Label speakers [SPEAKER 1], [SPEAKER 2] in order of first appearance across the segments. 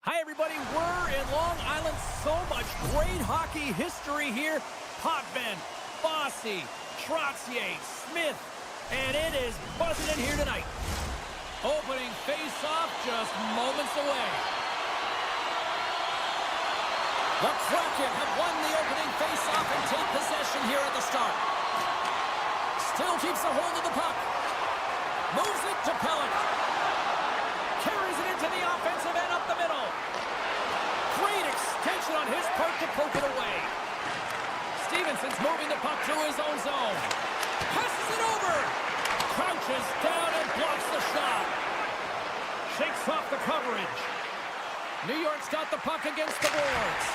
[SPEAKER 1] Hi, everybody. We're in Long Island. So much great hockey history here. Potvin, Bossy, Trottier, Smith, and it is buzzing in here tonight. Opening face-off just moments away. The Kraken have won the opening face-off and take possession here at the start. Still keeps a hold of the puck. Moves it to Pellick. Carries it into the offensive end up the middle. Great extension on his part to poke it away. Stevenson's moving the puck through his own zone. Passes it over. Crouches down and blocks the shot. Shakes off the coverage. New York's got the puck against the boards.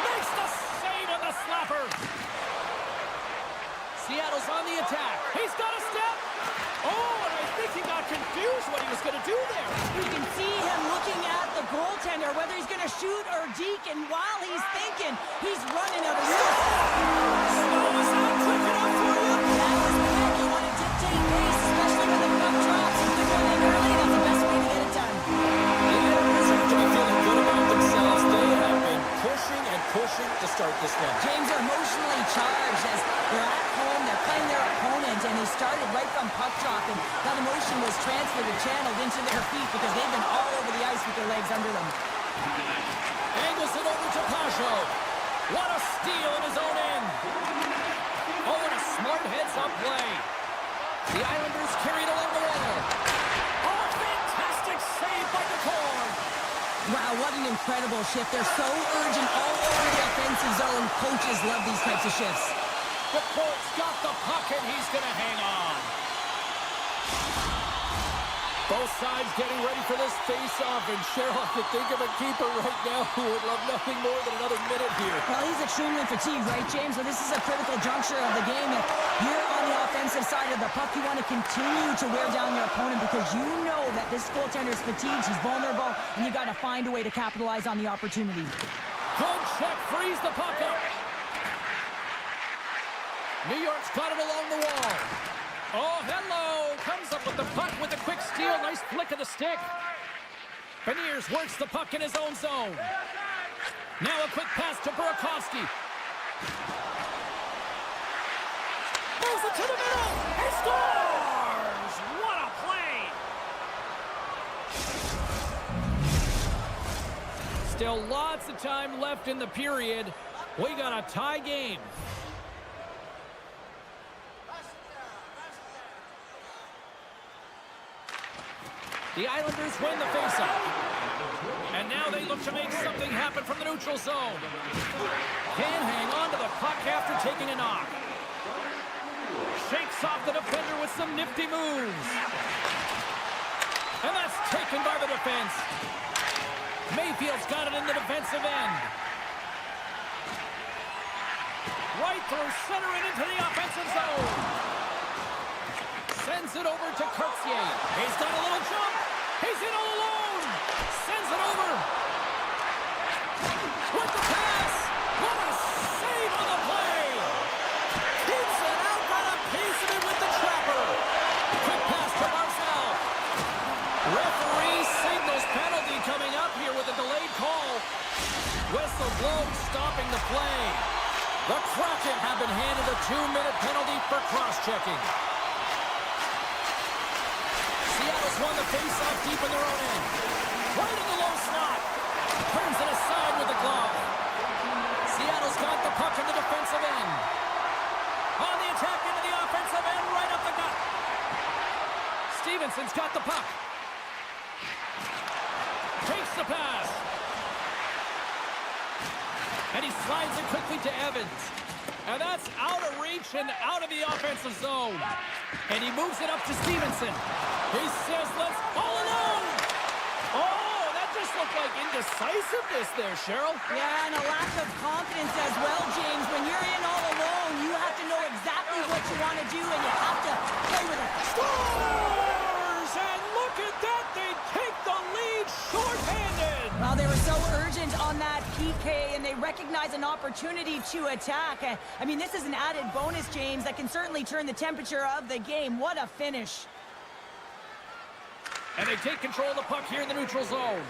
[SPEAKER 1] Makes the save on the slapper. Seattle's on the attack. He's got a step. Oh, and I think he got confused what he was going to do there.
[SPEAKER 2] You can see him looking at the goaltender, whether he's going to shoot or deke, and while he's thinking, he's running out of room.
[SPEAKER 1] Slow is out quick enough for you.
[SPEAKER 2] That was the heck. You want to dictate pace, especially when the puck drops. If you run in early, that's the best way to get it done.
[SPEAKER 1] The Islanders have to be feeling good about themselves. They have been pushing and pushing to start this one.
[SPEAKER 2] James are emotionally charged as they're at home, they're playing their opponent, and they started right from puck drop, and that emotion was transferred and channeled into their feet because they've been all over the ice with their legs under them.
[SPEAKER 1] Angles it over to Pajot. What a steal in his own end. Oh, and a smart heads-up play. The Islanders carried along the wall. Oh, fantastic save by the core.
[SPEAKER 2] Wow, what an incredible shift. They're so urgent all over the offensive zone. Coaches love these types of shifts.
[SPEAKER 1] The Colts got the puck, and he's going to hang on. Both sides getting ready for this face-off, and Cheryl, I can think of a keeper right now who would love nothing more than another minute here.
[SPEAKER 2] Well, he's extremely fatigued, right, James? So this is a critical juncture of the game. If you're on the offensive side of the puck, you want to continue to wear down your opponent because you know that this goaltender is fatigued, he's vulnerable, and you got to find a way to capitalize on the opportunity.
[SPEAKER 1] Good check, frees the puck up. New York's got it along the wall. Oh, hello! Comes up with the puck with a quick steal. Nice flick of the stick. Beniers works the puck in his own zone. Now a quick pass to Burakovsky. Moves it to the middle. He scores! What a play! Still lots of time left in the period. We got a tie game. The Islanders win the faceoff. And now they look to make something happen from the neutral zone. Can't hang on to the puck after taking a knock. Shakes off the defender with some nifty moves. And that's taken by the defense. Mayfield's got it in the defensive end. Right through center and into the offensive zone. Sends it over to Kurtzier. He's got a little jump. He's in all alone. Sends it over. With the pass. What a save on the play. Keeps it out. Got a piece of it with the trapper. Quick pass to Barzal. Referee signals penalty coming up here with a delayed call. Whistle blown, stopping the play. The Kraken have been handed a 2-minute penalty for cross-checking. Seattle's won the face-off deep in their own end. Right in the low slot. Turns it aside with the glove. Seattle's got the puck in the defensive end. On the attack into the offensive end, right up the gut. Stevenson's got the puck. Takes the pass. And he slides it quickly to Evans. And that's out of reach and out of the offensive zone. And he moves it up to Stevenson. He says, let's all alone. Oh, that just looked like indecisiveness there, Cheryl.
[SPEAKER 2] Yeah, and a lack of confidence as well, James. When you're in all alone, you have to know exactly what you want to do, and you have to play with it.
[SPEAKER 1] Scores! And look at that. They take the lead shorthanded.
[SPEAKER 2] Well, they were so urgent on that PK, and they recognize an opportunity to attack. I mean, this is an added bonus, James, that can certainly turn the temperature of the game. What a finish.
[SPEAKER 1] And they take control of the puck here in the neutral zone.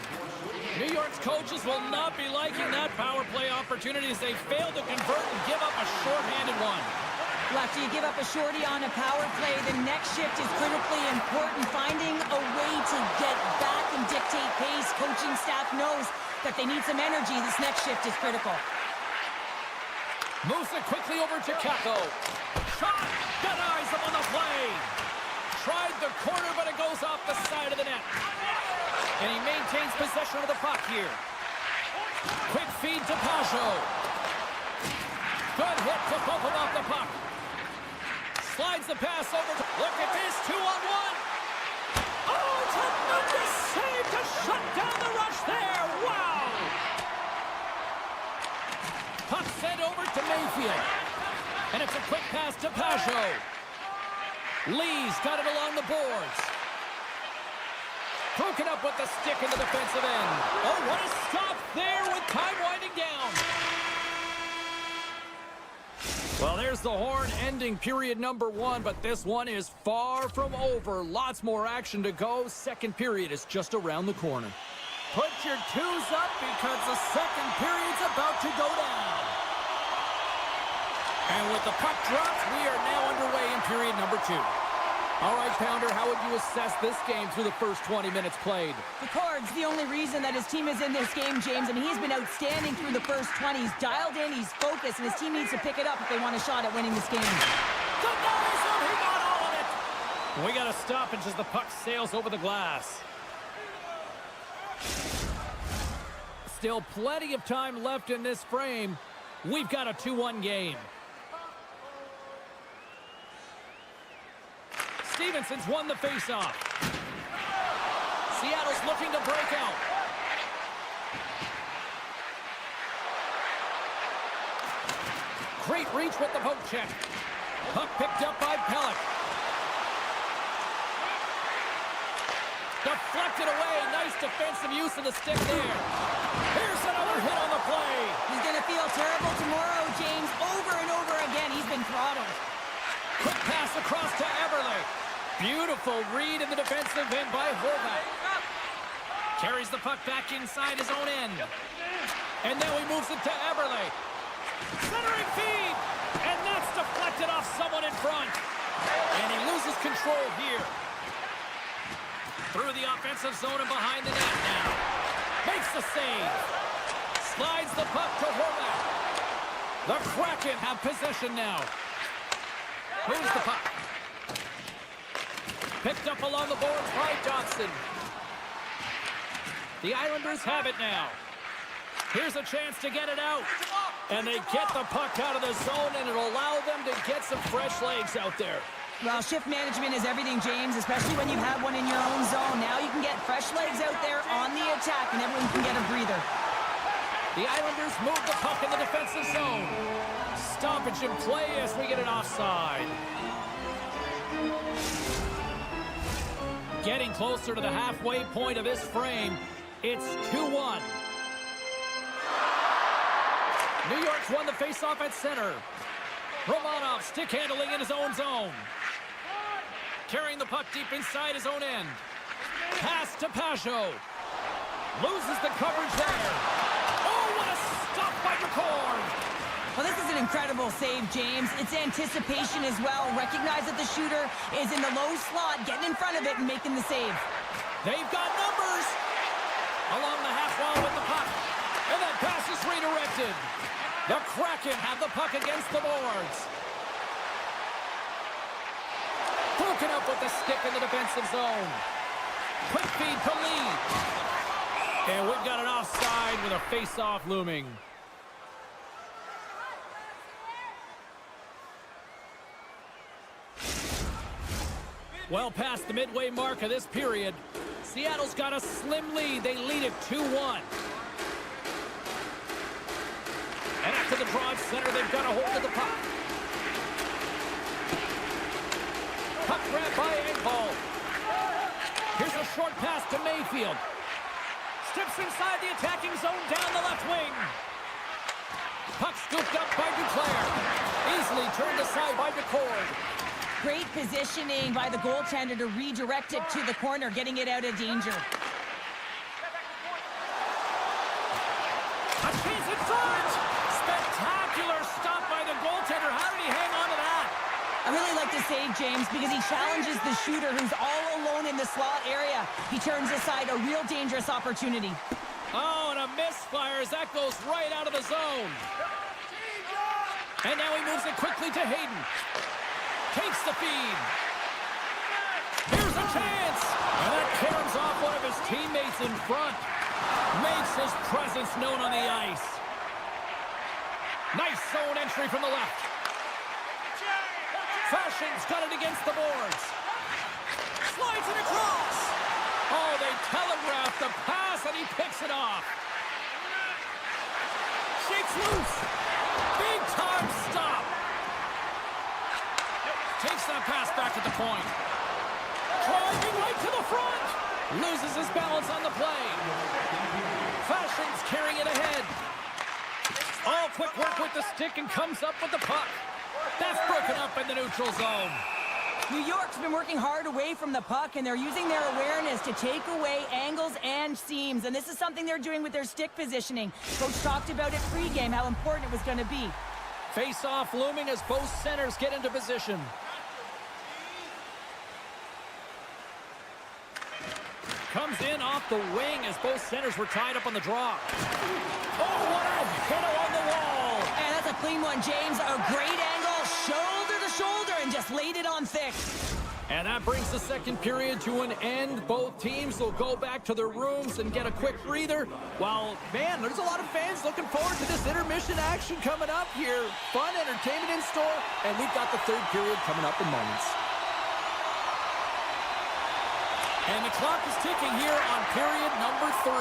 [SPEAKER 1] New York's coaches will not be liking that power play opportunity as they fail to convert and give up a shorthanded one.
[SPEAKER 2] Well, after you give up a shorty on a power play, the next shift is critically important. Finding a way to get back and dictate pace. Coaching staff knows that they need some energy. This next shift is critical.
[SPEAKER 1] Moves it quickly over to Kako. Shot! Denies him on the play. Tried the corner, but it goes off the side of the net. And he maintains possession of the puck here. Quick feed to Pajot. Good hit to bump him off the puck. Slides the pass over to... Look at this, 2-on-1. Oh, tremendous save to shut down the rush there. Wow! Puck sent over to Mayfield. And it's a quick pass to Pajot. Lee's got it along the boards. Broken up with the stick in the defensive end. Oh, what a stop there with time winding down. Well, there's the horn ending period number 1, but this one is far from over. Lots more action to go. Second period is just around the corner. Put your twos up because the second period's about to go down. And with the puck dropped, we are now underway in period number 2. All right, Pounder, how would you assess this game through the first 20 minutes played?
[SPEAKER 2] The Cards, the only reason that his team is in this game, James, and he's been outstanding through the first 20. He's dialed in, he's focused, and his team needs to pick it up if they want a shot at winning this game.
[SPEAKER 1] Denies him, he got all of it! We got a stoppage as the puck sails over the glass. Still plenty of time left in this frame. We've got a 2-1 game. Stevenson's won the faceoff. Seattle's looking to break out. Great reach with the poke check. Puck picked up by Pelech. Deflected away. Nice defensive use of the stick there. Here's another hit on the play.
[SPEAKER 2] He's going to feel terrible tomorrow, James. Over and over again, he's been throttled.
[SPEAKER 1] Quick pass across to Eberle. Beautiful read in the defensive end by Horvat. Carries the puck back inside his own end. And now he moves it to Eberle. Centering feed. And that's deflected off someone in front. And he loses control here. Through the offensive zone and behind the net now. Makes the save. Slides the puck to Horvat. The Kraken have possession now. Moves the puck. Picked up along the boards by Johnson. The Islanders have it now. Here's a chance to get it out. And they get the puck out of the zone, and it'll allow them to get some fresh legs out there.
[SPEAKER 2] Well, shift management is everything, James, especially when you have one in your own zone. Now you can get fresh legs out there on the attack, and everyone can get a breather.
[SPEAKER 1] The Islanders move the puck in the defensive zone. Stoppage in play as we get an offside. Getting closer to the halfway point of this frame. It's 2-1. New York's won the faceoff at center. Romanov stick handling in his own zone. Carrying the puck deep inside his own end. Pass to Pajot. Loses the coverage there. Oh, what a stop by McCord.
[SPEAKER 2] Well, this is an incredible save, James. It's anticipation as well. Recognize that the shooter is in the low slot, getting in front of it and making the save.
[SPEAKER 1] They've got numbers. Along the half wall with the puck. And that pass is redirected. The Kraken have the puck against the boards. Broken up with the stick in the defensive zone. Quick feed to Lee. And we've got an offside with a face-off looming. Well past the midway mark of this period. Seattle's got a slim lead. They lead it 2-1. And after the draw at center, they've got a hold of the puck. Puck grab by Engvall. Here's a short pass to Mayfield. Steps inside the attacking zone down the left wing. Puck scooped up by Duclair. Easily turned aside by McCord.
[SPEAKER 2] Great positioning by the goaltender to redirect it to the corner, getting it out of danger. I really like the save, James, because he challenges the shooter who's all alone in the slot area. He turns aside a real dangerous opportunity.
[SPEAKER 1] Oh, and a misfire as that goes right out of the zone. And now he moves it quickly to Hayden. Takes the feed. Here's a chance. And that caroms off one of his teammates in front. Makes his presence known on the ice. Nice zone entry from the left. Fashion's got it against the boards. Slides it across. Oh, they telegraphed the pass, and he picks it off. Shakes loose. Big time stop. Takes that pass back at the point. Driving right to the front. Loses his balance on the play. Fashion's carrying it ahead. Oh, quick work with the stick and comes up with the puck. That's broken up in the neutral zone.
[SPEAKER 2] New York's been working hard away from the puck, and they're using their awareness to take away angles and seams. And this is something they're doing with their stick positioning. Coach talked about it pregame, how important it was going to be.
[SPEAKER 1] Face-off looming as both centers get into position. Comes in off the wing as both centers were tied up on the draw. Oh, what a hit along the wall.
[SPEAKER 2] And that's a clean one, James. A great angle, shoulder to shoulder, and just laid it on thick.
[SPEAKER 1] And that brings the second period to an end. Both teams will go back to their rooms and get a quick breather. While, man, there's a lot of fans looking forward to this intermission action coming up here. Fun entertainment in store, and we've got the third period coming up in moments. And the clock is ticking here on period number 3.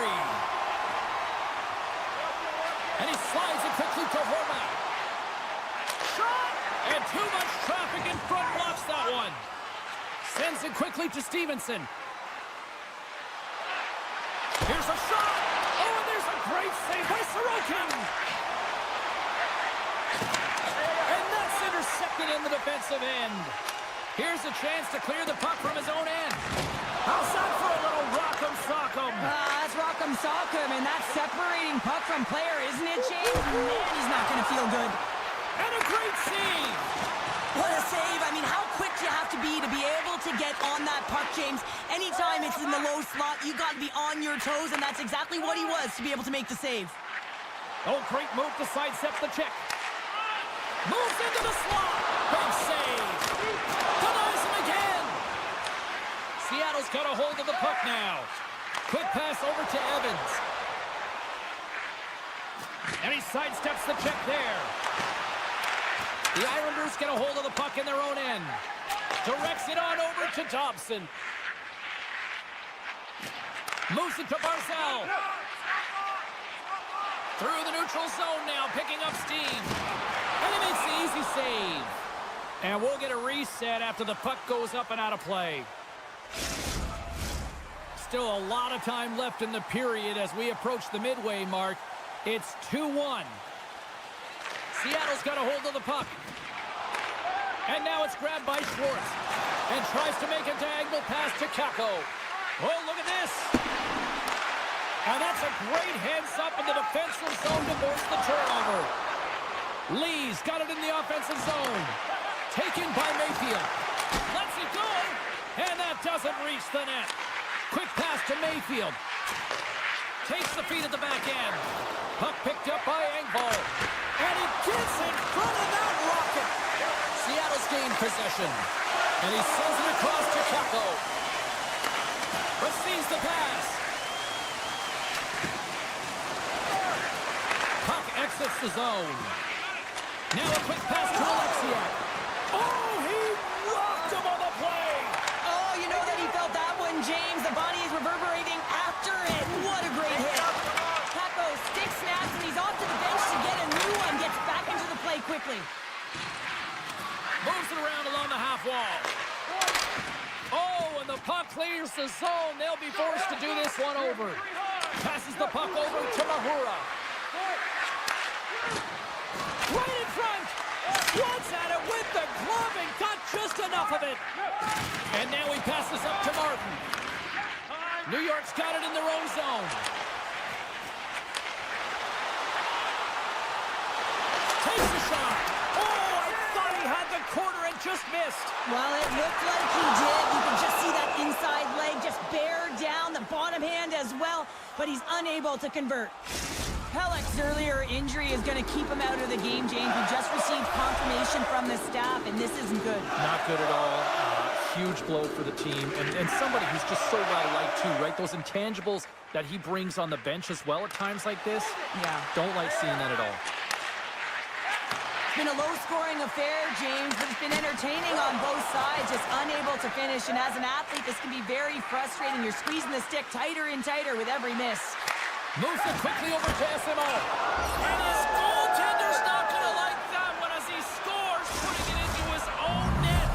[SPEAKER 1] And he slides it quickly to Horvath. Shot! And too much traffic in front blocks that one. Sends it quickly to Stevenson. Here's a shot! Oh, and there's a great save by Sorokin! And that's intercepted in the defensive end. Here's a chance to clear the puck from his own end. How's that for a little rock'em sock'em?
[SPEAKER 2] That's rock'em sock'em, and that's separating puck from player, isn't it, James? Man, he's not going to feel good.
[SPEAKER 1] And a great save!
[SPEAKER 2] What a save. I mean, how quick do you have to be able to get on that puck, James? Anytime it's in the low slot, you got to be on your toes, and that's exactly what he was to be able to make the save.
[SPEAKER 1] Oh, great move to sidestep the check. Moves into the slot. Big save. Denies him again. Seattle's got a hold of the puck now. Quick pass over to Evans. And he sidesteps the check there. The Islanders get a hold of the puck in their own end. Directs it on over to Dobson. Moves it to Barzal. Through the neutral zone now, picking up steam. And he makes the easy save. And we'll get a reset after the puck goes up and out of play. Still a lot of time left in the period as we approach the midway mark. It's 2-1. Seattle's got a hold of the puck. And now it's grabbed by Schwartz. And tries to make a diagonal pass to Kako. Oh, look at this. And that's a great heads up in the defensive zone to force the turnover. Lee's got it in the offensive zone. Taken by Mayfield. Lets it go. And that doesn't reach the net. Quick pass to Mayfield. Takes the feed at the back end. Puck picked up by Engvall. And he gets in front of that rocket. Seattle's gained possession. And he sends it across to Kako. Receives the pass. Puck exits the zone. Now a quick pass to Alexiak. Oh, he rocked him on the play.
[SPEAKER 2] Oh, you know that he felt that one, James. The body is reverberating after it. What a great hit. Kako stick snaps, and he's off to the bench to get a new one. Gets back into the play quickly.
[SPEAKER 1] Moves it around along the half wall. Oh, and the puck clears the zone. They'll be forced to do this one over. Passes the puck over to Mahura. Right in front. Swats at it with the glove and got just enough of it. And now he passes up to Martin. New York's got it in their own zone. Takes the shot. Oh, I thought he had the corner and just missed.
[SPEAKER 2] Well, it looked like he did. You can just see that inside leg just bear down, the bottom hand as well, but he's unable to convert. Pellick's earlier injury is going to keep him out of the game, James. He just received confirmation from the staff, and this isn't good.
[SPEAKER 1] Not good at all. Huge blow for the team, and somebody who's just so well-liked too, right? Those intangibles that he brings on the bench as well at times like this.
[SPEAKER 2] Yeah.
[SPEAKER 1] Don't like seeing that at all.
[SPEAKER 2] It's been a low-scoring affair, James, but it's been entertaining on both sides, just unable to finish. And as an athlete, this can be very frustrating. You're squeezing the stick tighter and tighter with every miss.
[SPEAKER 1] Moves it quickly over to SMO. And his goaltender's not going to like that one as he scores, putting it into his own net.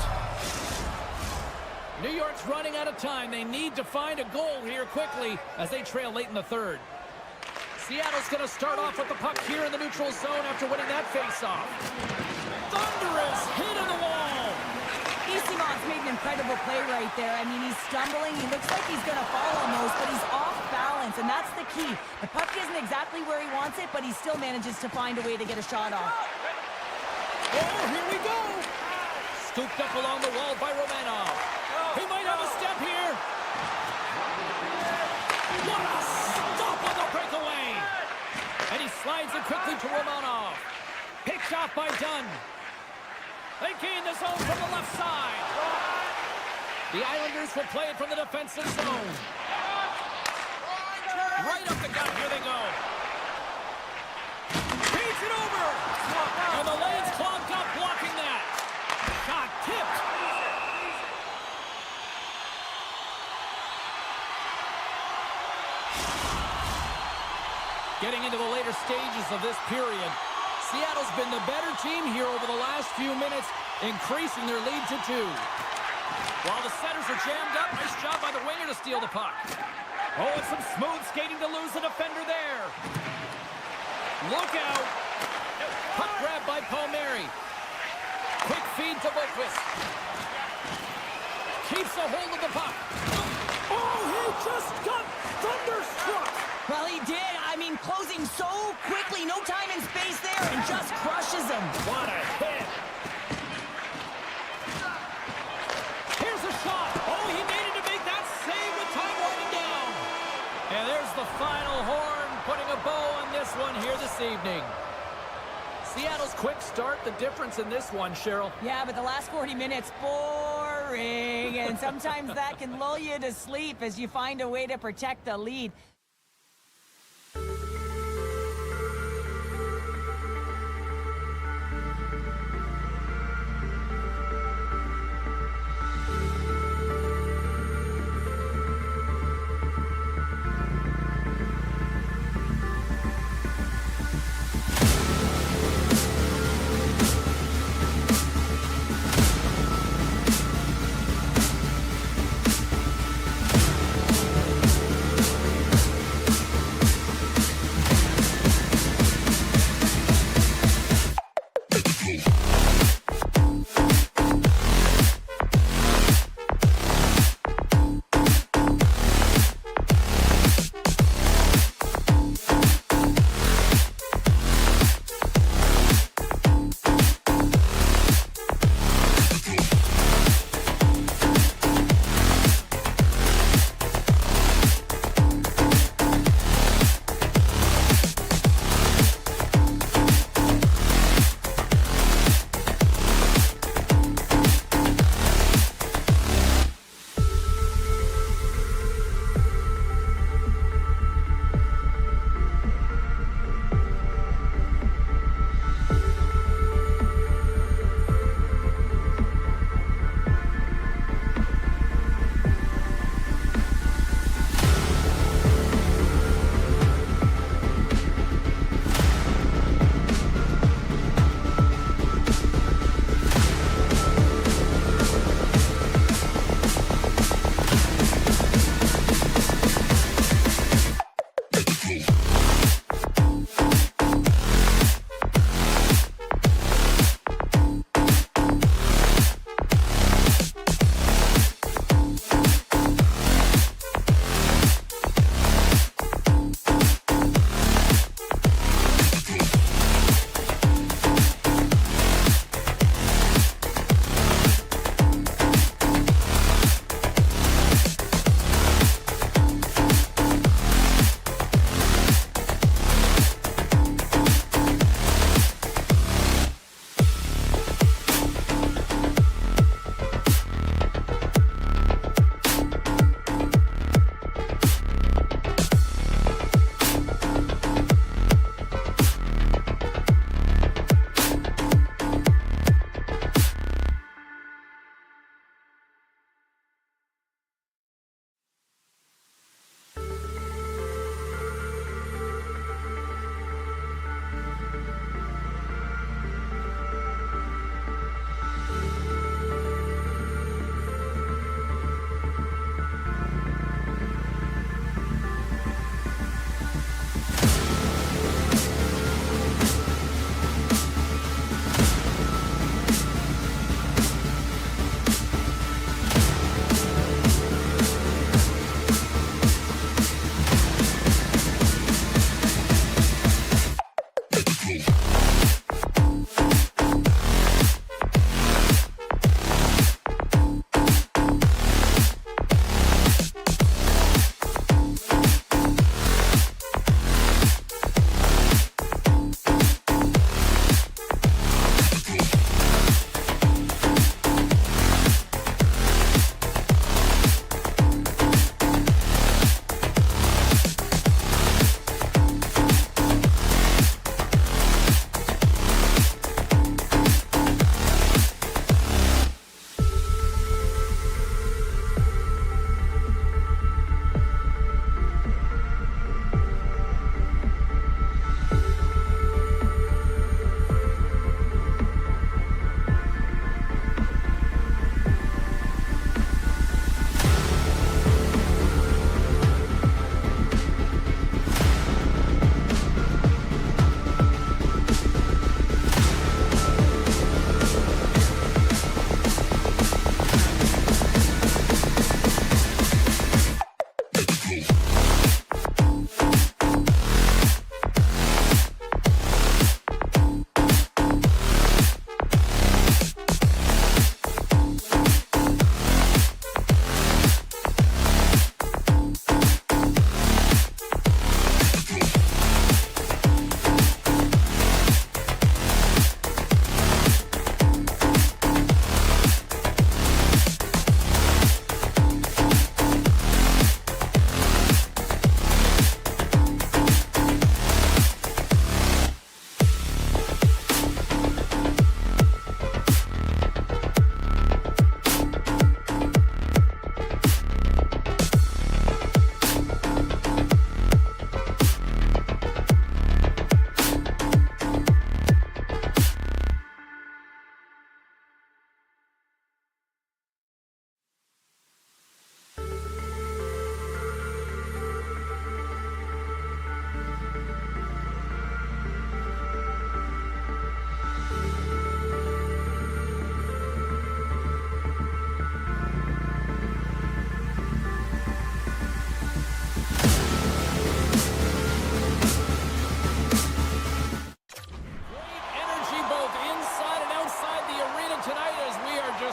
[SPEAKER 1] New York's running out of time. They need to find a goal here quickly as they trail late in the third. Seattle's going to start off with the puck here in the neutral zone after winning that faceoff. Thunderous hit on the wall.
[SPEAKER 2] Easymont's made an incredible play right there. I mean, he's stumbling. He looks like he's going to fall almost, but he's off balance, and that's the key. The puck isn't exactly where he wants it, but he still manages to find a way to get a shot off.
[SPEAKER 1] Oh, here we go. Scooped up along the wall by Romanov. He might have a step here. What a stop on the breakaway. And he slides it quickly to Romanov. Picked off by Dunn. They gain the zone from the left side. The Islanders will play it from the defensive zone. Right up the gut, here they go. Feeds it over. And the lane's clogged up, blocking that. Shot tipped. Getting into the later stages of this period, Seattle's been the better team here over the last few minutes, increasing their lead to 2. While the centers are jammed up, nice job by the winger to steal the puck. Oh, and some smooth skating to lose the defender there. Look out. Puck grab by Palmieri. Quick feed to Boquist. Keeps a hold of the puck. Oh, he just got thunderstruck.
[SPEAKER 2] Well, he did. I mean, closing so quickly, no time and space there, and just crushes him.
[SPEAKER 1] What a hit. Here's a shot. Oh, he needed to make that save with time winding down. And there's the final horn, putting a bow on this one here this evening. Seattle's quick start, the difference in this one, Cheryl.
[SPEAKER 2] Yeah, but the last 40 minutes, boring. And sometimes that can lull you to sleep as you find a way to protect the lead.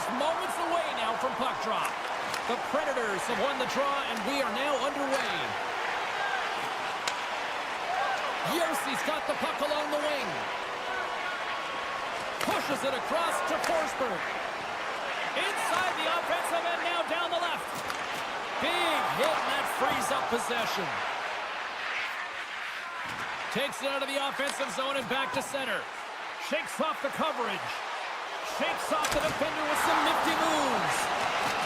[SPEAKER 1] just moments away now from puck drop. The Predators have won the draw, and we are now underway. Yossi's got the puck along the wing. Pushes it across to Forsberg. Inside the offensive end, now down the left. Big hit, and that frees up possession. Takes it out of the offensive zone and back to center. Shakes off the coverage. Shakes off the defender with some nifty moves.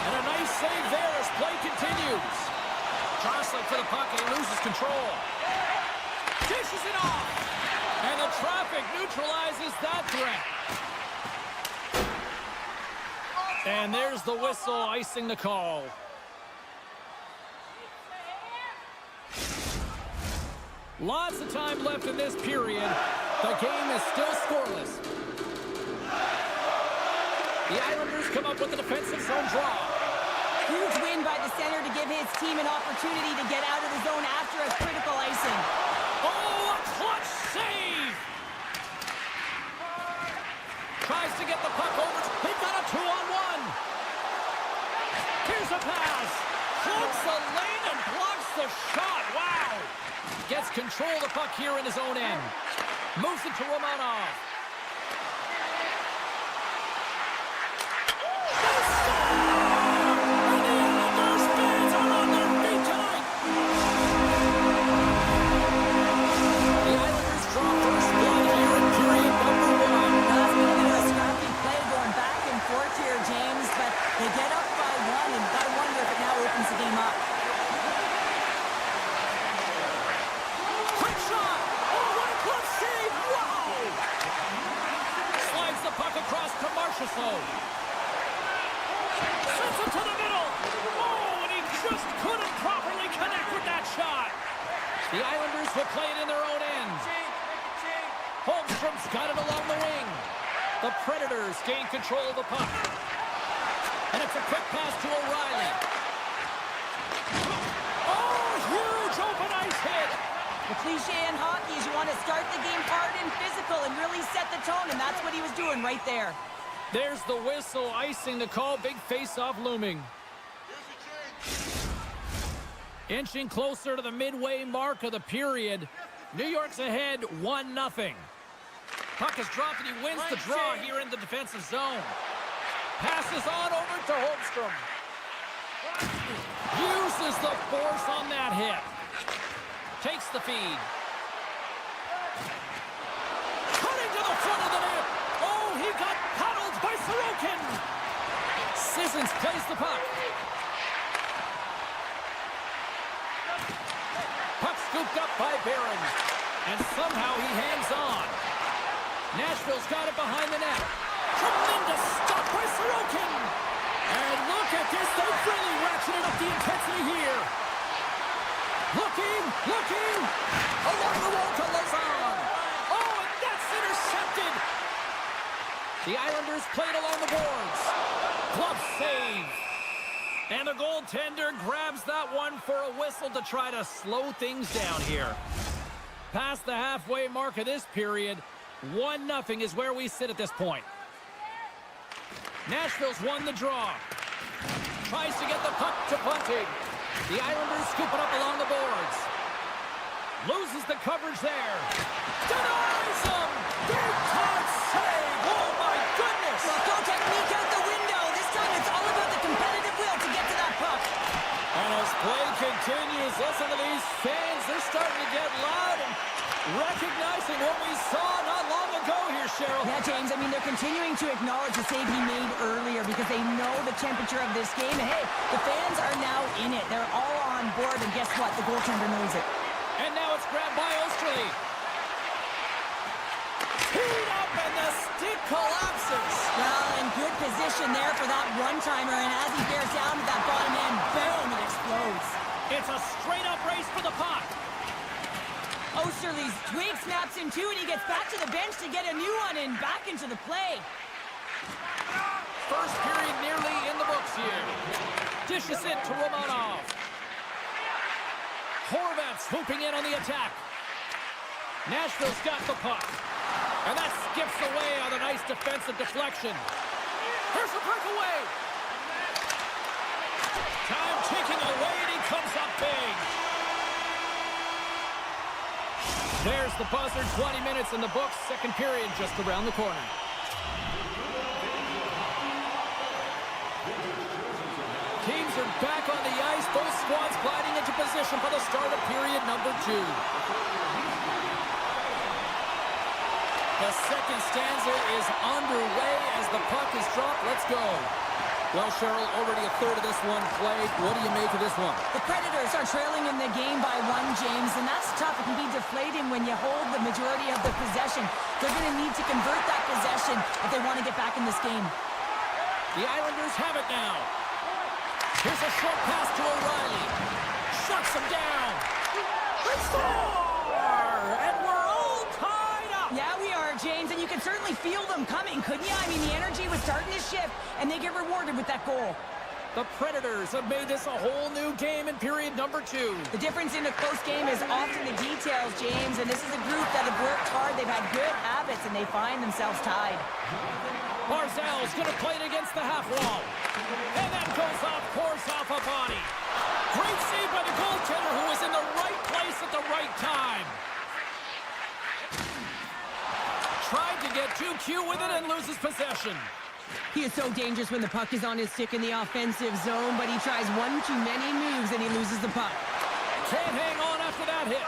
[SPEAKER 1] And a nice save there as play continues. Jostling for the puck, and he loses control. Dishes it off. And the traffic neutralizes that threat. And there's the whistle, icing the call. Lots of time left in this period. The game is still scoreless. The Islanders come up with the defensive zone draw.
[SPEAKER 2] Huge win by the center to give his team an opportunity to get out of the zone after a critical icing.
[SPEAKER 1] Oh, a clutch save! Tries to get the puck over. They got a 2-on-1. Here's a pass. Cloaks the lane and blocks the shot. Wow! Gets control of the puck here in his own end. Moves it to Romanov.
[SPEAKER 2] They get up by one, and gotta wonder if it now opens the game up.
[SPEAKER 1] Quick shot! Oh, what a close save! Wow! Slides the puck across to Marchessault. Sends it to the middle. Oh, and he just couldn't properly connect with that shot. The Islanders will play it in their own end. Holmstrom's got it along the wing. The Predators gain control of the puck. And it's a quick pass to O'Reilly. Oh, huge open ice hit.
[SPEAKER 2] The cliche in hockey is you want to start the game hard and physical and really set the tone, and that's what he was doing right there.
[SPEAKER 1] There's the whistle, icing the call. Big face-off looming. Inching closer to the midway mark of the period. New York's ahead 1-0. Puck is dropped, and he wins the draw here in the defensive zone. Passes on over to Holmstrom. Uses the force on that hit. Takes the feed. Cutting to the front of the net. Oh, he got paddled by Sorokin. Sissons plays the puck. Puck scooped up by Barron. And somehow he hangs on. Nashville's got it behind the net. Tremendous stop by Sorokin. And look at this. They've really ratcheted up the intensity here. Looking. Along the wall to Lazan. Oh, and that's intercepted. The Islanders played along the boards. Glove save. And the goaltender grabs that one for a whistle to try to slow things down here. Past the halfway mark of this period, 1-0 is where we sit at this point. Nashville's won the draw. Tries to get the puck to Bunting. The Islanders scoop it up along the boards. Loses the coverage there. Denies him! Big time save! Oh my goodness!
[SPEAKER 2] Well, go technique out the window. This time it's all about the competitive will to get to that puck.
[SPEAKER 1] And as play continues, listen to these fans. They're starting to get loud and recognizing what we saw not long ago here, Cheryl.
[SPEAKER 2] Yeah, James, I mean, they're continuing to acknowledge the save he made earlier because they know the temperature of this game. And, hey, the fans are now in it. They're all on board, and guess what? The goaltender knows it.
[SPEAKER 1] And now it's grabbed by Osterley. Teed up, and the stick collapses.
[SPEAKER 2] Well, in good position there for that one-timer, and as he bears down to that bottom end, boom, it explodes.
[SPEAKER 1] It's a straight-up race for the puck.
[SPEAKER 2] Osterley's twig snaps in two, and he gets back to the bench to get a new one and back into the play.
[SPEAKER 1] First period nearly in the books here. Dishes it to Romanov. Horvat swooping in on the attack. Nashville's got the puck. And that skips away on a nice defensive deflection. Here's a breakaway. Time ticking away, and he comes up big. There's the buzzer. 20 minutes in the books. Second period just around the corner. Teams are back on the ice. Both squads gliding into position for the start of period number 2. The second stanza is underway as the puck is dropped. Let's go. Well, Cheryl, already a third of this one played. What do you make of this one?
[SPEAKER 2] The Predators are trailing in the game by 1, James, and that's tough. It can be deflating when you hold the majority of the possession. They're going to need to convert that possession if they want to get back in this game.
[SPEAKER 1] The Islanders have it now. Here's a short pass to O'Reilly. Shuts him down. They score! And we're all tied up.
[SPEAKER 2] Yeah, we are, James, and you can certainly feel them coming, couldn't you? I mean, the energy was starting to shift, and they get rewarded with that goal.
[SPEAKER 1] The Predators have made this a whole new game in period number 2.
[SPEAKER 2] The difference in a close game is often the details, James, and this is a group that have worked hard. They've had good habits, and they find themselves tied.
[SPEAKER 1] Barzal's going to play it against the half wall. And that goes off course off a body. Great save by the goaltender who was in the right place at the right time. Tried to get too cute with it and loses possession.
[SPEAKER 2] He is so dangerous when the puck is on his stick in the offensive zone, but he tries one too many moves and he loses the puck.
[SPEAKER 1] Can't hang on after that hit.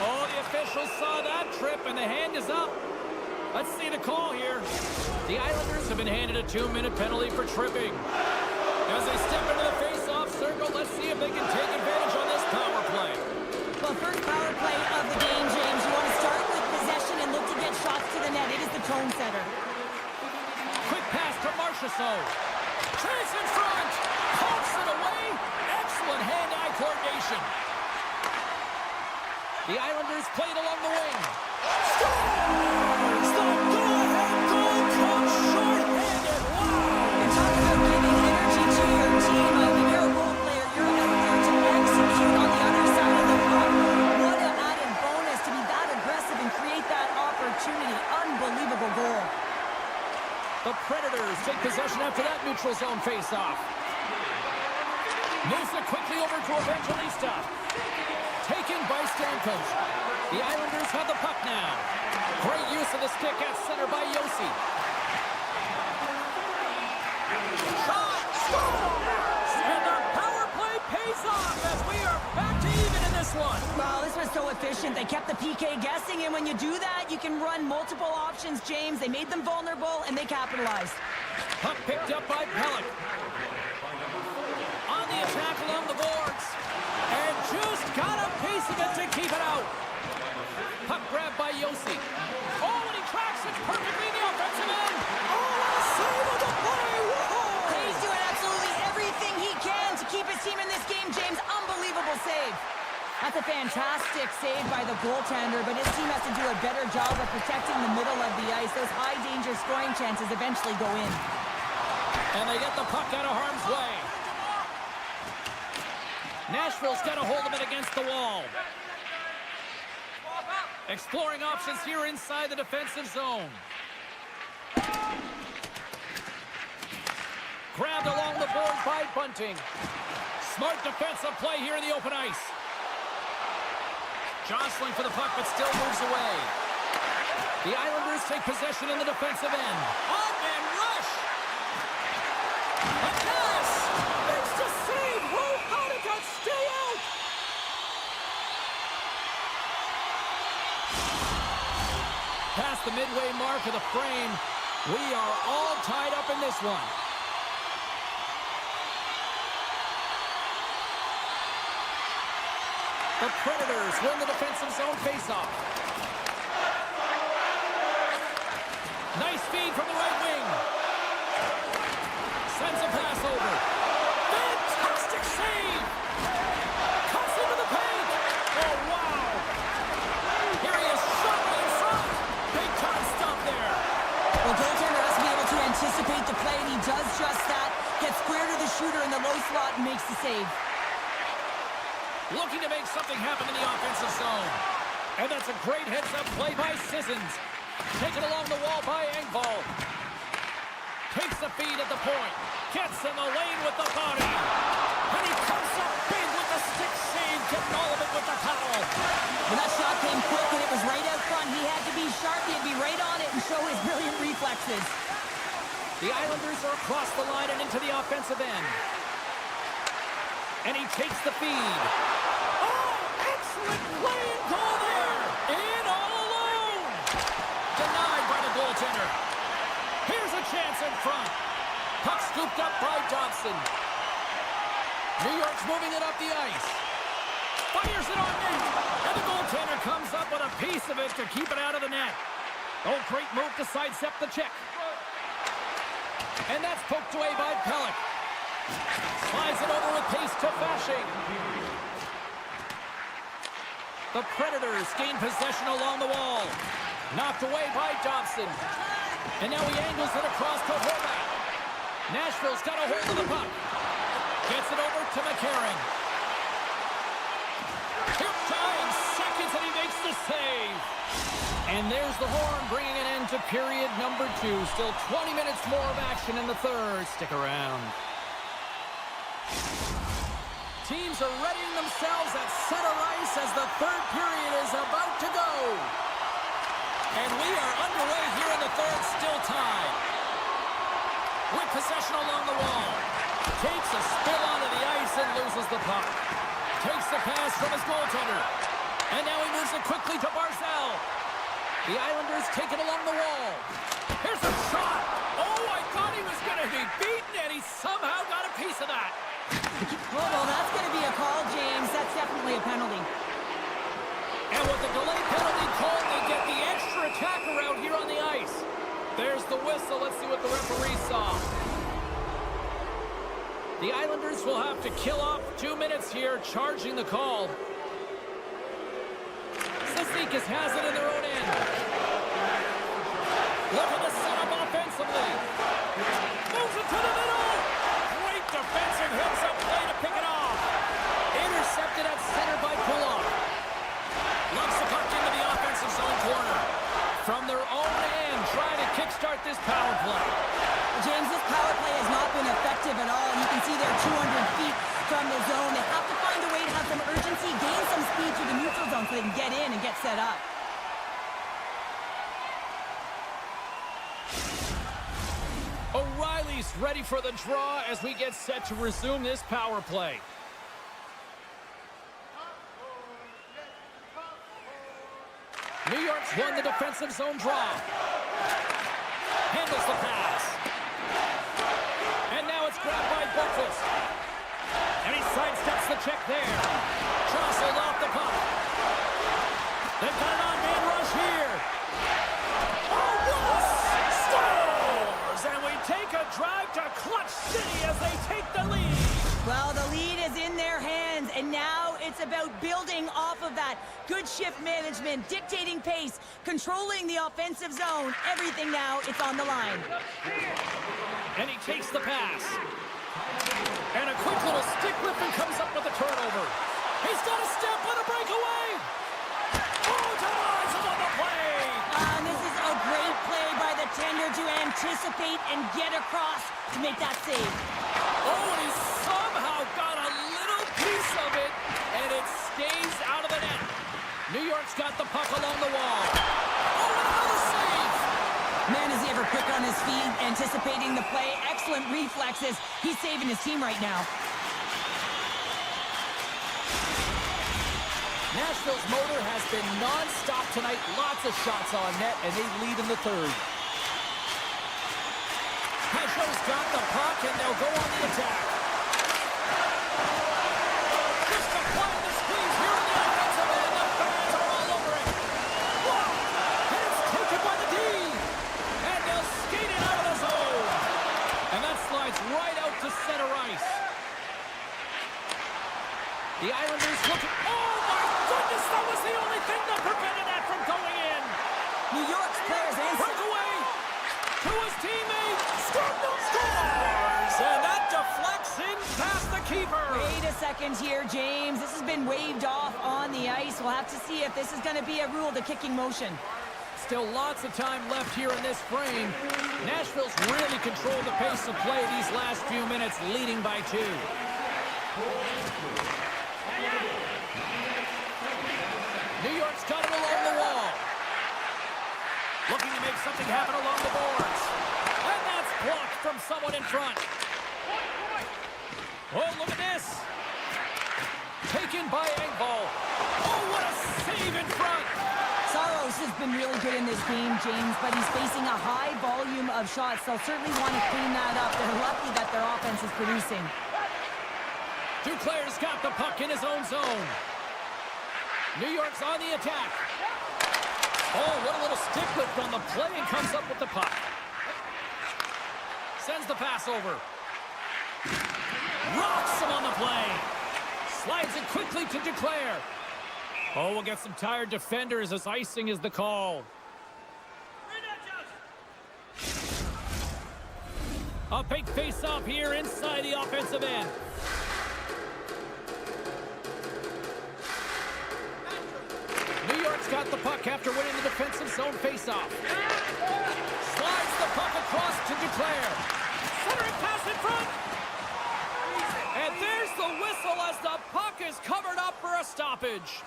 [SPEAKER 1] Oh, the officials saw that trip and the hand is up. Let's see the call here. The Islanders have been handed a 2-minute penalty for tripping. As they step into the face-off circle, let's see if they can take advantage on this power play.
[SPEAKER 2] Well, first power play of the game, James. You want to start with possession and look to get shots to the net. It is the tone setter.
[SPEAKER 1] Quick pass to Marchessault. Chance in front. Pumps it away. Excellent hand-eye coordination. The Islanders played along the wing. Scores! The go-ahead goal comes short-handed. Wow!
[SPEAKER 2] You're talking about giving energy to your team. I mean, you're a role player. You're out there to execute on the other side of the puck. What an added bonus to be that aggressive and create that opportunity. Unbelievable goal.
[SPEAKER 1] The Predators take possession after that neutral zone face-off. Moves it quickly over to Evangelista. Taken by Stamkos. The Islanders have the puck now. Great use of the stick at center by Yossi. Shot! Scores! And the power play pays off as we are back to even in this one.
[SPEAKER 2] Wow, this was so efficient. They kept the PK guessing, and when you do that, you can run multiple options, James. They made them vulnerable, and they capitalized.
[SPEAKER 1] Puck picked up by Pellick. On the attack along the boards. And just got a piece of it to keep it out. Puck grabbed by Yossi. Oh, and he tracks it perfectly in the offensive end. Oh, what a save on the play. Whoa!
[SPEAKER 2] He's doing absolutely everything he can to keep his team in this game, James. Unbelievable save. That's a fantastic save by the goaltender, but his team has to do a better job of protecting the middle of the ice. Those high-danger scoring chances eventually go in.
[SPEAKER 1] And they get the puck out of harm's way. Nashville's got a hold of it against the wall. Exploring options here inside the defensive zone. Grabbed along the board by Bunting. Smart defensive play here in the open ice. Jostling for the puck, but still moves away. The Islanders take possession in the defensive end. On-man rush! A pass! It's to save! Whoa, how did that stay out? Past the midway mark of the frame, we are all tied up in this one. The Predators win the defensive zone faceoff. Nice feed from the right wing. Sends a pass over. Fantastic save! Cuts into the paint! Oh, wow! Here he is, shot in front! Big time stop there!
[SPEAKER 2] Well, goaltender has to be able to anticipate the play, and he does just that. Gets square to the shooter in the low slot and makes the save.
[SPEAKER 1] Looking to make something happen in the offensive zone. And that's a great heads-up play by Sissons. Taken along the wall by Engvall. Takes the the feed at the point. Gets in the lane with the body. And he comes up big with the stick save, getting all of it with the towel.
[SPEAKER 2] When that shot came quick and it was right out front, he had to be sharp, he had to be right on it and show his brilliant reflexes.
[SPEAKER 1] The Islanders are across the line and into the offensive end. And he takes the feed. Oh, excellent play and goal there. In all alone. Denied by the goaltender. Here's a chance in front. Puck scooped up by Dobson. New York's moving it up the ice. Fires it on net. And the goaltender comes up with a piece of it to keep it out of the net. Oh, great move to sidestep the check. And that's poked away by Pellick. Slides it over with pace to Fasching. The Predators gain possession along the wall. Knocked away by Dobson. And now he angles it across to Horvat. Nashville's got a hold of the puck. Gets it over to McCarron. Here time, seconds, and he makes the save. And there's the horn, bringing an end to period number 2. Still 20 minutes more of action in the third. Stick around. Teams are readying themselves at center ice as the third period is about to go. And we are underway here in the third, still tied. With possession along the wall. Takes a spill onto the ice and loses the puck. Takes the pass from his goaltender. And now he moves it quickly to Barzal. The Islanders take it along the wall. Here's a shot. Oh, I thought he was going to be beaten, and he somehow got a piece of that.
[SPEAKER 2] Well, that's going to be a call, James. That's definitely a penalty.
[SPEAKER 1] And with the delay penalty called, they get the extra attacker out here on the ice. There's the whistle. Let's see what the referee saw. The Islanders will have to kill off 2 minutes here, charging the call. Cizikas has it in their own end. Look at the setup offensively. Moves it to the middle. Great defensive hits-up play to pick it off. Intercepted at center by Kulak. Lumps the puck into the offensive zone corner. From their own end, trying to kickstart this power play.
[SPEAKER 2] James, this power play has not been effective at all. You can see they're 200 feet from the zone. They have to find a way to have some urgency, gain some speed through the neutral zone so they can get in and get set up.
[SPEAKER 1] O'Reilly's ready for the draw as we get set to resume this power play. New York's won the defensive zone draw. Handles the pass. And now it's grabbed by Buckles. And he sidesteps the check there. Jostled off the puck. They've got an on-man rush here. Oh, Willis scores! And we take a drive to Clutch City as they take the lead.
[SPEAKER 2] Well, the lead is in their hands, and now it's about building off of that. Good shift management, dictating pace, controlling the offensive zone. Everything now, it's on the line.
[SPEAKER 1] And he takes the pass. And a quick little stick lift and comes up with a turnover. He's got a step on a breakaway. Oh, Tavares is on the play.
[SPEAKER 2] And this is a great play by the tender to anticipate and get across to make that save.
[SPEAKER 1] Oh, and he somehow got a little piece of it, and it stays out of the net. New York's got the puck along the wall. Oh, another save!
[SPEAKER 2] Man, is he ever quick on his feet, anticipating the play. Excellent reflexes. He's saving his team right now.
[SPEAKER 1] Nashville's motor has been non-stop tonight. Lots of shots on net, and they lead in the third. Peugeot's got the puck, and they'll go on the attack. Just applying the squeeze here in the offensive end. The fans are all over it. Wow! And it's taken by the D. And they'll skate it out of the zone. And that slides right out to center ice. The Islanders looking... Oh, my goodness! That was the only thing that prevented that from going in.
[SPEAKER 2] New York's players answer.
[SPEAKER 1] Breakaway to his teammate. Scores! And that deflects in past the keeper.
[SPEAKER 2] Wait a second here, James. This has been waved off on the ice. We'll have to see if this is going to be a rule, the kicking motion.
[SPEAKER 1] Still lots of time left here in this frame. Nashville's really controlled the pace of play these last few minutes, leading by 2. New York's got it along the wall. Looking to make something happen along the boards. And that's blocked from someone in front. Oh, look at this. Taken by Engvall. Oh, what a save in front.
[SPEAKER 2] Saros has been really good in this game, James, but he's facing a high volume of shots. They'll certainly want to clean that up. They're lucky that their offense is producing.
[SPEAKER 1] Duclair's got the puck in his own zone. New York's on the attack. Oh, what a little stick lift on the play, and comes up with the puck. Sends the pass over. Rocks him on the play. Slides it quickly to Duclair. Oh, we'll get some tired defenders as icing is the call. A big face-off here inside the offensive end. New York's got the puck after winning the defensive zone face-off. Slides the puck across to Duclair. Centering pass in front. And there's the whistle as the puck is covered up for a stoppage.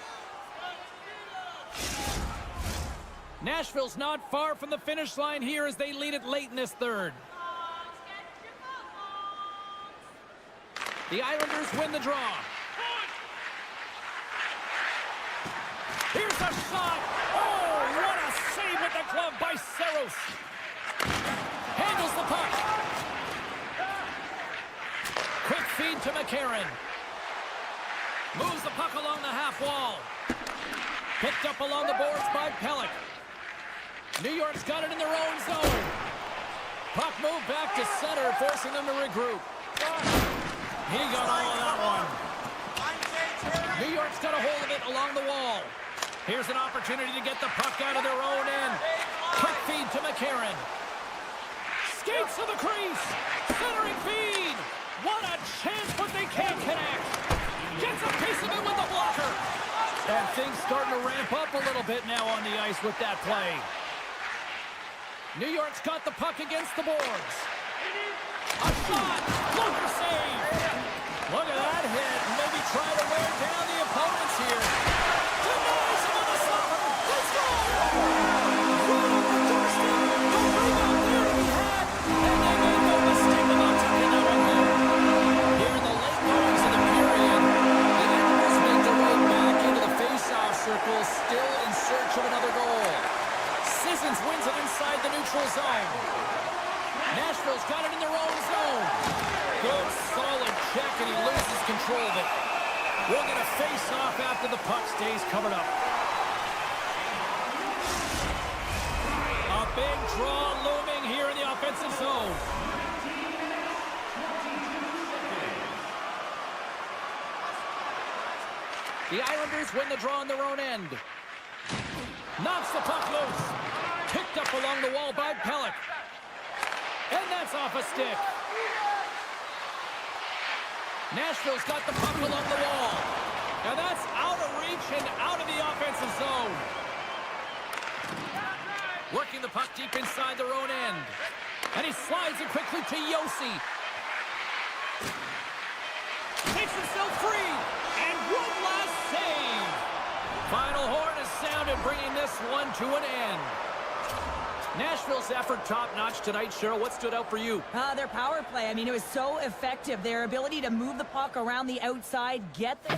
[SPEAKER 1] Nashville's not far from the finish line here as they lead it late in this third. The Islanders win the draw. Here's a shot. Oh, what a save with the glove by Saros. Handles the puck. Quick feed to McCarron. Moves the puck along the half wall. Picked up along the boards by Pelech. New York's got it in their own zone. Puck moved back to center, forcing them to regroup. He got all of that one. New York's got a hold of it along the wall. Here's an opportunity to get the puck out of their own end. Quick feed to McCarron. Skates to the crease. Centering feed. What a chance, but they can't connect. Gets a piece of it with the blocker. And things starting to ramp up a little bit now on the ice with that play. New York's got the puck against the boards. A shot. Blocker save. Look at that hit. Maybe try to wear down the opponents here. Denies him on the stopper. Let's go. Right on the doorstep. The rebound there to be had. And they made no mistake about tucking that one home. Here in the late goings of the period, the Islanders make their way back into the face-off circle, still in search of another goal. Sissons wins it inside the neutral zone. Nashville's got it in their own zone. Good, solid check, and he loses control of it. We'll get a face-off after the puck stays covered up. A big draw looming here in the offensive zone. The Islanders win the draw on their own end. Knocks the puck loose. Picked up along the wall by Pelech. And that's off a stick. Nashville's got the puck along the wall. Now that's out of reach and out of the offensive zone. Working the puck deep inside their own end. And he slides it quickly to Josi. Takes himself free. And one last save. Final horn is sounded, bringing this one to an end. Nashville's effort top-notch tonight. Cheryl, what stood out for you?
[SPEAKER 2] Their power play. I mean, it was so effective. Their ability to move the puck around the outside, get the...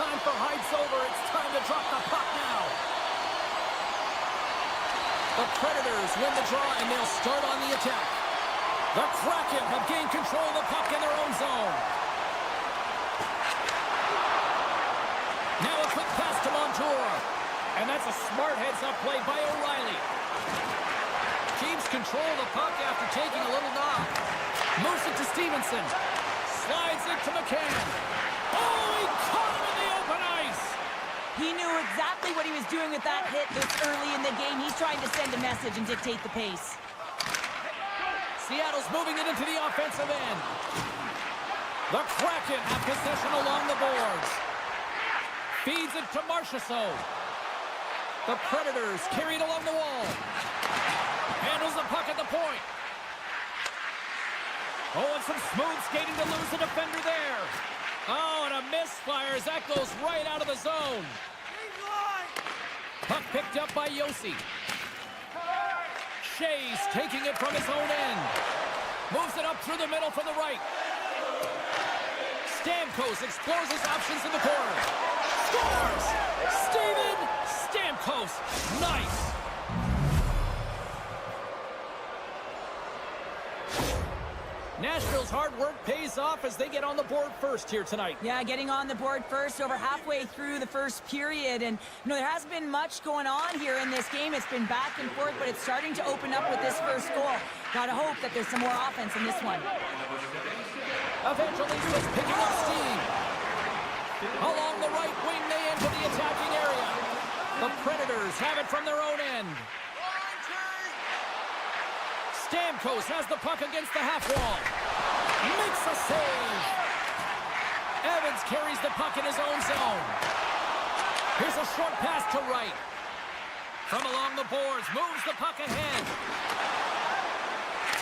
[SPEAKER 1] time for Heights over. It's time to drop the puck now. The Predators win the draw, and they'll start on the attack. The Kraken have gained control of the puck in their own zone. Now a quick pass to Montour. And that's a smart heads-up play by O'Reilly. Keeps control of the puck after taking a little knock. Moves it to Stevenson. Slides it to McCann. Oh, he caught him in the open ice.
[SPEAKER 2] He knew exactly what he was doing with that hit this early in the game. He's trying to send a message and dictate the pace.
[SPEAKER 1] Seattle's moving it into the offensive end. The Kraken have possession along the boards. Feeds it to Marchessault. The Predators carry it along the wall. Handles the puck at the point. Oh, and some smooth skating to lose the defender there. Oh, and a misfire as that goes right out of the zone. Puck picked up by Yossi. Shea's taking it from his own end. Moves it up through the middle from the right. Stamkos explores his options in the corner. Scores! Steven Stamkos. Nice. Nashville's hard work pays off as they get on the board first here tonight.
[SPEAKER 2] Yeah, getting on the board first over halfway through the first period. And, there hasn't been much going on here in this game. It's been back and forth, but it's starting to open up with this first goal. Gotta hope that there's some more offense in this one.
[SPEAKER 1] Evangelista's picking up steam. Along the right wing, they enter the attacking area. The Predators have it from their own end. Stamkos has the puck against the half wall. Makes a save. Evans carries the puck in his own zone. Here's a short pass to right. From along the boards, moves the puck ahead.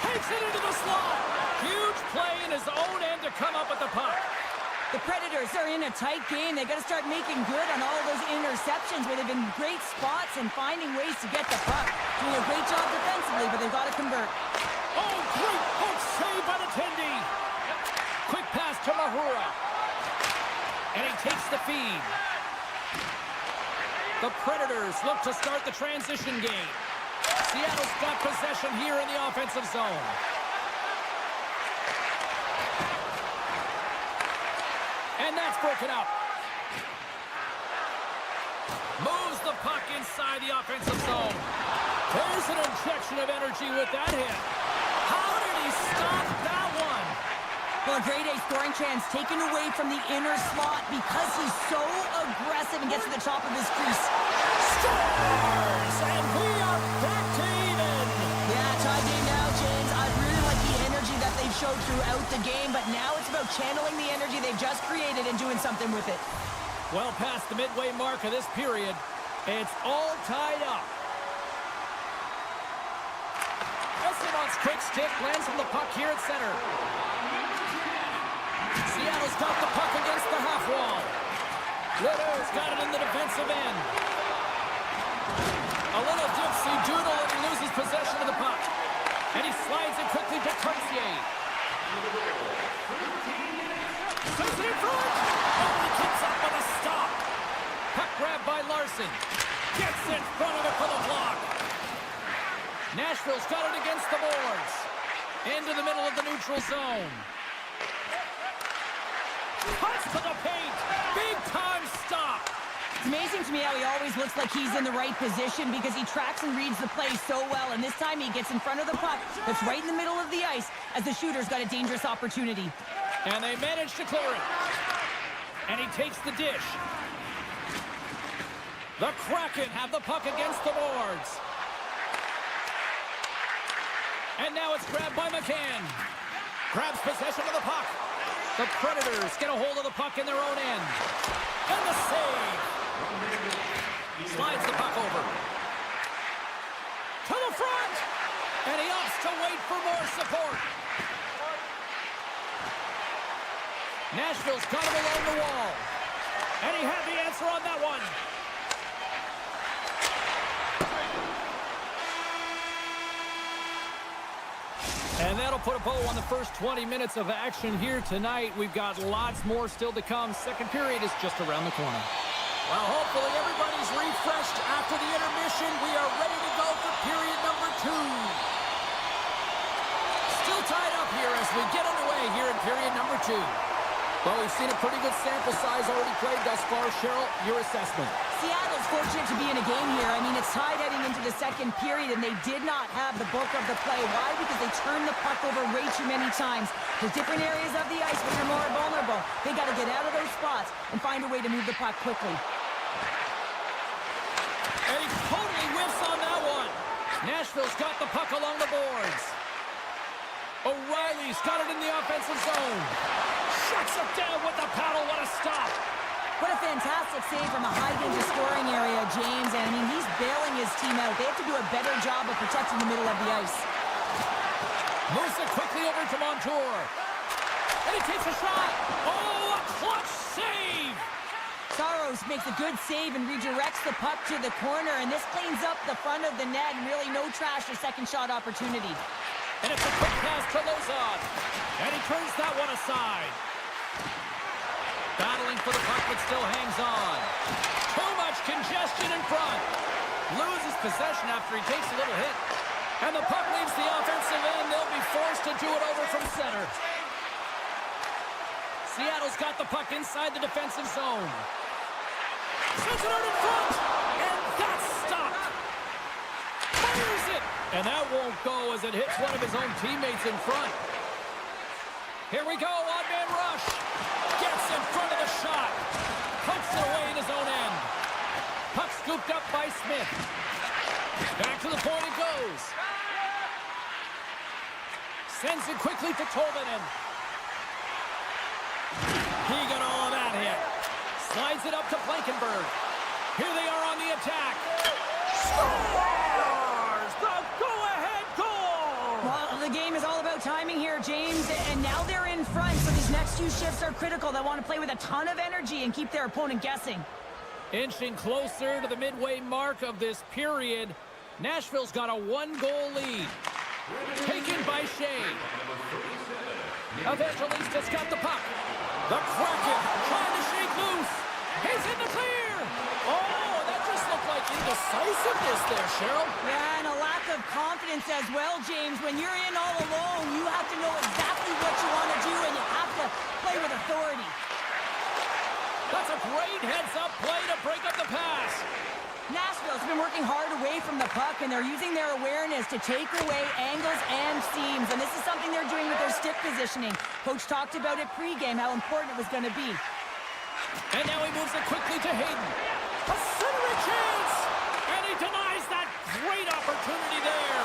[SPEAKER 1] Takes it into the slot. Huge play in his own end to come up with the puck.
[SPEAKER 2] The Predators are in a tight game. They got to start making good on all of those interceptions where they've been great spots and finding ways to get the puck. Doing a great job defensively, but they've got to convert.
[SPEAKER 1] Oh, great hook save by the Tendi. Quick pass to Mahura. And he takes the feed. The Predators look to start the transition game. Seattle's got possession here in the offensive zone. And that's broken up. Moves the puck inside the offensive zone. There's an injection of energy with that hit. How did he stop that one?
[SPEAKER 2] Well, a grade A scoring chance taken away from the inner slot because he's so aggressive and gets to the top of his crease.
[SPEAKER 1] Scores! And we are back to even.
[SPEAKER 2] Yeah, tie game now, James. I really like the energy that they've showed throughout the game, but now it's about channeling the energy they've just created and doing something with it.
[SPEAKER 1] Well past the midway mark of this period, it's all tied up. Esteban's quick stick lands from the puck here at center. Seattle's got the puck against the half wall. Ritters got it in the defensive end. A little dipsy doodle and he loses possession of the puck. And he slides it quickly to Cartier. Puts it in front. Oh, he keeps up with a stop. Puck grabbed by Larson. Gets in front of it for the block. Nashville's got it against the boards. Into the middle of the neutral zone. Cuts to the paint. Big time stop.
[SPEAKER 2] It's amazing to me how he always looks like he's in the right position because he tracks and reads the play so well. And this time he gets in front of the puck that's right in the middle of the ice as the shooter's got a dangerous opportunity.
[SPEAKER 1] And they manage to clear it. And he takes the dish. The Kraken have the puck against the boards. And now it's grabbed by McCann. Grabs possession of the puck. The Predators get a hold of the puck in their own end. And the save. Slides the puck over. To the front. And he opts to wait for more support. Nashville's got him along the wall. And he had the answer on that one. And that'll put a bow on the first 20 minutes of action here tonight. We've got lots more still to come. Second period is just around the corner.
[SPEAKER 3] Well, hopefully everybody's refreshed after the intermission. We are ready to go for period number 2. Still tied up here as we get underway here in period number 2.
[SPEAKER 1] Well, we've seen a pretty good sample size already played thus far. Cheryl, your assessment.
[SPEAKER 2] Seattle's fortunate to be in a game here. I mean, it's tied heading into the second period, and they did not have the bulk of the play. Why? Because they turned the puck over way too many times. There's different areas of the ice where they're more vulnerable. They got to get out of those spots and find a way to move the puck quickly.
[SPEAKER 1] And he totally whiffs on that one. Nashville's got the puck along the boards. O'Reilly's got it in the offensive zone. Shuts it down with the paddle. What a stop.
[SPEAKER 2] What a fantastic save from a high-danger scoring area, James. And, I mean, he's bailing his team out. They have to do a better job of protecting the middle of the ice.
[SPEAKER 1] Moves it quickly over to Montour. And he takes a shot. Oh, a clutch save.
[SPEAKER 2] Saros makes a good save and redirects the puck to the corner. And this cleans up the front of the net and really no trash for second shot opportunity.
[SPEAKER 1] And it's a quick pass to Lozon. And he turns that one aside. Battling for the puck, but still hangs on. Too much congestion in front. Loses possession after he takes a little hit. And the puck leaves the offensive end. They'll be forced to do it over from center. Seattle's got the puck inside the defensive zone. Sends it out in front. And that's stopped. Fires it. And that won't go as it hits one of his own teammates in front. Here we go, odd-man rush. Gets in front of the shot. Pumps it away in his own end. Puck scooped up by Smith. Back to the point it goes. Sends it quickly to Tolvanen. He got all of that hit. Slides it up to Blankenberg. Here they are on the attack. Scores! The go-ahead goal!
[SPEAKER 2] Well, the game is all about timing here, James, and now they're in front, so these next few shifts are critical. They want to play with a ton of energy and keep their opponent guessing.
[SPEAKER 1] Inching closer to the midway mark of this period. Nashville's got a 1-goal lead. Taken by Shea. Evangelista's got the puck. The Kraken trying to shake loose. He's in the clear. Oh, that just looked like indecisiveness there, Cheryl.
[SPEAKER 2] Yeah, and a lack of confidence as well, James. When you're in all alone, you have to know exactly what you want to do, and you have to play with authority.
[SPEAKER 1] That's a great heads-up play to break up the pass.
[SPEAKER 2] Nashville's been working hard away from the puck, and they're using their awareness to take away angles and seams, and this is something they're doing with their stick positioning. Coach talked about it pregame, how important it was going to be.
[SPEAKER 1] And now he moves it quickly to Hayden. A centering chance! And he denies that great opportunity there.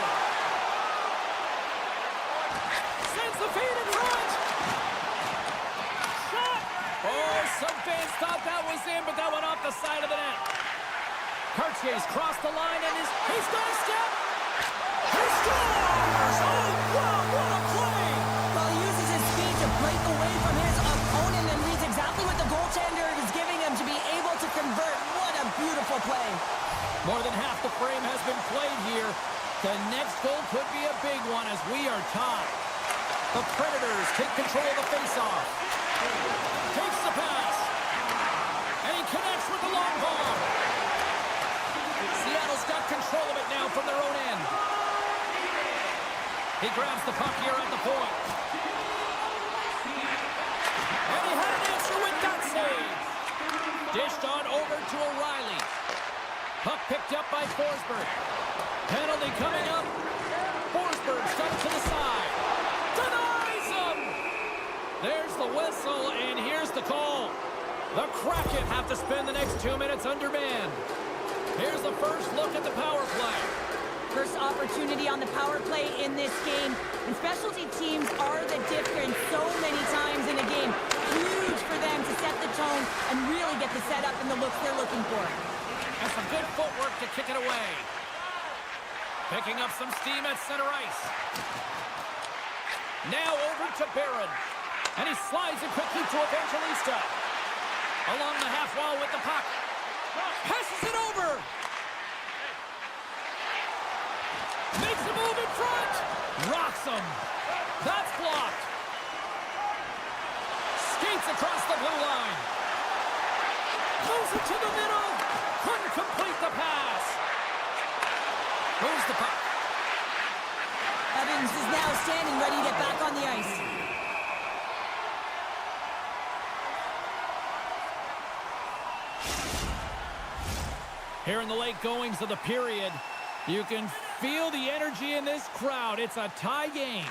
[SPEAKER 1] Sends the feed in front. Shot! Oh, some fans thought that was in, but that went off the side of the net. Cartier's crossed the line and he's got a step. He scores! Oh, wow, what a play!
[SPEAKER 2] Well, he uses his speed to break away from his opponent and reads exactly what the goaltender is giving him to be able to convert. What a beautiful play.
[SPEAKER 1] More than half the frame has been played here. The next goal could be a big one as we are tied. The Predators take control of the faceoff. Takes the pass. And he connects with the long ball. Seattle's got control of it now from their own end. He grabs the puck here at the point. And he had an answer with that save. Dished on over to O'Reilly. Puck picked up by Forsberg. Penalty coming up. Forsberg steps to the side. Denies him! There's the whistle, and here's the call. The Kraken have to spend the next 2 minutes undermanned. Here's the first look at the power play.
[SPEAKER 2] First opportunity on the power play in this game. And specialty teams are the difference so many times in a game. Huge for them to set the tone and really get the setup and the looks they're looking for.
[SPEAKER 1] And some good footwork to kick it away. Picking up some steam at center ice. Now over to Barron. And he slides it quickly to Evangelista. Along the half wall with the puck. Passes it over. Makes a move in front. Rocks him. That's blocked. Skates across the blue line. Moves it to the middle. Couldn't complete the pass. Moves the puck.
[SPEAKER 2] Evans is now standing ready to get back on the ice.
[SPEAKER 1] Here in the late goings of the period, you can feel the energy in this crowd. It's a tie game.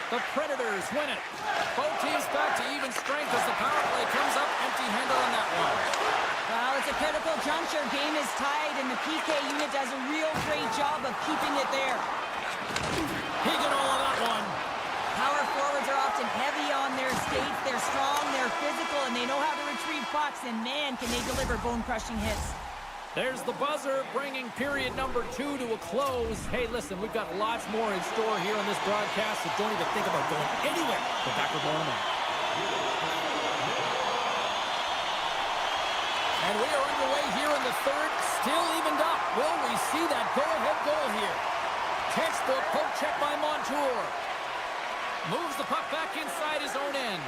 [SPEAKER 1] The Predators win it. Both teams back to even strength as the power play comes up empty-handed on that one.
[SPEAKER 2] Well, it's a critical juncture. Game is tied, and the PK unit does a real great job of keeping it there.
[SPEAKER 1] He got all of that one.
[SPEAKER 2] Power forwards are often heavy on their skates. They're strong, they're physical, and they know how to retrieve pucks, and man, can they deliver bone-crushing hits.
[SPEAKER 1] There's the buzzer, bringing period number 2 to a close. Hey, listen, we've got lots more in store here on this broadcast, so don't even think about going anywhere. Go back with more in a minute. And we are underway here in the third, still evened up. Will we see that go-ahead goal here? Textbook poke check by Montour. Moves the puck back inside his own end.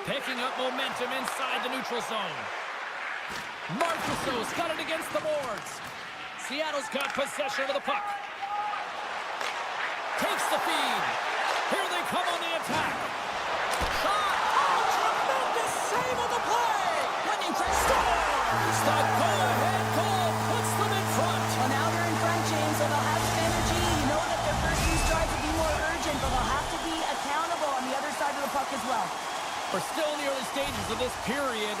[SPEAKER 1] Picking up momentum inside the neutral zone. Marchessault's got it against the boards. Seattle's got possession of the puck. Takes the feed. Here they come on the attack. Shot. Oh, tremendous save on the play.
[SPEAKER 2] What an incredible
[SPEAKER 1] Scores! The go-ahead goal puts them in front.
[SPEAKER 2] Well, now they're in front, James, so they'll have some energy. You know that their first few strides will be more urgent, but they'll have to be accountable on the other side of the puck as well.
[SPEAKER 1] We're still in the early stages of this period.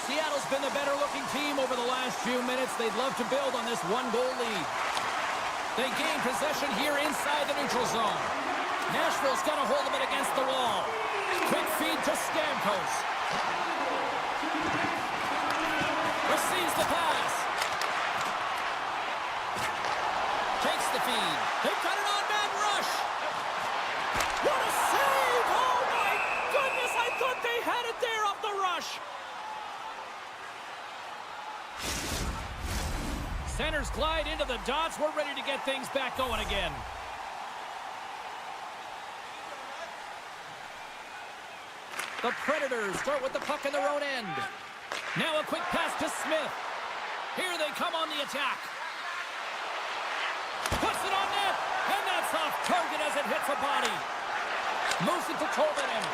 [SPEAKER 1] Seattle's been the better-looking team over the last few minutes. They'd love to build on this one-goal lead. They gain possession here inside the neutral zone. Nashville's got a hold of it against the wall. Quick feed to Stamkos. Receives the pass. Takes the feed. They've got an on-man rush. What a save! Oh, my goodness! I thought they had it there off the rush. Centers glide into the dots. We're ready to get things back going again. The Predators start with the puck in their own end. Now a quick pass to Smith. Here they come on the attack. Puts it on net, and that's off target as it hits a body. Moves it to Tolvanen.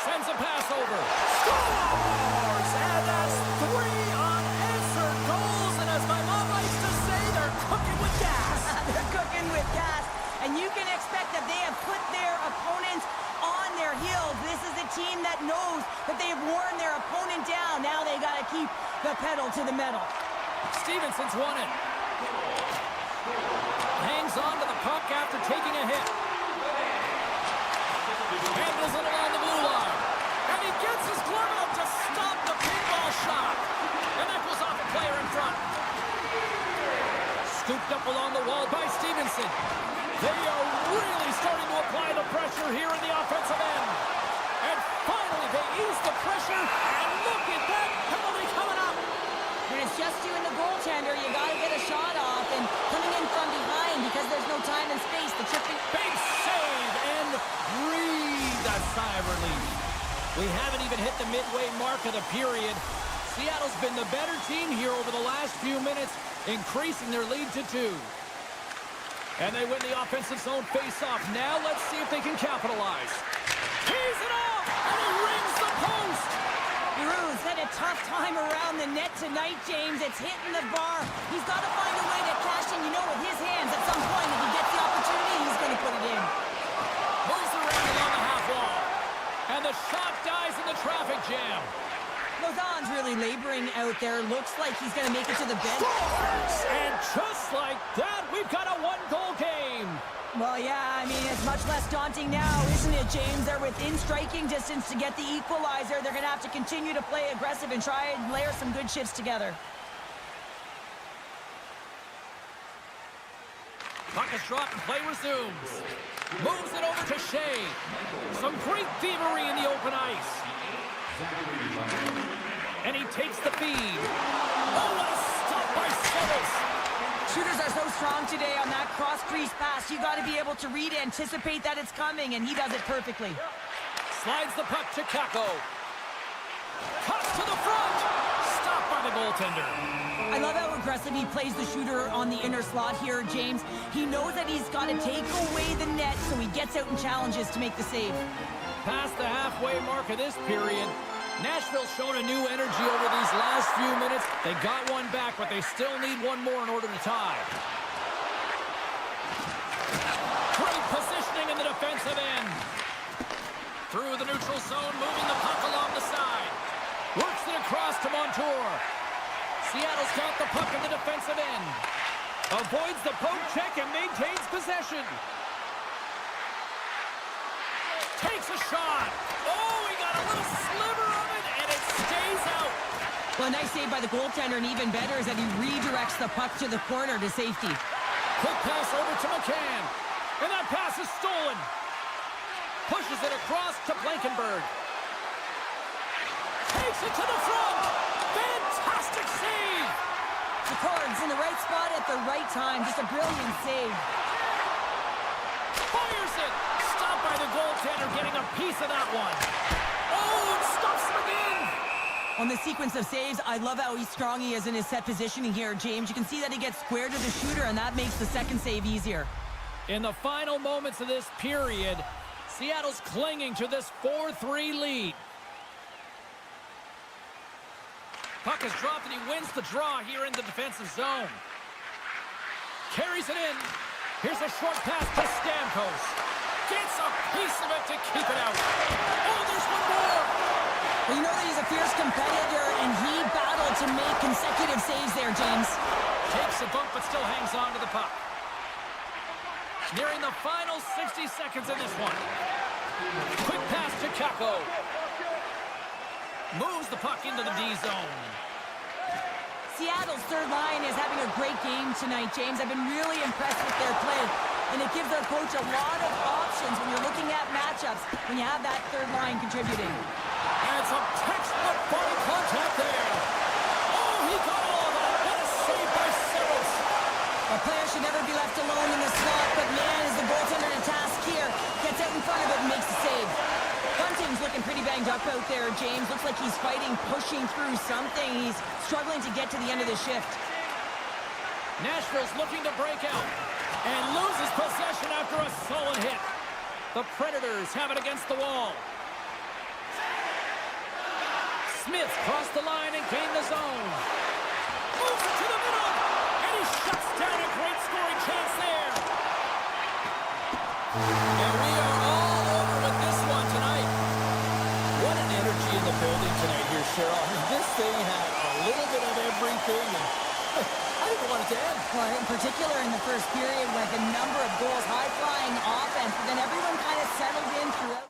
[SPEAKER 1] Sends a pass over. Scores! And that's 3 unanswered goals. And as my mom likes to say, they're cooking with gas.
[SPEAKER 2] They're cooking with gas. And you can expect that they have put their opponents on their heels. This is a team that knows that they have worn their opponent down. Now they got to keep the pedal to the metal.
[SPEAKER 1] Stevenson's won it. Hangs on to the puck after taking a hit. Handles it along the blue line. And he gets his glove out to stop the pinball shot. And that goes off a player in front. Scooped up along the wall by Stevenson. They are really starting to apply the pressure here in the offensive end. And finally they ease the pressure. And look at that penalty coming up.
[SPEAKER 2] When it's just you and the goaltender, you got to get a shot off. And coming in from behind because there's no time and space. The tripping...
[SPEAKER 1] Big save and breathe a sigh of relief. We haven't even hit the midway mark of the period. Seattle's been the better team here over the last few minutes, increasing their lead to 2. And they win the offensive zone face-off. Now let's see if they can capitalize. Tees it off, and he rings the post.
[SPEAKER 2] Giroux's had a tough time around the net tonight, James. It's hitting the bar. He's got to find a way to cash in, with his hands. At some point, if he gets the opportunity, he's going to put it in.
[SPEAKER 1] Moves around along the half wall. And the shot dies in the traffic jam.
[SPEAKER 2] Lozon's really laboring out there. Looks like he's going to make it to the bench.
[SPEAKER 1] Scores! And just like that, we've got a one-goal game.
[SPEAKER 2] Well, yeah, I mean, it's much less daunting now, isn't it, James? They're within striking distance to get the equalizer. They're going to have to continue to play aggressive and try and layer some good shifts together.
[SPEAKER 1] Puck is dropped and play resumes. Moves it over to Shea. Some great thievery in the open ice. And he takes the feed. Oh, what a stop by Summers.
[SPEAKER 2] Shooters are so strong today on that cross-crease pass. You got to be able to read, anticipate that it's coming, and he does it perfectly.
[SPEAKER 1] Slides the puck to Kako. Cuts to the front. Stopped by the goaltender.
[SPEAKER 2] I love how aggressive he plays the shooter on the inner slot here, James. He knows that he's got to take away the net, so he gets out and challenges to make the save.
[SPEAKER 1] Past the halfway mark of this period, Nashville's shown a new energy over these last few minutes. They got one back, but they still need one more in order to tie. Great positioning in the defensive end. Through the neutral zone, moving the puck along the side. Works it across to Montour. Seattle's got the puck in the defensive end. Avoids the poke check and maintains possession. Takes a shot. Oh, he got a little sliver of it, and it stays out.
[SPEAKER 2] Well, a nice save by the goaltender, and even better is that he redirects the puck to the corner to safety.
[SPEAKER 1] Quick pass over to McCann. And that pass is stolen. Pushes it across to Blankenberg. Takes it to the front. Fantastic save.
[SPEAKER 2] The card's in the right spot at the right time. Just a brilliant save.
[SPEAKER 1] Fires it. Stopped by the goaltender, getting a piece of that one. Oh, it stops him again.
[SPEAKER 2] On the sequence of saves, I love how strong he is in his set positioning here, James. You can see that he gets square to the shooter, and that makes the second save easier.
[SPEAKER 1] In the final moments of this period, Seattle's clinging to this 4-3 lead. Puck is dropped, and he wins the draw here in the defensive zone. Carries it in. Here's a short pass to Stamkos. Gets a piece of it to keep it out. Oh, there's one more.
[SPEAKER 2] Well, you know that he's a fierce competitor, and he battled to make consecutive saves there, James.
[SPEAKER 1] Takes a bump, but still hangs on to the puck. Nearing the final 60 seconds in this one. Quick pass to Kako. Moves the puck into the D zone.
[SPEAKER 2] Seattle's third line is having a great game tonight, James. I've been really impressed with their play, and it gives their coach a lot of options when you're looking at matchups when you have that third line contributing.
[SPEAKER 1] And some textbook body contact there. Oh, he got all of that. What a save by Saros.
[SPEAKER 2] A player should never be left alone in the slot, but man, is the goaltender to task here. Gets out in front of it and makes the save. Bunting's looking pretty banged up out there, James. Looks like he's fighting, pushing through something. He's struggling to get to the end of the shift.
[SPEAKER 1] Nashville's looking to break out and loses possession after a solid hit. The Predators have it against the wall. Smith crossed the line and gained the zone. Moves it to the middle, and he shuts down a great scoring chance there. And we are all over with this one tonight. What an energy in the building tonight here, Cheryl. I mean, this thing had a little bit of everything, and I didn't want it to end.
[SPEAKER 2] Well, in particular in the first period, with a number of goals, high-flying offense, but then everyone kind of settled in throughout.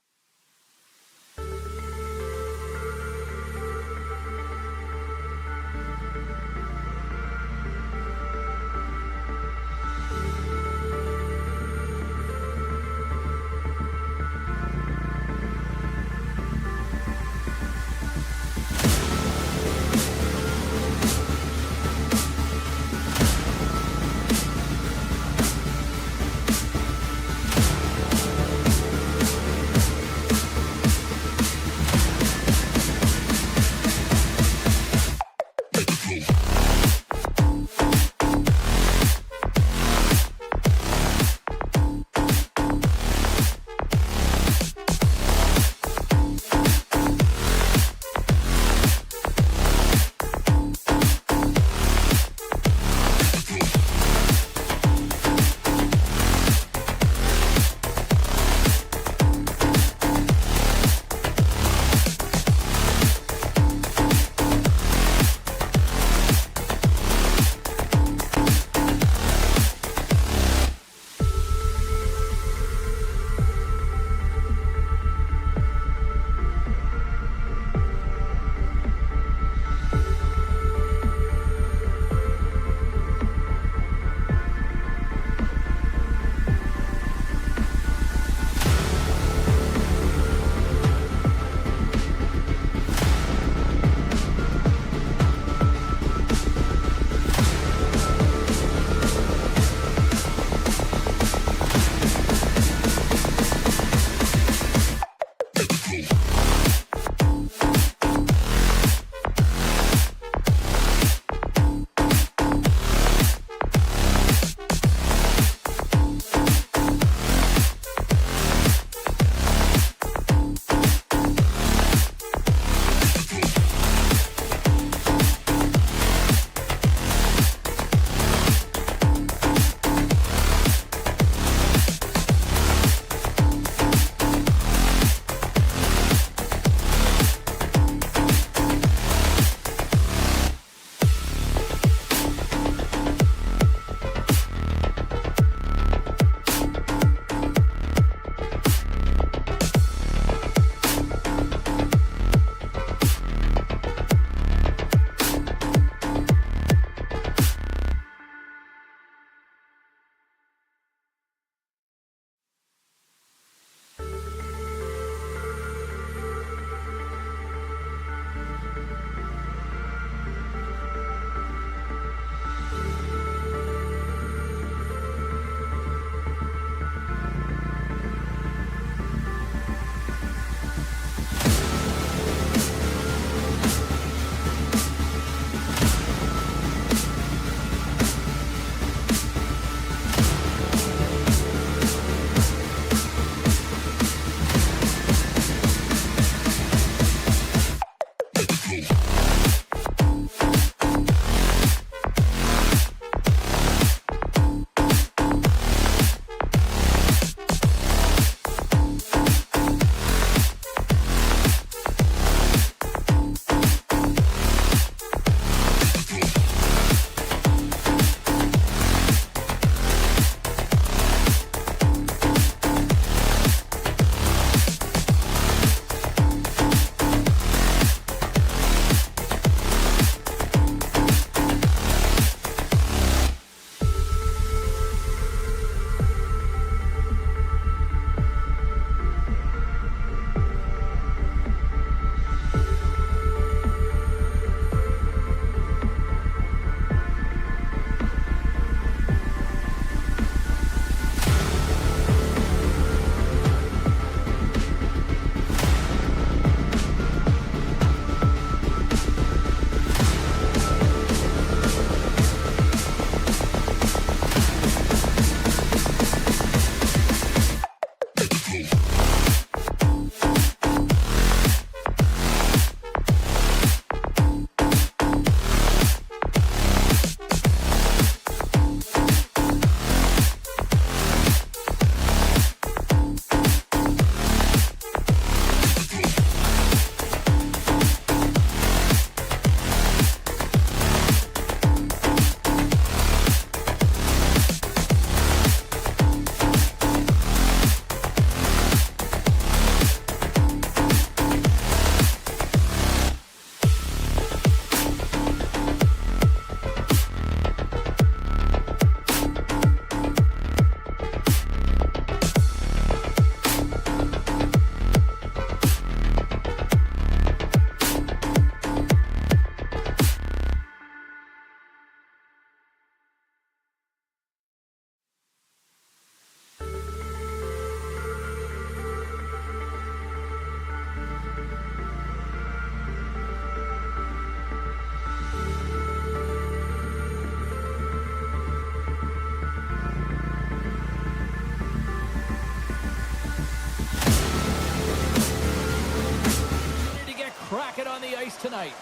[SPEAKER 3] the ice tonight.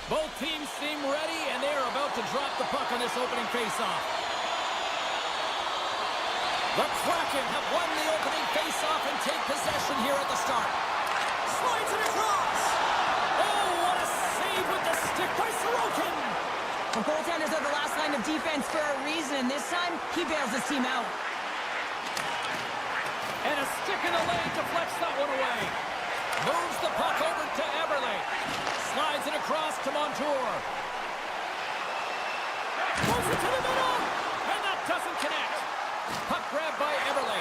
[SPEAKER 3] Both teams seem ready, and they are about to drop the puck on this opening faceoff. The Kraken have won the opening faceoff and take possession here at the start. Slides it across. Oh, what a save with the stick by Sorokin.
[SPEAKER 2] The goaltenders are the last line of defense for a reason, and this time, he bails his team out.
[SPEAKER 3] And a stick in the lane deflects that one away. Moves the puck over to Eberle. Slides it across to Montour. Moves it to the middle. And that doesn't connect. Puck grab by Eberle.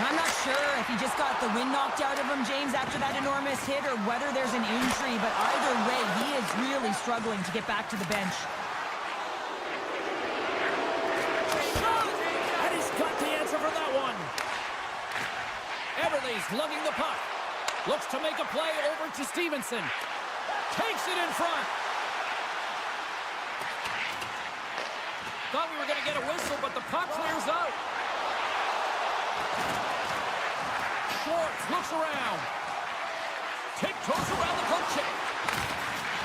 [SPEAKER 2] I'm not sure if he just got the wind knocked out of him, James, after that enormous hit, or whether there's an injury, but either way, he is really struggling to get back to the bench.
[SPEAKER 3] And he's got the answer for that one. Eberle's lugging the puck. Looks to make a play over to Stevenson. Takes it in front. Thought we were going to get a whistle, but the puck clears out. Schwartz looks around. Tiptoes around the poke check.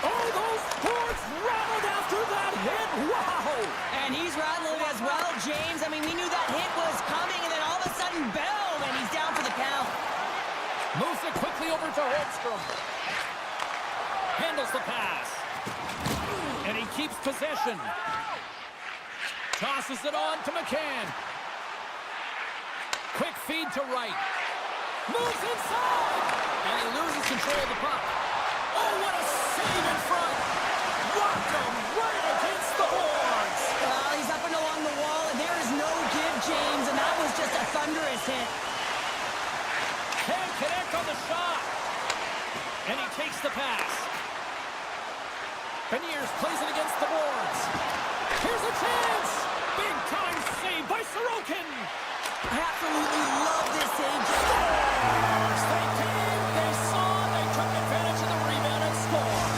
[SPEAKER 3] Oh, those boards rattled after that hit. Wow!
[SPEAKER 2] And he's rattled as well, James. I mean, we knew that hit was coming, and then all of a sudden, boom, and he's down for the count.
[SPEAKER 3] Moves it quickly over to Holmstrom. Handles the pass. And he keeps possession. Tosses it on to McCann. Quick feed to Wright. Moves inside! And he loses control of the puck. Oh, what a save in front! Rocked him right against the boards!
[SPEAKER 2] Well, he's up and along the wall, and there is no give, James, and that was just a thunderous hit.
[SPEAKER 3] Can't connect on the shot. And he takes the pass. Beniers plays it against the boards. Here's a chance! Big time save by Sorokin!
[SPEAKER 2] I absolutely love this save, James.
[SPEAKER 3] Scores! They came, they saw, they took advantage of the rebound and scored.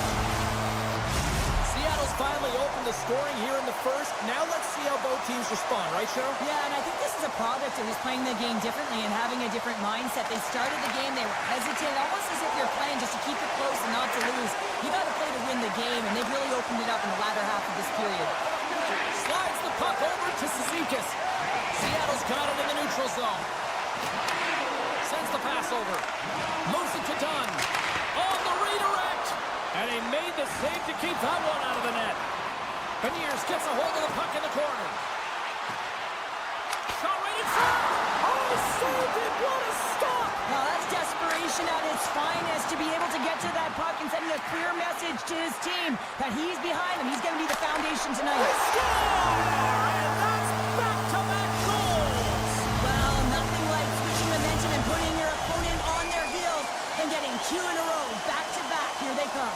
[SPEAKER 3] Seattle's finally opened the scoring here in the first. Now let's see how both teams respond, right, Cheryl?
[SPEAKER 2] Yeah, and I think this is a product of just playing the game differently and having a different mindset. They started the game, they were hesitant, almost as if you're playing just to keep it close and not to lose. You got to play to win the game, and they've really opened it up in the latter half of this period.
[SPEAKER 3] Slides the puck over to Cizikas. Seattle's got it in the neutral zone. Sends the pass over. Moves it to Dunn. On the redirect. And he made the save to keep that one out of the net. Beniers gets a hold of the puck in the corner. Shot right in front. Oh, saved it. What a stop.
[SPEAKER 2] Now that's desperation at its finest to be able to get to that puck and sending a clear message to his team that he's behind him. He's going to be the foundation tonight.
[SPEAKER 3] And that's back-to-back goals.
[SPEAKER 2] Well, nothing like switching momentum and putting your opponent on their heels and getting two in a row, back-to-back. Here they come.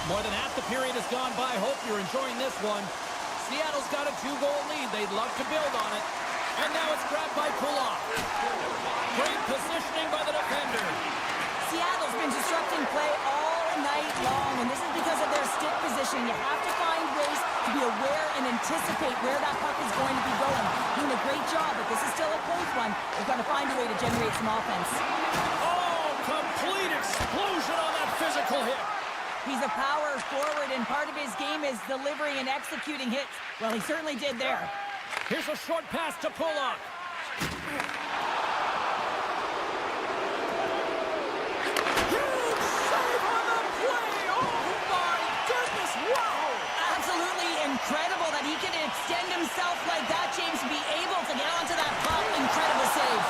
[SPEAKER 3] More than half the period has gone by. Hope you're enjoying this one. Seattle's got a 2-goal lead. They'd love to build on it. And now it's grabbed by Pullock. Great positioning by the defender.
[SPEAKER 2] Seattle's been disrupting play all night long, and this is because of their stick position. You have to find ways to be aware and anticipate where that puck is going to be going. Doing a great job, but this is still a close one. They've got to find a way to generate some offense.
[SPEAKER 3] Oh, complete explosion on that physical hit.
[SPEAKER 2] He's a power forward, and part of his game is delivering and executing hits. Well, he certainly did there.
[SPEAKER 3] Here's a short pass to Pullock. Huge save on the play. Oh, my goodness. Wow.
[SPEAKER 2] Absolutely incredible that he can extend himself like that, James, to be able to get onto that puck. Incredible save.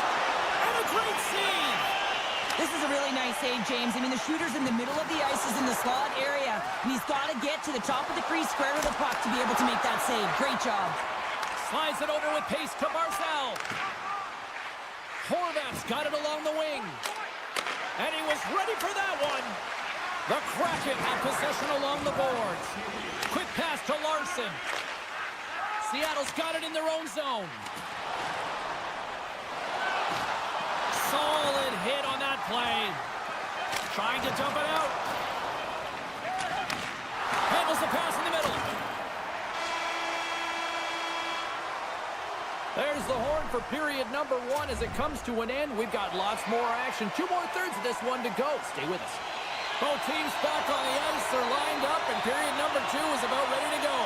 [SPEAKER 3] And a great save.
[SPEAKER 2] This is a really nice save, James. I mean, the shooter's in the middle of the ice, is in the slot area, and he's got to get to the top of the crease, square to the puck, to be able to make that save. Great job.
[SPEAKER 3] Slides it over with pace to Barzal. Horvat's got it along the wing. And he was ready for that one. The Kraken have possession along the boards. Quick pass to Larson. Seattle's got it in their own zone. Solid hit on that play. Trying to dump it out. Handles the pass in the middle. There's the horn for period number 1 as it comes to an end. We've got lots more action. 2 more thirds of this one to go. Stay with us. Both teams back on the ice. They're lined up, and period number 2 is about ready to go.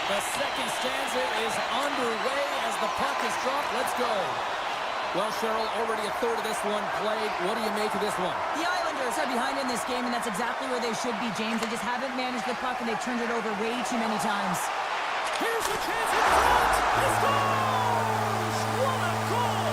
[SPEAKER 3] The second stanza is underway as the puck is dropped. Let's go. Well, Cheryl, already a third of this one played. What do you make of this one?
[SPEAKER 2] The Islanders are behind in this game, and that's exactly where they should be, James. They just haven't managed the puck, and they've turned it over way too many times.
[SPEAKER 1] Here's a chance in front. He scores! What a goal!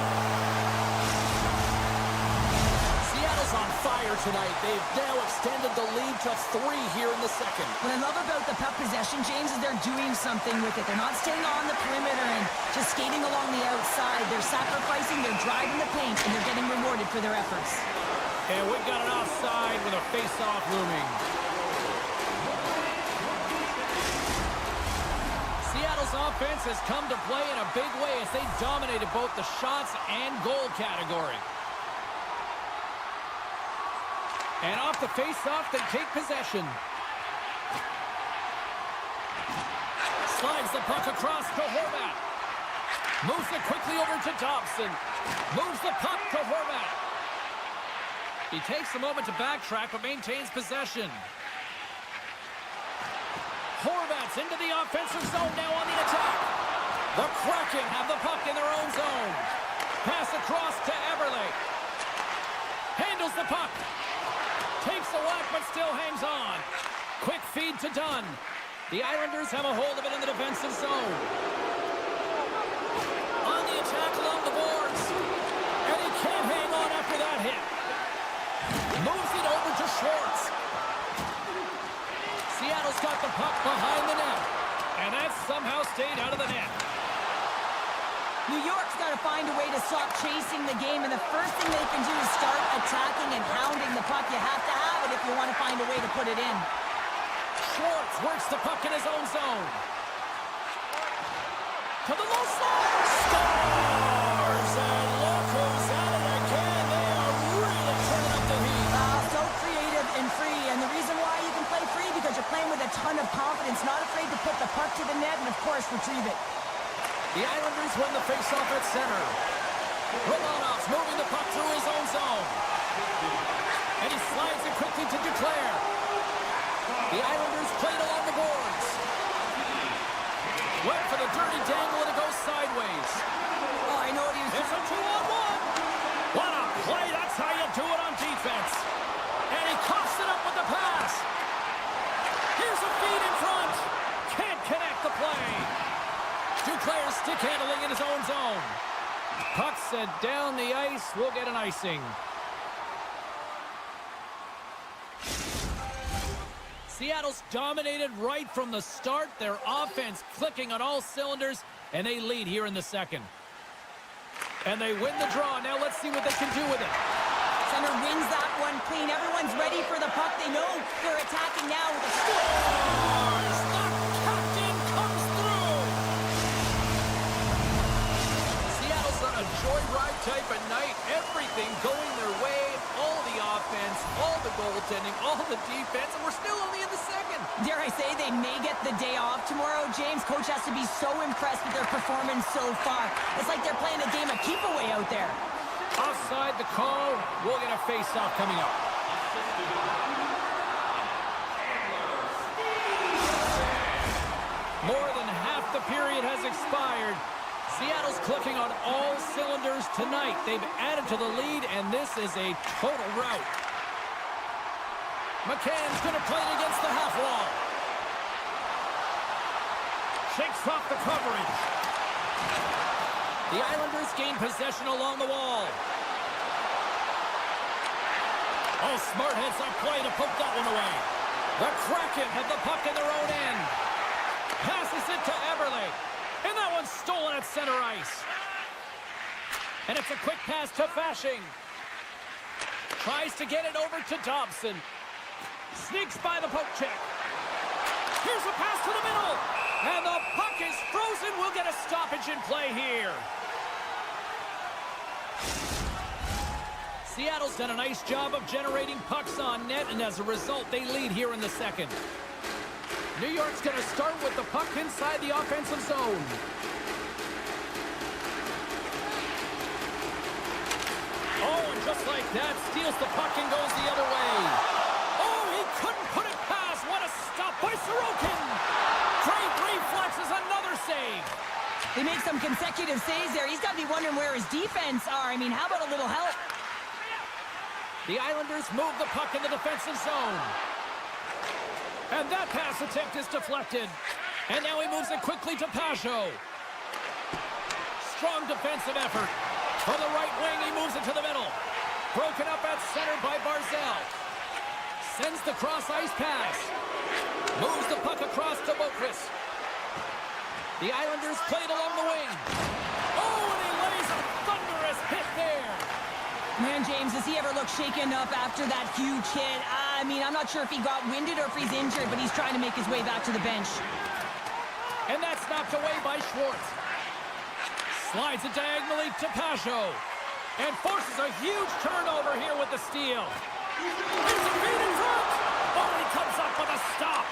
[SPEAKER 3] Seattle's on fire tonight. They've now extended the lead to 3 here in the second.
[SPEAKER 2] What I love about the puck possession, James, is they're doing something with it. They're not staying on the perimeter and just skating along the outside. They're sacrificing, they're driving the paint, and they're getting rewarded for their efforts.
[SPEAKER 3] And we've got an offside with a face-off looming. Seattle's offense has come to play in a big way as they dominated both the shots and goal category. And off the face-off, they take possession. Slides the puck across to Horvat. Moves it quickly over to Dobson. Moves the puck to Horvat. He takes a moment to backtrack but maintains possession. Horvat's into the offensive zone now on the attack. The Kraken have the puck in their own zone. Pass across to Eberle. Handles the puck. Takes the whack but still hangs on. Quick feed to Dunn. The Islanders have a hold of it in the defensive zone. On the attack along the boards. And he can't hang on after that hit. Moves it over to Schwartz. Seattle's got the puck behind the net. And that somehow stayed out of the net.
[SPEAKER 2] New York's got to find a way to stop chasing the game, and the first thing they can do is start attacking and hounding the puck. You have to have it if you want to find a way to put it in.
[SPEAKER 3] Schwartz works the puck in his own zone. To the low slot. Scores! And look who's at it again. They are really turning up the heat.
[SPEAKER 2] So creative and free, and the reason why you can play free because you're playing with a ton of confidence, not afraid to put the puck to the net and, of course, retrieve it.
[SPEAKER 3] The Islanders win the faceoff at center. Romanov's moving the puck through his own zone. And he slides it quickly to Duclair. The Islanders played along the boards. Went for the dirty dangle and it goes sideways.
[SPEAKER 2] Oh, I know what he was
[SPEAKER 3] It's a 2-on-1. What a play. That's how you do it on defense. And he coughs it up with the pass. Here's a feed in front. Can't connect the play. Duclair stick handling in his own zone. Puck sent down the ice. We'll get an icing. Seattle's dominated right from the start. Their offense clicking on all cylinders, and they lead here in the second. And they win the draw. Now let's see what they can do with it.
[SPEAKER 2] Center wins that one clean. Everyone's ready for the puck. They know they're attacking now with a score.
[SPEAKER 3] The captain comes through. Seattle's on a joyride type of night. Everything going their way. All the offense, all the goaltending, all the defense, and we're still only in the second.
[SPEAKER 2] Dare I say they may get the day off tomorrow, James. Coach has to be so impressed with their performance so far. It's like they're playing a game of keep-away out there.
[SPEAKER 3] Offside the call. We'll get a face-off coming up. More than half the period has expired. Seattle's clicking on all cylinders tonight. They've added to the lead, and this is a total rout. McCann's going to play it against the half wall. Shakes off the coverage. The Islanders gain possession along the wall. Oh, smart heads-up play to poke that one away. The Kraken have the puck in their own end. Passes it to Eberle. And that one's stolen at center ice. And it's a quick pass to Fashing. Tries to get it over to Dobson. Sneaks by the poke check. Here's a pass to the middle. And the puck is frozen. We'll get a stoppage in play here. Seattle's done a nice job of generating pucks on net, and as a result, they lead here in the second. New York's going to start with the puck inside the offensive zone. Oh, and just like that, steals the puck and goes the other way. Oh, he couldn't put it past. What a stop by Sorokin. Great reflexes, another save.
[SPEAKER 2] They make some consecutive saves there. He's got to be wondering where his defense are. I mean, how about a little help?
[SPEAKER 3] The Islanders move the puck in the defensive zone. And that pass attempt is deflected. And now he moves it quickly to Pajot. Strong defensive effort. From the right wing, he moves it to the middle. Broken up at center by Barzal. Sends the cross-ice pass. Moves the puck across to Boquist. The Islanders played along the wing. Oh, and he lays a thunderous hit there.
[SPEAKER 2] Man, James, does he ever look shaken up after that huge hit? I mean, I'm not sure if he got winded or if he's injured, but he's trying to make his way back to the bench.
[SPEAKER 3] And that's knocked away by Schwartz. Slides it diagonally to Pajot. And forces a huge turnover here with the steal. Here's a feed in front. Oh, he comes up with a stop.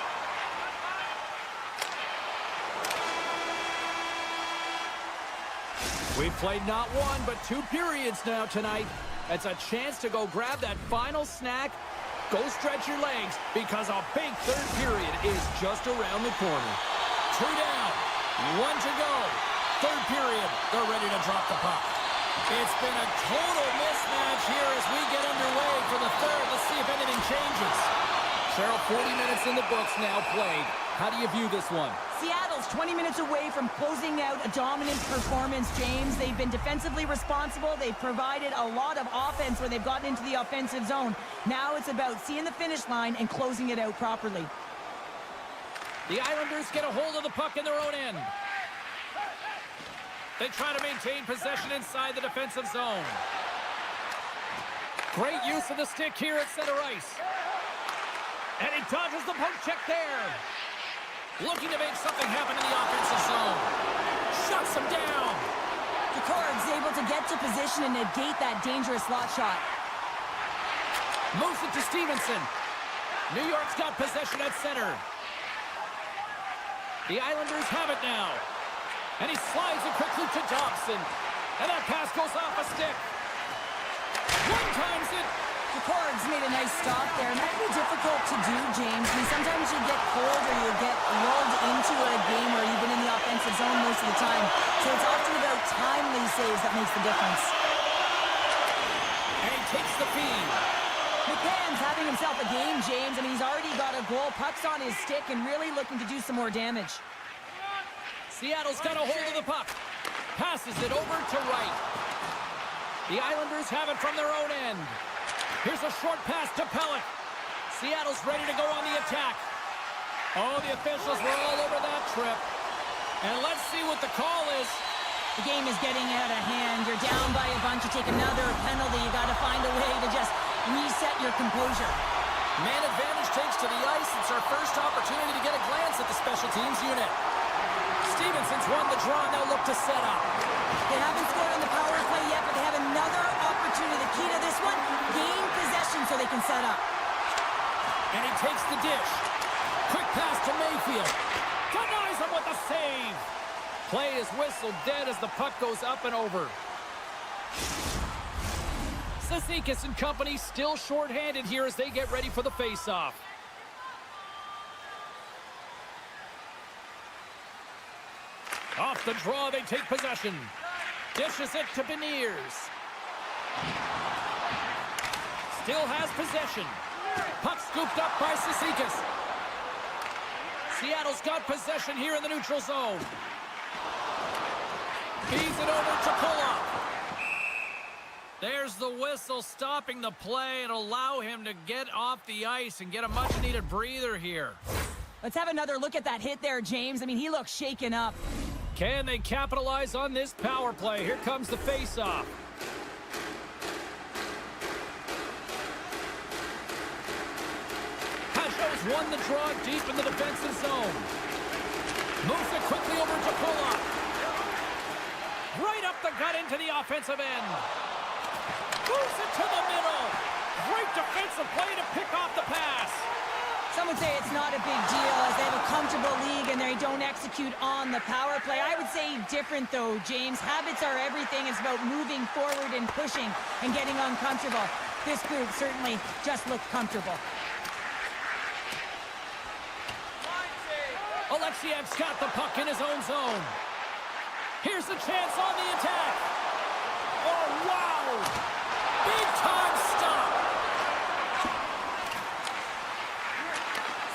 [SPEAKER 3] We've played not one, but 2 periods now tonight. It's a chance to go grab that final snack. Go stretch your legs, because a big third period is just around the corner. 2 down, 1 to go. Third period, they're ready to drop the puck. It's been a total mismatch here as we get underway for the third. Let's see if anything changes. Cheryl, 40 minutes in the books now played. How do you view this one?
[SPEAKER 2] Seattle's 20 minutes away from closing out a dominant performance, James. They've been defensively responsible. They've provided a lot of offense where they've gotten into the offensive zone. Now it's about seeing the finish line and closing it out properly.
[SPEAKER 3] The Islanders get a hold of the puck in their own end. They try to maintain possession inside the defensive zone. Great use of the stick here at center ice. And he dodges the poke check there. Looking to make something happen in the offensive zone. Shuts him down.
[SPEAKER 2] Decord's able to get to position and negate that dangerous slot shot.
[SPEAKER 3] Moves it to Stevenson. New York's got possession at center. The Islanders have it now. And he slides it quickly to Dobson. And that pass goes off a stick. One times it.
[SPEAKER 2] Decord's made a nice stop there. It might be difficult to do, James. I mean, sometimes you get cold or you get lulled into a game where you've been in the offensive zone most of the time. So it's often about timely saves that makes the difference.
[SPEAKER 3] And he takes the feed.
[SPEAKER 2] McCann's having himself a game, James. I mean, he's already got a goal. Puck's on his stick and really looking to do some more damage.
[SPEAKER 3] Seattle's got a hold of the puck. Passes it over to right. The Islanders have it from their own end. Here's a short pass to Pellick. Seattle's ready to go on the attack. Oh, the officials were all over that trip. And let's see what the call is.
[SPEAKER 2] The game is getting out of hand. You're down by a bunch. You take another penalty. You got to find a way to just reset your composure.
[SPEAKER 1] Man advantage takes to the ice. It's our first opportunity to get a glance at the special teams unit. Stevenson's won the draw, now look to set up.
[SPEAKER 2] They haven't scored on the power play yet, but they have another opportunity. The key to this one, gain possession so they can set up.
[SPEAKER 3] And he takes the dish. Quick pass to Mayfield. Denies him with a save. Play is whistled dead as the puck goes up and over. Cizikas and company still shorthanded here as they get ready for the face-off. Off the draw, they take possession. Dishes it to Beniers. Still has possession. Puck scooped up by Cizikas. Seattle's got possession here in the neutral zone. Feeds it over to Pulock. There's the whistle stopping the play and allow him to get off the ice and get a much-needed breather here.
[SPEAKER 2] Let's have another look at that hit there, James. I mean, he looks shaken up.
[SPEAKER 3] Can they capitalize on this power play? Here comes the face-off. Pajot's won the draw deep in the defensive zone. Moves it quickly over to Pulock. Right up the gut into the offensive end. Moves it to the middle. Great defensive play to pick off the pass.
[SPEAKER 2] So some would say it's not a big deal as they have a comfortable league and they don't execute on the power play. I would say different though, James. Habits are everything. It's about moving forward and pushing and getting uncomfortable. This group certainly just looked comfortable.
[SPEAKER 3] Alexiev's got the puck in his own zone. Here's a chance on the attack. Oh, wow! Big time stop.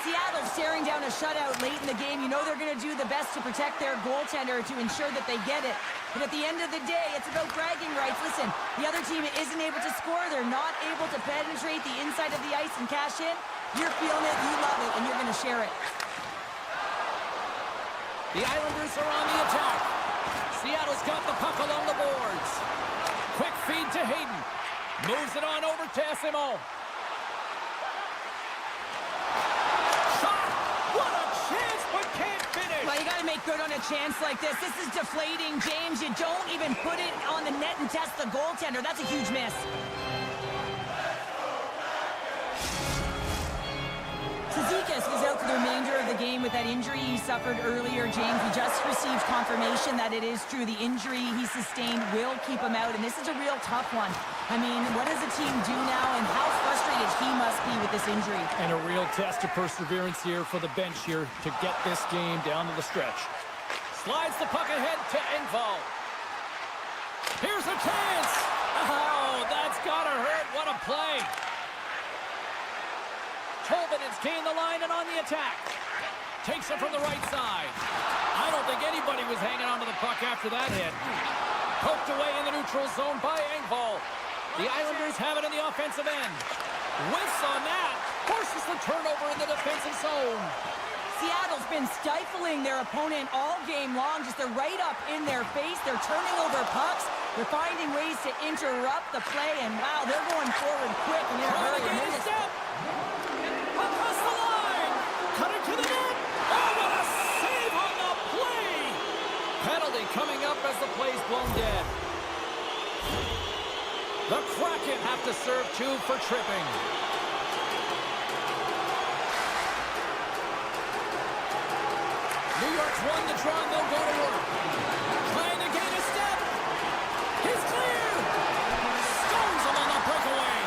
[SPEAKER 2] Seattle's staring down a shutout late in the game. You know they're going to do the best to protect their goaltender to ensure that they get it. But at the end of the day, it's about bragging rights. Listen, the other team isn't able to score. They're not able to penetrate the inside of the ice and cash in. You're feeling it, you love it, and you're going to share it.
[SPEAKER 3] The Islanders are on the attack. Seattle's got the puck along the boards. Quick feed to Hayden. Moves it on over to Esimo. Shot! What a chance, but can't finish!
[SPEAKER 2] Well, you got to make good on a chance like this. This is deflating, James. You don't even put it on the net and test the goaltender. That's a huge miss. Zizekas is out for the remainder of the game with that injury he suffered earlier, James. We just received confirmation that it is true. The injury he sustained will keep him out, and this is a real tough one. I mean, what does the team do now, and how frustrated he must be with this injury?
[SPEAKER 3] And a real test of perseverance here for the bench here to get this game down to the stretch. Slides the puck ahead to Engvall. Here's a chance! Oh, that's gotta hurt. What a play! Tolvin has gained the line and on the attack. Takes it from the right side. I don't think anybody was hanging onto the puck after that hit. Poked away in the neutral zone by Engvall. The Islanders have it in the offensive end. Whiffs on that. Forces the turnover in the defensive zone.
[SPEAKER 2] Seattle's been stifling their opponent all game long. Just they're right up in their face. They're turning over pucks. They're finding ways to interrupt the play. And wow, they're going forward quick and in a hurry.
[SPEAKER 3] Trying to gain a step. Across the line! Cutting to the net! Oh, what a save on the play! Penalty coming up as the play's blown dead. The Kraken have to serve two for tripping. New York's won the draw and they'll go to work. Trying to gain a step. He's clear! Stones him on the breakaway.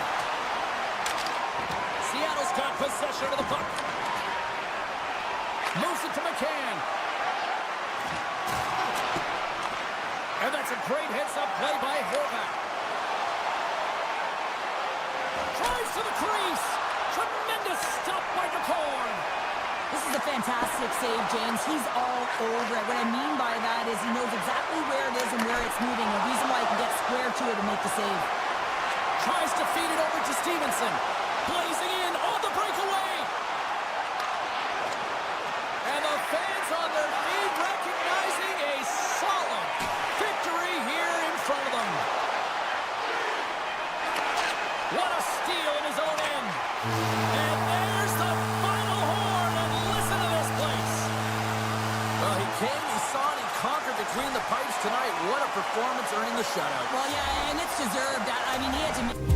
[SPEAKER 3] Seattle's got possession of the puck. Moves it to McCann. And that's a great heads-up play by Horvath. Drives to the crease. Tremendous stop by McCorn.
[SPEAKER 2] This is a fantastic save, James. He's all over it. What I mean by that is he knows exactly where it is and where it's moving. A reason why he can get square to it and make the save.
[SPEAKER 3] Tries to feed it over to Stevenson. Blazing in on the breakaway. And the fans on their feet recognizing a solid victory here in front of them. What a steal in his own end. And there's the final horn. And listen to this place.
[SPEAKER 1] Well, he came, he saw it, he conquered between the pipes tonight. What a performance earning the shutout.
[SPEAKER 2] Well, yeah, and it's deserved. I mean, he had to...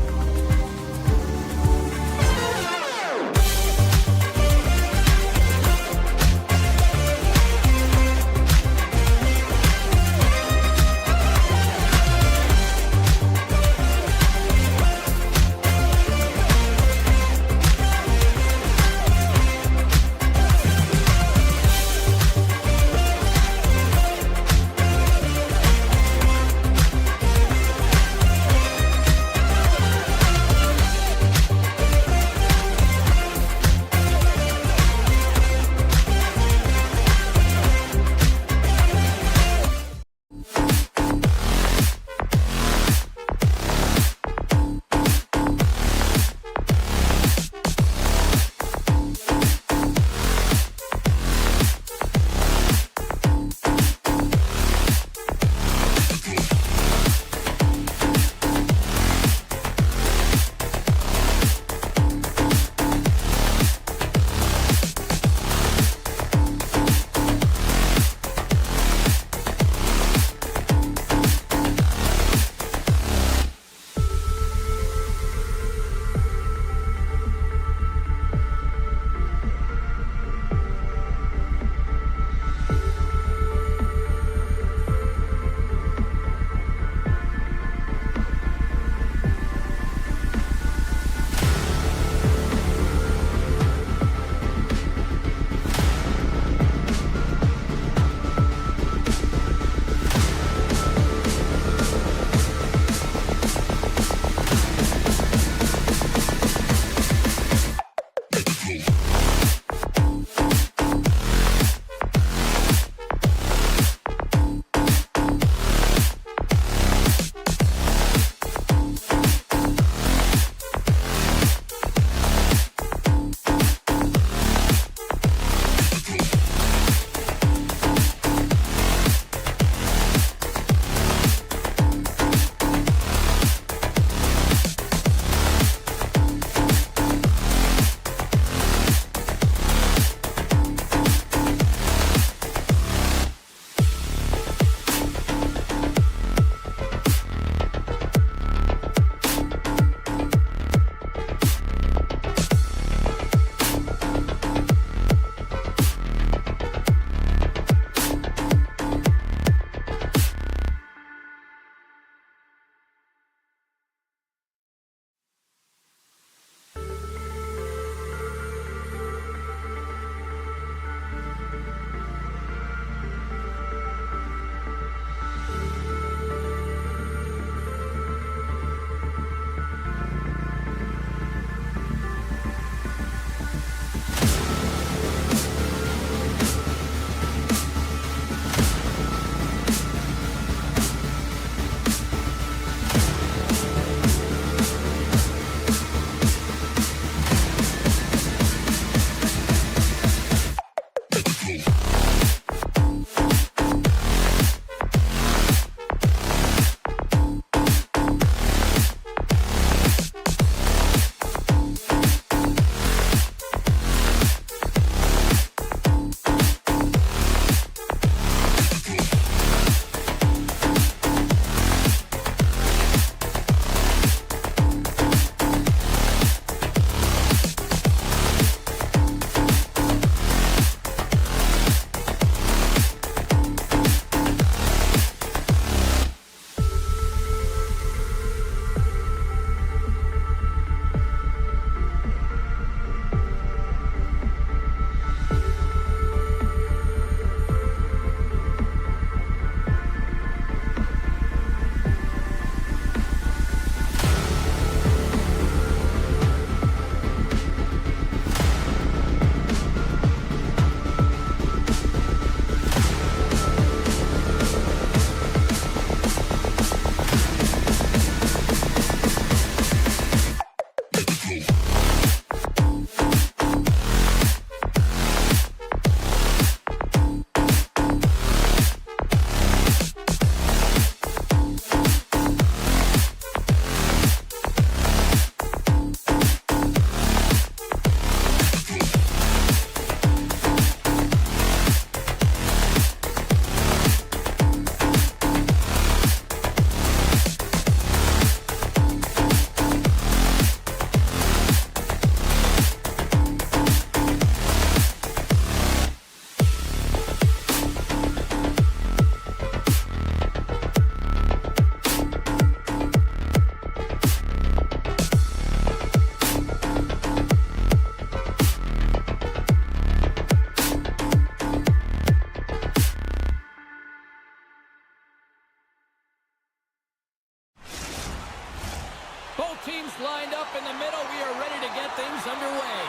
[SPEAKER 3] lined up in the middle. We are ready to get things underway.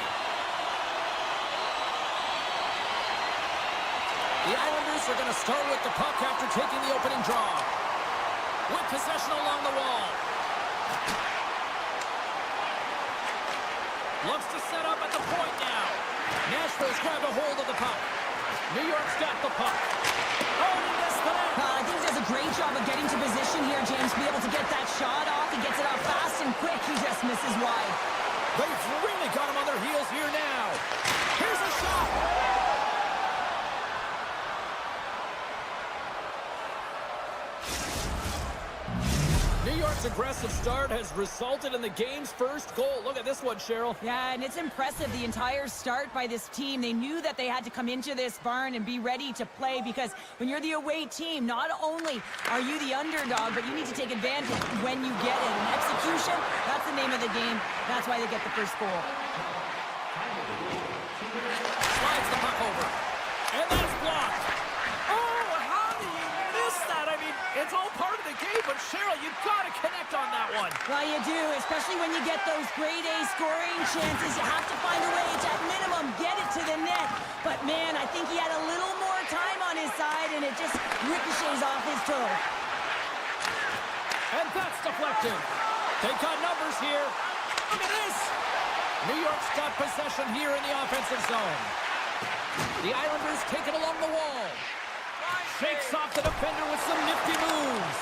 [SPEAKER 3] The Islanders are going to start with the puck after taking the opening draw. With possession along the wall. Looks to set up at the point now. Nashville's grabbed a hold of the puck. New York's got the puck. Oh, he missed the net.
[SPEAKER 2] I think he does a great job of getting to position here, James, to be able to get that shot off. He gets it off fast and quick. He just misses wide.
[SPEAKER 3] They've really got him on their heels here now. Here's a shot. New York's aggressive start has resulted in the game's first goal. Look at this one, Cheryl.
[SPEAKER 2] Yeah, and it's impressive, the entire start by this team. They knew that they had to come into this barn and be ready to play, because when you're the away team, not only are you the underdog, but you need to take advantage when you get it. And execution, that's the name of the game. That's why they get the first goal.
[SPEAKER 3] Slides the puck over. And that's blocked. Oh, how do you miss that? I mean, it's all part of the game, but Cheryl, you've got to connect on that one.
[SPEAKER 2] Well, you do, especially when you get those grade A scoring chances. You have to find a way to, at minimum, get it to the net. But, man, I think he had a little more time on his side, and it just ricochets off his toe.
[SPEAKER 3] And that's deflected. They've got numbers here. Look at this. New York's got possession here in the offensive zone. The Islanders take it along the wall. Shakes off the defender with some nifty moves.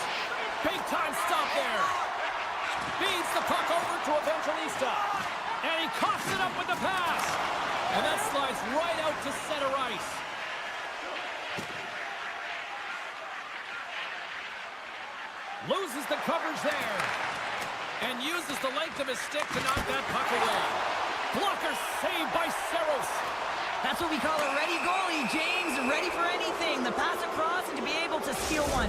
[SPEAKER 3] Big time stop there. Feeds the puck over to Evangelista. And he coughs it up with the pass. And that slides right out to center ice. Loses the coverage there. And uses the length of his stick to knock that puck away. Blocker saved by Saros.
[SPEAKER 2] That's what we call a ready goalie, James. Ready for anything. The pass across and to be able to steal one.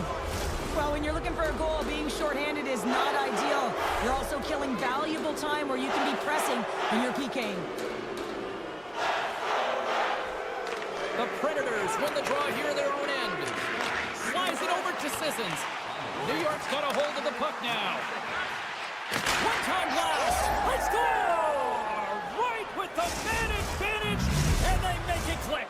[SPEAKER 2] Well, when you're looking for a goal, being shorthanded is not ideal. You're also killing valuable time where you can be pressing when you're PKing.
[SPEAKER 3] The Predators win the draw here at their own end. Slides it over to Sissons. New York's got a hold of the puck now. One-time blast. Let's go! Right with the man advantage, and they make it click.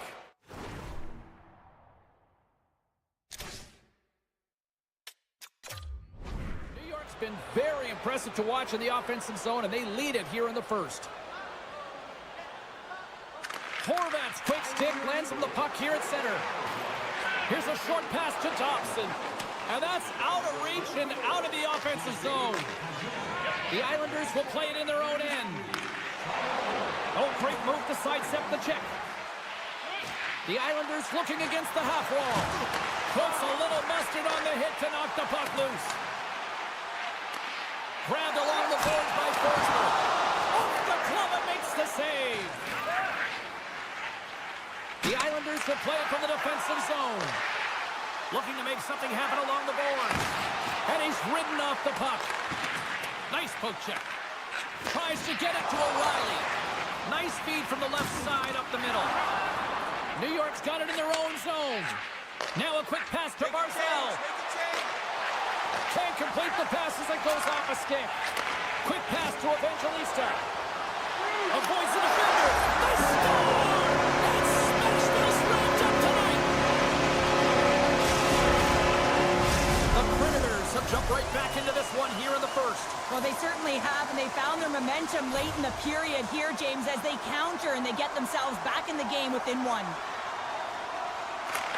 [SPEAKER 3] New York's been very impressive to watch in the offensive zone, and they lead it here in the first. Horvat's quick stick lands him the puck here at center. Here's a short pass to Dobson. And that's out of reach and out of the offensive zone. The Islanders will play it in their own end. Oh, great move to sidestep the check. The Islanders looking against the half wall. Puts a little mustard on the hit to knock the puck loose. Grabbed along the boards by Forsberg. Off the glove and makes the save. The Islanders will play it from the defensive zone. Looking to make something happen along the board. And he's ridden off the puck. Nice poke check. Tries to get it to O'Reilly. Nice feed from the left side up the middle. New York's got it in their own zone. Now a quick pass to Barzal. Can't complete the pass as it goes off a stick. Quick pass to Evangelista. Avoids the defender. They score! And smash this wrapped up tonight. The Predators have jumped right back into this one here in the first.
[SPEAKER 2] Well, they certainly have, and they found their momentum late in the period here, James, as they counter and they get themselves back in the game within one.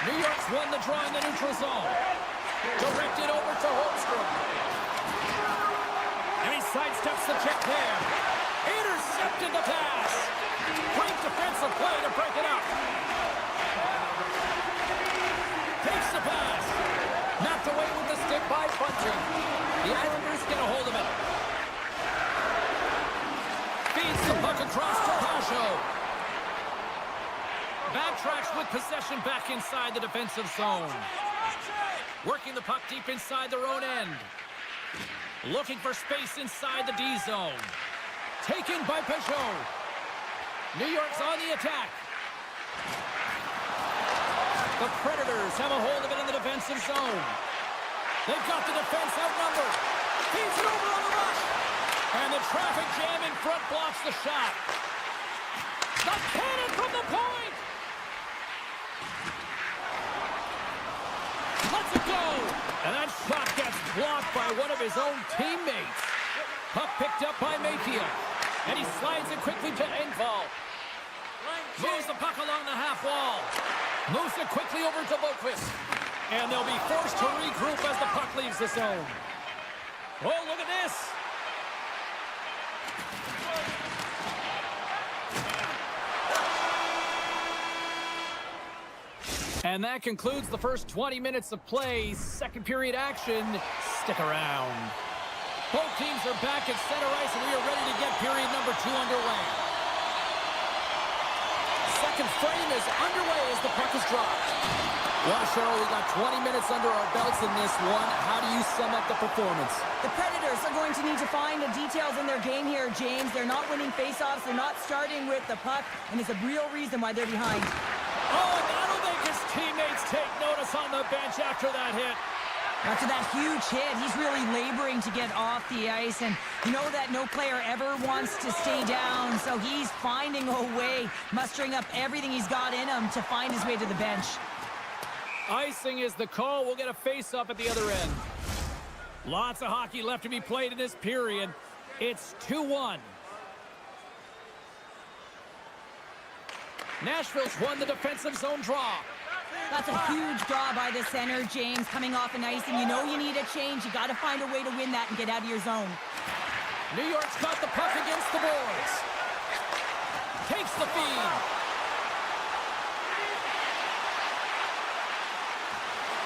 [SPEAKER 3] New York's won the draw in the neutral zone. Directed over to Holmstrom. And he sidesteps the check there. Intercepted the pass. Great defensive play to break it up. Takes the pass. Knocked away with the stick by Bunting. The Islanders get a hold of it. Feeds the puck across to Pasho. Backtracks with possession back inside the defensive zone. Working the puck deep inside their own end. Looking for space inside the D zone. Taken by Peugeot. New York's on the attack. The Predators have a hold of it in the defensive zone. They've got the defense outnumbered. Feeds it over on the rush. And the traffic jam in front blocks the shot. The cannon from the point. Let's it go. And that shot gets blocked by one of his own teammates. Puck picked up by Mayfield. And he slides it quickly to Engvall. Moves the puck along the half wall. Moves it quickly over to Boqvist. And they'll be forced to regroup as the puck leaves the zone. Oh, look at this. And that concludes the first 20 minutes of play. Second period action. Stick around. Both teams are back at center ice, and we are ready to get period number 2 underway. Second frame is underway as the puck is dropped. Well, Cheryl, we got 20 minutes under our belts in this one. How do you sum up the performance?
[SPEAKER 2] The Predators are going to need to find the details in their game here, James. They're not winning faceoffs. They're not starting with the puck, and it's a real reason why they're behind.
[SPEAKER 3] Oh, and that'll make his teammates take notice on the bench after that hit.
[SPEAKER 2] After that huge hit, he's really laboring to get off the ice, and you know that no player ever wants to stay down, so he's finding a way, mustering up everything he's got in him to find his way to the bench.
[SPEAKER 3] Icing is the call. We'll get a face-up at the other end. Lots of hockey left to be played in this period. It's 2-1. Nashville's won the defensive zone draw.
[SPEAKER 2] That's a huge draw by the center, James, coming off an ice, and you know you need a change. You got to find a way to win that and get out of your zone.
[SPEAKER 3] New York's got the puck against the boards. Takes the feed.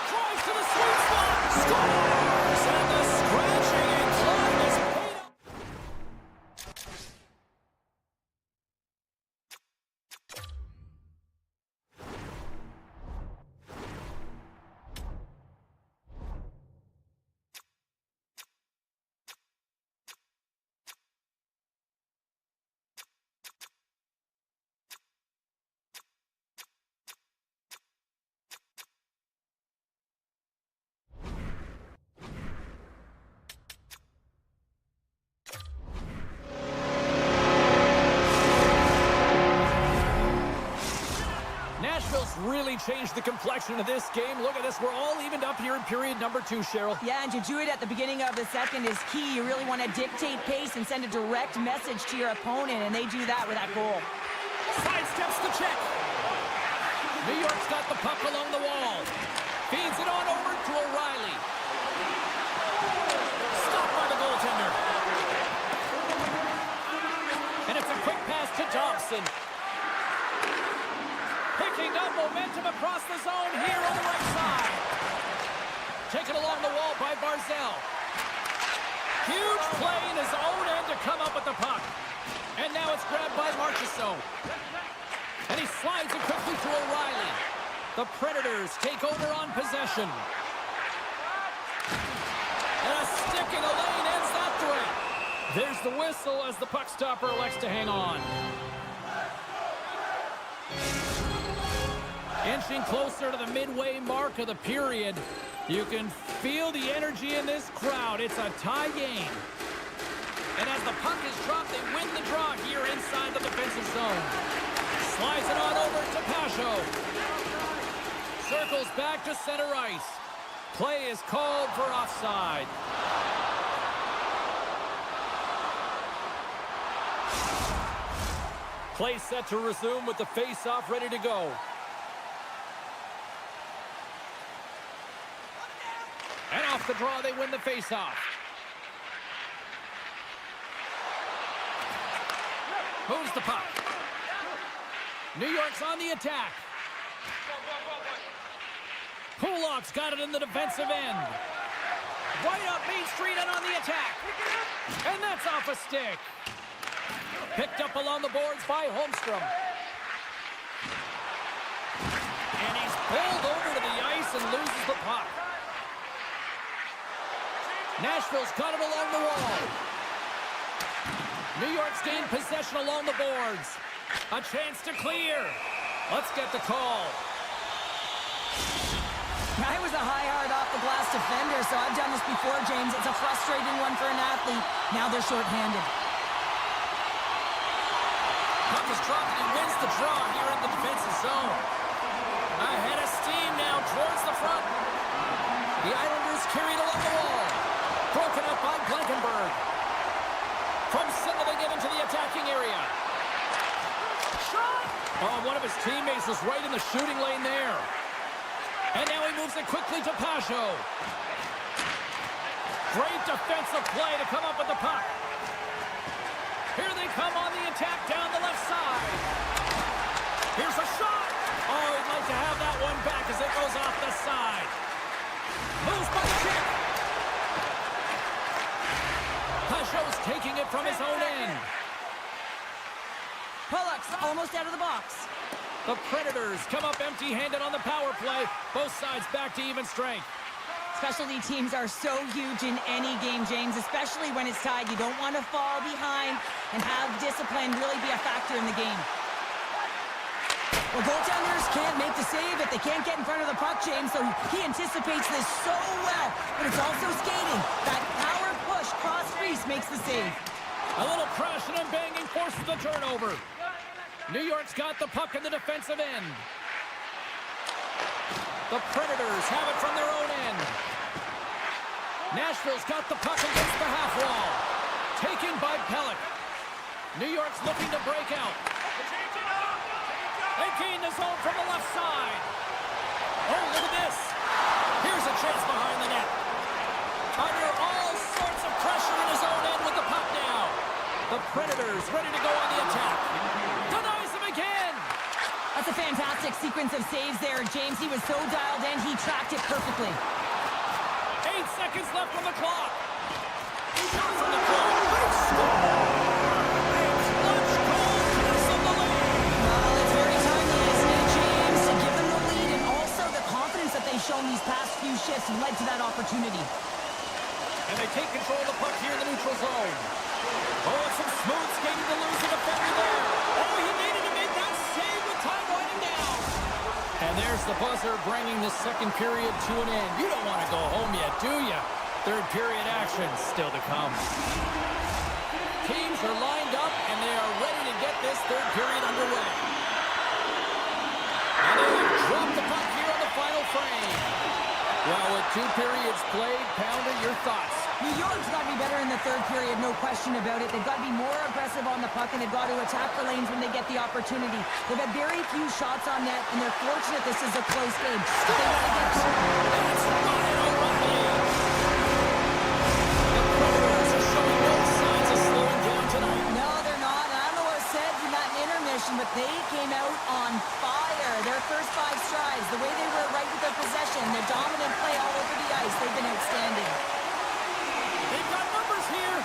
[SPEAKER 3] Drives to the sweet spot. Scores! And the scratching incline is paid up. Really changed the complexion of this game. Look at this. We're all evened up here in period number 2, Cheryl.
[SPEAKER 2] Yeah, and to do it at the beginning of the second is key. You really want to dictate pace and send a direct message to your opponent, and they do that with that goal.
[SPEAKER 3] Sidesteps the check. New York's got the puck along the wall. Feeds it on over to O'Reilly. Stopped by the goaltender. And it's a quick pass to Thompson. Picking up momentum across the zone here on the right side. Taken along the wall by Barzell. Huge play in his own end to come up with the puck. And now it's grabbed by Marchessault. And he slides it quickly to O'Reilly. The Predators take over on possession. And a stick in the lane ends that threat. There's the whistle as the puck stopper elects to hang on. Inching closer to the midway mark of the period. You can feel the energy in this crowd. It's a tie game. And as the puck is dropped, they win the draw here inside the defensive zone. Slides it on over to Pasho. Circles back to center ice. Play is called for offside. Play set to resume with the face-off ready to go. And off the draw, they win the face-off. Moves the puck. New York's on the attack. Pulock's got it in the defensive end. Right up Main Street and on the attack. And that's off a stick. Picked up along the boards by Holmstrom. And he's pulled over to the ice and loses the puck. Nashville's got it along the wall. New York's gained possession along the boards. A chance to clear. Let's get the call.
[SPEAKER 2] Guy was a high-hard off-the-glass defender, so I've done this before, James. It's a frustrating one for an athlete. Now they're short-handed.
[SPEAKER 3] Puck is dropped and he wins the draw here in the defensive zone. Ahead of steam now towards the front. The Islanders carried along the wall. Broken up by Blankenberg. From center they get into the attacking area. Shot! Oh, one of his teammates was right in the shooting lane there. And now he moves it quickly to Pajot. Great defensive play to come up with the puck. Here they come on the attack down the left side. Here's a shot. Oh, he'd like to have that one back as it goes off the side. Moves by the kick. Pajot's taking it from his own end.
[SPEAKER 2] Pollock's almost out of the box.
[SPEAKER 3] The Predators come up empty-handed on the power play. Both sides back to even strength.
[SPEAKER 2] Specialty teams are so huge in any game, James, especially when it's tied. You don't want to fall behind and have discipline really be a factor in the game. Well, goaltenders can't make the save if they can't get in front of the puck, James, so he anticipates this so well. But it's also skating. That power push cross-crease makes the save.
[SPEAKER 3] A little crashing and banging forces the turnover. New York's got the puck in the defensive end. The Predators have it from their own end. Nashville's got the puck against the half wall. Taken by Pellick. New York's looking to break out. They gain the zone from the left side. Oh, look at this. Here's a chance behind the net. Under all sorts of pressure in his own end with the puck now. The Predators ready to go on the attack. Denies him again.
[SPEAKER 2] That's a fantastic sequence of saves there, James. He was so dialed in, he tracked it perfectly.
[SPEAKER 3] 8 seconds left on the clock. Shot from the corner. Big score. A clutch goal gives them the lead.
[SPEAKER 2] Well, it's very timely, isn't it, James, to give them the lead, and also the confidence that they've shown these past few shifts led to that opportunity.
[SPEAKER 3] And they take control of the puck here in the neutral zone. Oh, it's some smooth skating to lose the defender there. Oh, he needed to make that save with time winding down. And there's the buzzer bringing the second period to an end. You don't want to go home yet, do you? Third period action still to come. Teams are lined up, and they are ready to get this third period underway. And they have dropped the puck here on the final frame. Well, with 2 periods played, Pounder, your thoughts?
[SPEAKER 2] New York's got to be better in the third period, no question about it. They've got to be more aggressive on the puck, and they've got to attack the lanes when they get the opportunity. They've had very few shots on net, and they're fortunate this is a close game. But they got to get to it.
[SPEAKER 3] It's running O'Reilly. The Predators are showing no signs of slowing down tonight.
[SPEAKER 2] No, they're not. And I don't know what it said in that intermission, but they came out on fire. Their first 5 strides, the way they were right with their possession, their dominant play all over the ice, they've been outstanding.
[SPEAKER 3] They've got numbers here.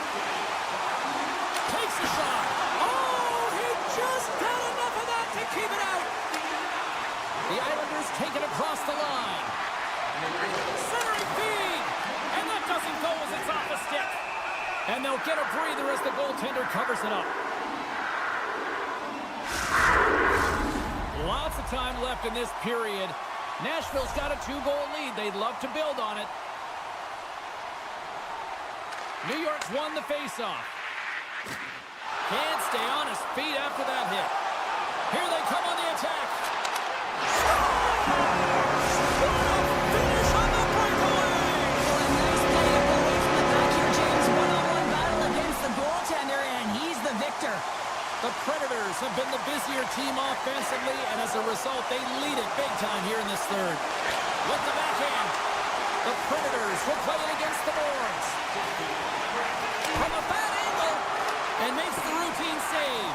[SPEAKER 3] Takes the shot. Oh, he just got enough of that to keep it out. The Islanders take it across the line. Centering feed. And that doesn't go as it's off the stick. And they'll get a breather as the goaltender covers it up. Lots of time left in this period. Nashville's got a 2-goal lead. They'd love to build on it. New York's won the faceoff. Can't stay on his feet after that hit. Here they come on the attack. Finish on the breakaway.
[SPEAKER 2] Well, a nice play to go away from the back here, James. One-on-one battle against the goaltender, and he's the victor.
[SPEAKER 3] The Predators have been the busier team offensively, and as a result, they lead it big time here in this third. With the backhand, the Predators will play it against the boards. From a bad angle, and makes the routine save.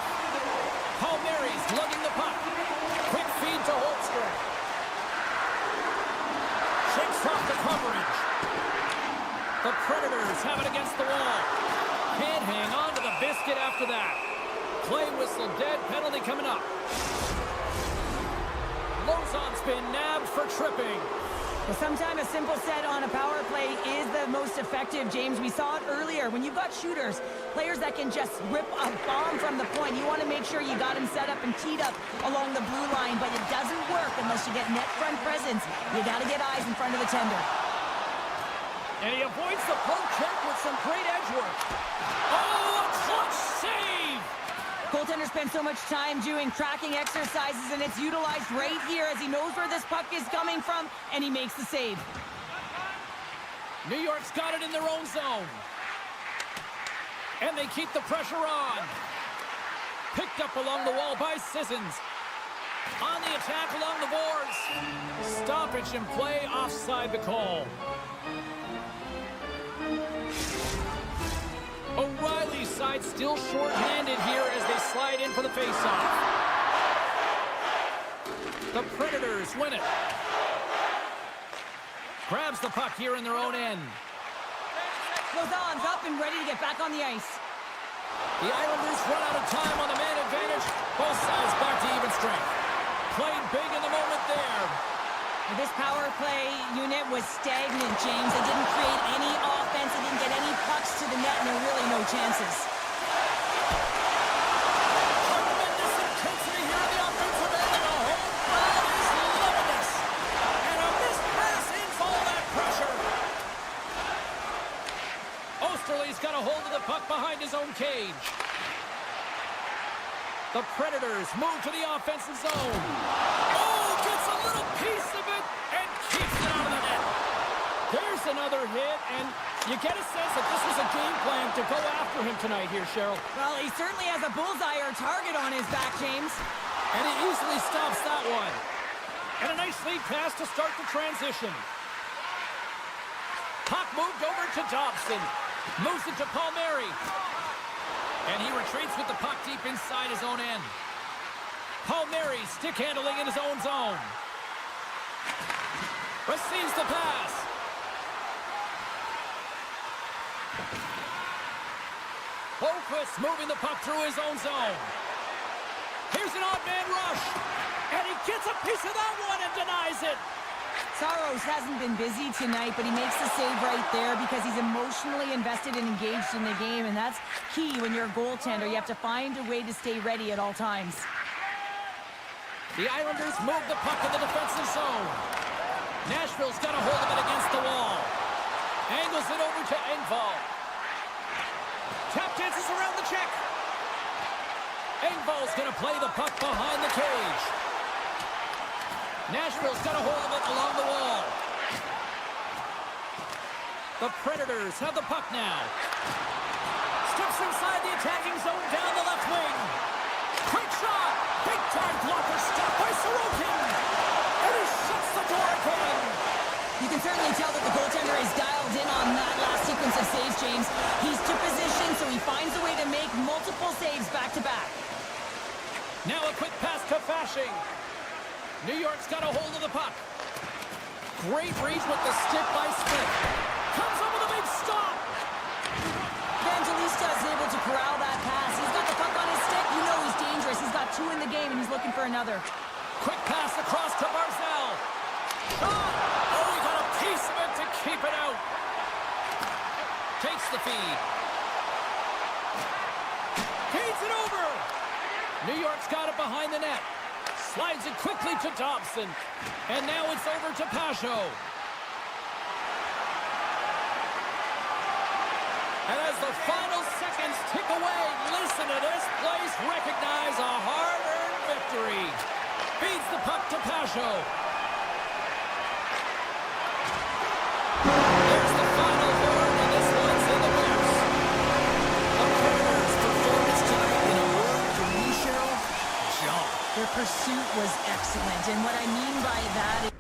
[SPEAKER 3] Palmieri's lugging the puck. Quick feed to Holmstrom. Shakes off the coverage. The Predators have it against the wall. Can't hang on to the biscuit after that. Play whistle dead, penalty coming up. Lozon's been nabbed for tripping.
[SPEAKER 2] Well, sometimes a simple set on a power play is the most effective, James. We saw it earlier. When you've got shooters, players that can just rip a bomb from the point, you want to make sure you got him set up and teed up along the blue line, but it doesn't work unless you get net front presence. You got to get eyes in front of the tender.
[SPEAKER 3] And he avoids the poke check with some great edge work. Oh, a clutch save!
[SPEAKER 2] Goaltender spends so much time doing tracking exercises, and it's utilized right here as he knows where this puck is coming from, and he makes the save.
[SPEAKER 3] New York's got it in their own zone. And they keep the pressure on. Picked up along the wall by Sissons. On the attack along the boards. Stoppage in play, offside the call. O'Reilly's side still short-handed here as they slide in for the faceoff. The Predators win it. Grabs the puck here in their own end.
[SPEAKER 2] Lozon's up and ready to get back on the ice.
[SPEAKER 3] The Islanders run out of time on the man advantage. Both sides back to even strength. Played big in the moment there.
[SPEAKER 2] This power play unit was stagnant, James. It didn't create any offense. It didn't get any pucks to the net, and there were really no chances.
[SPEAKER 3] Tremendous intensity here in the offensive end, and the home crowd is loving this. And a missed pass ends all that pressure. Osterley's got a hold of the puck behind his own cage. The Predators move to the offensive zone. Oh, gets a little piece of it and keeps it out of the net. There's another hit, and you get a sense that this was a game plan to go after him tonight here, Cheryl.
[SPEAKER 2] Well, he certainly has a bullseye or target on his back, James.
[SPEAKER 3] And he easily stops that one. And a nice lead pass to start the transition. Puck moved over to Dobson. Moves it to Palmieri. And he retreats with the puck deep inside his own end. Palmieri stick handling in his own zone. Receives the pass. Holmquist moving the puck through his own zone. Here's an odd man rush. And he gets a piece of that one and denies it.
[SPEAKER 2] Saros hasn't been busy tonight, but he makes the save right there because he's emotionally invested and engaged in the game, and that's key when you're a goaltender. You have to find a way to stay ready at all times.
[SPEAKER 3] The Islanders move the puck in the defensive zone. Nashville's got a hold of it against the wall. Angles it over to Engvall. Tap dances around the check. Engvall's going to play the puck behind the cage. Nashville's got a hold of it along the wall. The Predators have the puck now. Steps inside the attacking zone down the left wing. Quick shot. Big time blocker stop by Sorokin. And he shuts the door again.
[SPEAKER 2] You can certainly tell that the goaltender is dialed in on that last sequence of saves, James. He's to position, so he finds a way to make multiple saves back-to-back.
[SPEAKER 3] Now a quick pass to Fasching. New York's got a hold of the puck. Great reach with the stick by Smith. Comes up with a big stop.
[SPEAKER 2] Evangelista is able to corral that pass. He's got the puck on his stick. You know he's dangerous. He's got two in the game, and he's looking for another.
[SPEAKER 3] Quick pass across to Barzal. Shot. Oh, he got a piece of it to keep it out. Takes the feed. Feeds it over. New York's got it behind the net. Slides it quickly to Dobson. And now it's over to Pajot. And as the final seconds tick away, listen to this place recognize a hard-earned victory. Feeds the puck to Pajot. There's the final word, and this one's in the books. The Predators' performance tonight, in a word from me, Cheryl, jump.
[SPEAKER 2] Their pursuit was excellent, and what I mean by that is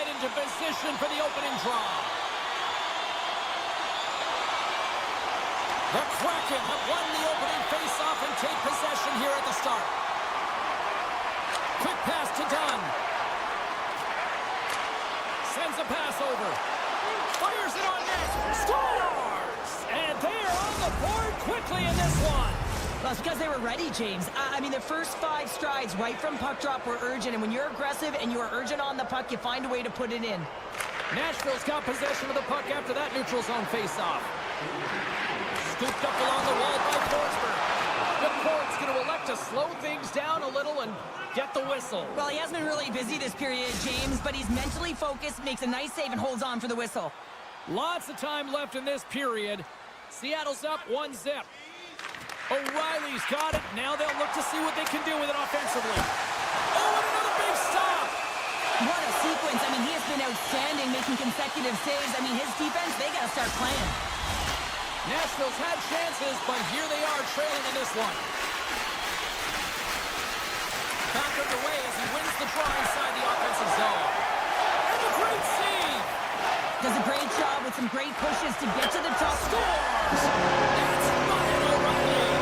[SPEAKER 3] right into position for the opening draw. The Kraken have won the opening face-off and take possession here at the start. Quick pass to Dunn. Sends a pass over. Fires it on net. Scores! And they are on the board quickly in this one.
[SPEAKER 2] Well, it's because they were ready, James. I mean, the first 5 strides right from puck drop were urgent, and when you're aggressive and you are urgent on the puck, you find a way to put it in.
[SPEAKER 3] Nashville's got possession of the puck after that neutral zone face-off. Scooped up along the wall by Forsberg. The Ford's going to elect to slow things down a little and get the whistle.
[SPEAKER 2] Well, he hasn't been really busy this period, James, but he's mentally focused, makes a nice save, and holds on for the whistle.
[SPEAKER 3] Lots of time left in this period. Seattle's up 1-0. O'Reilly's got it. Now they'll look to see what they can do with it offensively. Oh, and another big stop!
[SPEAKER 2] What a sequence. I mean, he has been outstanding, making consecutive saves. I mean, his defense, they got to start playing.
[SPEAKER 3] Nashville's had chances, but here they are trailing in this one. Back underway as he wins the draw inside the offensive zone. And a great save!
[SPEAKER 2] Does a great job with some great pushes to get to the top.
[SPEAKER 3] Scores! That's Ryan O'Reilly!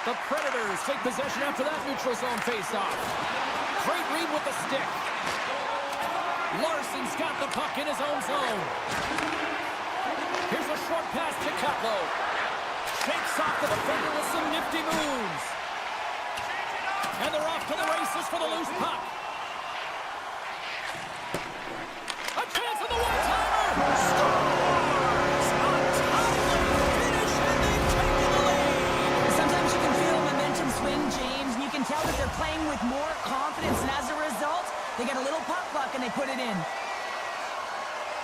[SPEAKER 3] The Predators take possession after that neutral zone face-off. Great read with the stick. Larson's got the puck in his own zone. Here's a short pass to Cutlow. Shakes off the defender with some nifty moves. And they're off to the races for the loose puck. A chance on the one-timer. Scores! On top of the finish, and they've taken the lead.
[SPEAKER 2] Sometimes you can feel momentum swing, James, and you can tell that they're playing with more confidence, and as a result, they get a little puck luck and they put it in.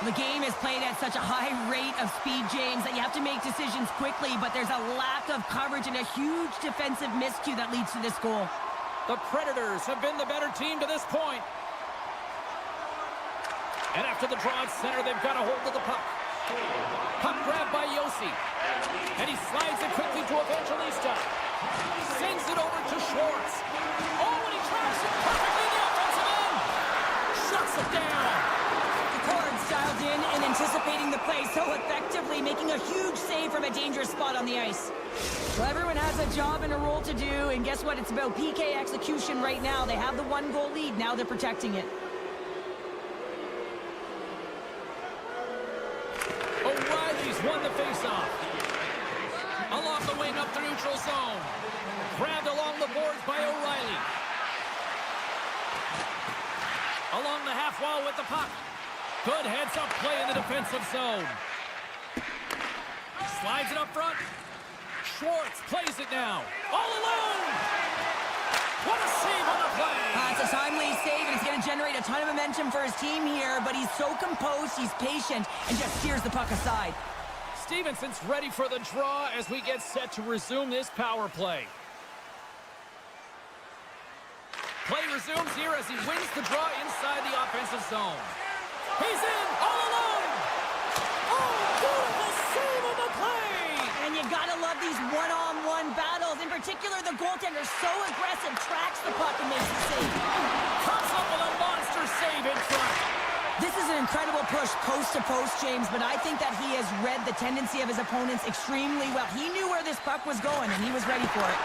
[SPEAKER 2] The game is played at such a high rate of speed, James, that you have to make decisions quickly, but there's a lack of coverage and a huge defensive miscue that leads to this goal.
[SPEAKER 3] The Predators have been the better team to this point. And after the draw at center, they've got a hold of the puck. Puck grab by Yossi. And he slides it quickly to Evangelista. Sends it over to Schwartz. Oh, and he traps it perfectly in the offensive end. Shuts it down.
[SPEAKER 2] The Cords dialed in and anticipating the play so effectively, making a huge save from a dangerous spot on the ice. Well, everyone has a job and a role to do, and guess what? It's about PK execution right now. They have the 1-goal lead. Now they're protecting it.
[SPEAKER 3] O'Reilly's won the faceoff. Along the wing up the neutral zone. Grabbed along the boards by O'Reilly. Along the half wall with the puck. Good heads-up play in the defensive zone. Slides it up front. Schwartz plays it now. All alone! What a save on the play!
[SPEAKER 2] It's a timely save, and it's going to generate a ton of momentum for his team here, but he's so composed, he's patient, and just steers the puck aside.
[SPEAKER 3] Stevenson's ready for the draw as we get set to resume this power play. Play resumes here as he wins the draw inside the offensive zone. He's in, all alone! Oh, beautiful save on the play!
[SPEAKER 2] And you gotta love these one-on-one battles. In particular, the goaltender so aggressive, tracks the puck and makes the save.
[SPEAKER 3] Comes up with a monster save in front.
[SPEAKER 2] This is an incredible push post to post, James, but I think that he has read the tendency of his opponents extremely well. He knew where this puck was going, and he was ready for it.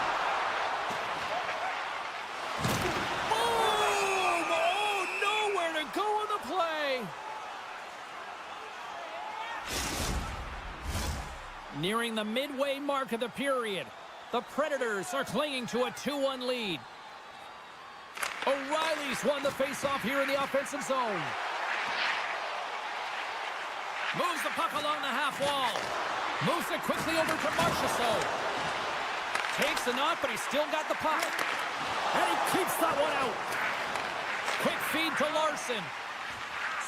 [SPEAKER 3] Boom! Oh, nowhere to go on the play. Nearing the midway mark of the period, the Predators are clinging to a 2-1 lead. O'Reilly's won the faceoff here in the offensive zone. Moves the puck along the half wall. Moves it quickly over to Marchessault. Takes the knot, but he's still got the puck. And he keeps that one out. Quick feed to Larson.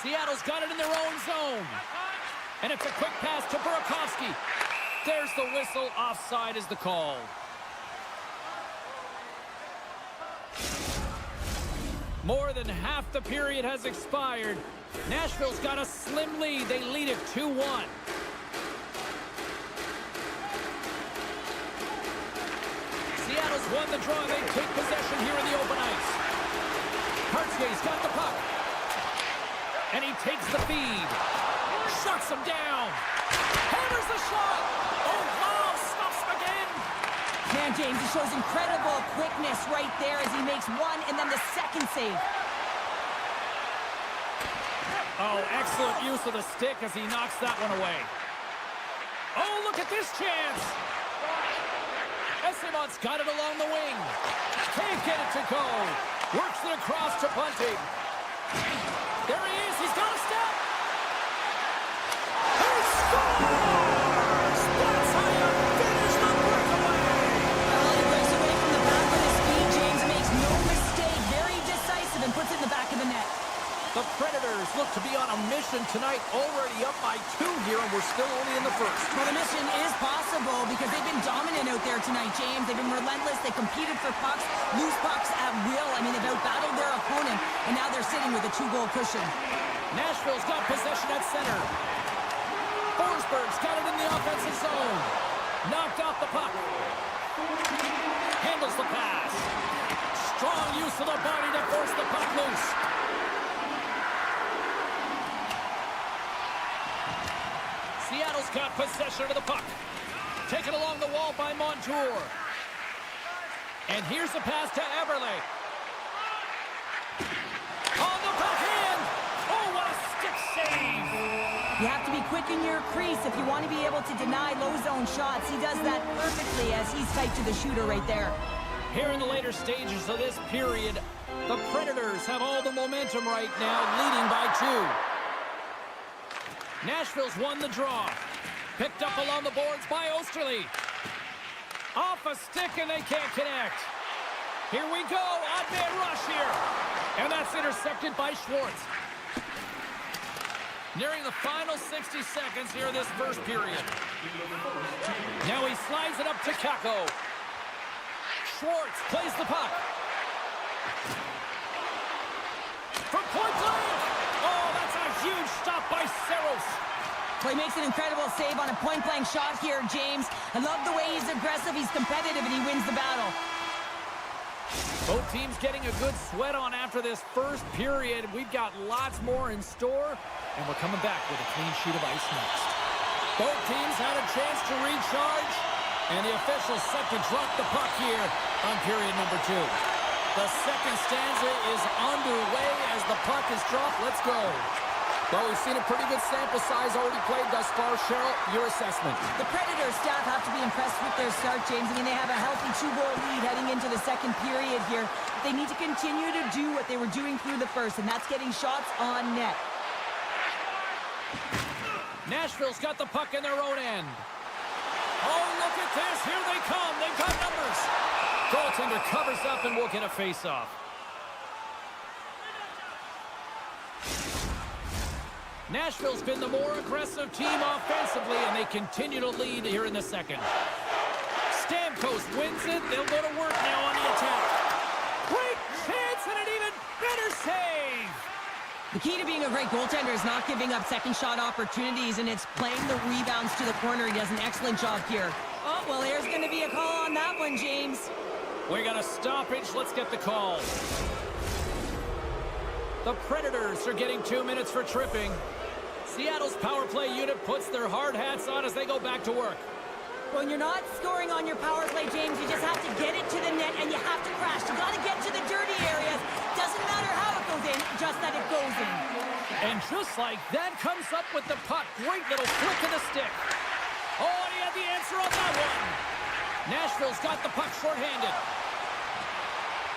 [SPEAKER 3] Seattle's got it in their own zone. And it's a quick pass to Burakovsky. There's the whistle. Offside is the call. More than half the period has expired. Nashville's got a slim lead. They lead it 2-1. Seattle's won the draw. They take possession here in the open ice. Hartskay's got the puck. And he takes the feed. Shuts him down. Hammers the shot. Oh, wow. Stops him again.
[SPEAKER 2] Man, James, he shows incredible quickness right there as he makes one and then the second save.
[SPEAKER 3] Oh, excellent use of the stick as he knocks that one away. Oh, look at this chance. Essimont's got it along the wing. Can't get it to go. Works it across to Bunting. There he is. He's got a step. He scores! That's how you finish the breakaway.
[SPEAKER 2] Well, he breaks away from the back with his speed. James makes no mistake. Very decisive and puts it in the back of the net.
[SPEAKER 3] The Predators look to be on a mission tonight, already up by 2 here, and we're still only in the first.
[SPEAKER 2] Well, the mission is possible because they've been dominant out there tonight, James. They've been relentless. They competed for pucks, loose pucks at will. I mean, they've outbattled their opponent, and now they're sitting with a 2-goal cushion.
[SPEAKER 3] Nashville's got possession at center. Forsberg's got it in the offensive zone. Knocked off the puck. Handles the pass. Strong use of the body to force the puck loose. Seattle's got possession of the puck. Taken along the wall by Montour. And here's the pass to Eberle. On the backhand. Oh, what a stick save.
[SPEAKER 2] You have to be quick in your crease if you want to be able to deny low zone shots. He does that perfectly as he's tight to the shooter right there.
[SPEAKER 3] Here in the later stages of this period, the Predators have all the momentum right now, leading by 2. Nashville's won the draw. Picked up along the boards by Osterley. Off a stick and they can't connect. Here we go. Odd man rush here. And that's intercepted by Schwartz. Nearing the final 60 seconds here in this first period. Now he slides it up to Kakko. Schwartz plays the puck. From point blank. Oh, that's a huge stop by Saros.
[SPEAKER 2] Well, he makes an incredible save on a point-blank shot here, James. I love the way he's aggressive, he's competitive, and he wins the battle.
[SPEAKER 3] Both teams getting a good sweat on after this first period. We've got lots more in store, and we're coming back with a clean sheet of ice next. Both teams had a chance to recharge, and the officials set to drop the puck here on period number 2. The second stanza is underway as the puck is dropped. Let's go. Well, we've seen a pretty good sample size already played thus far. Cheryl, your assessment.
[SPEAKER 2] The Predators staff have to be impressed with their start, James. I mean, they have a healthy 2-goal lead heading into the second period here. They need to continue to do what they were doing through the first, and that's getting shots on net.
[SPEAKER 3] Nashville's got the puck in their own end. Oh, look at this. Here they come. They've got numbers. Goaltender covers up and will get a face-off. Nashville's been the more aggressive team offensively, and they continue to lead here in the second. Stamkos wins it. They'll go to work now on the attack. Great chance and an even better save.
[SPEAKER 2] The key to being a great goaltender is not giving up second shot opportunities, and it's playing the rebounds to the corner. He does an excellent job here. Oh, well, there's going to be a call on that one, James.
[SPEAKER 3] We got a stoppage. Let's get the call. The Predators are getting 2 minutes for tripping. Seattle's power play unit puts their hard hats on as they go back to work.
[SPEAKER 2] When you're not scoring on your power play, James, you just have to get it to the net and you have to crash. You got to get to the dirty areas. Doesn't matter how it goes in, just that it goes in.
[SPEAKER 3] And just like that, comes up with the puck. Great little flick of the stick. Oh, and he had the answer on that one. Nashville's got the puck shorthanded.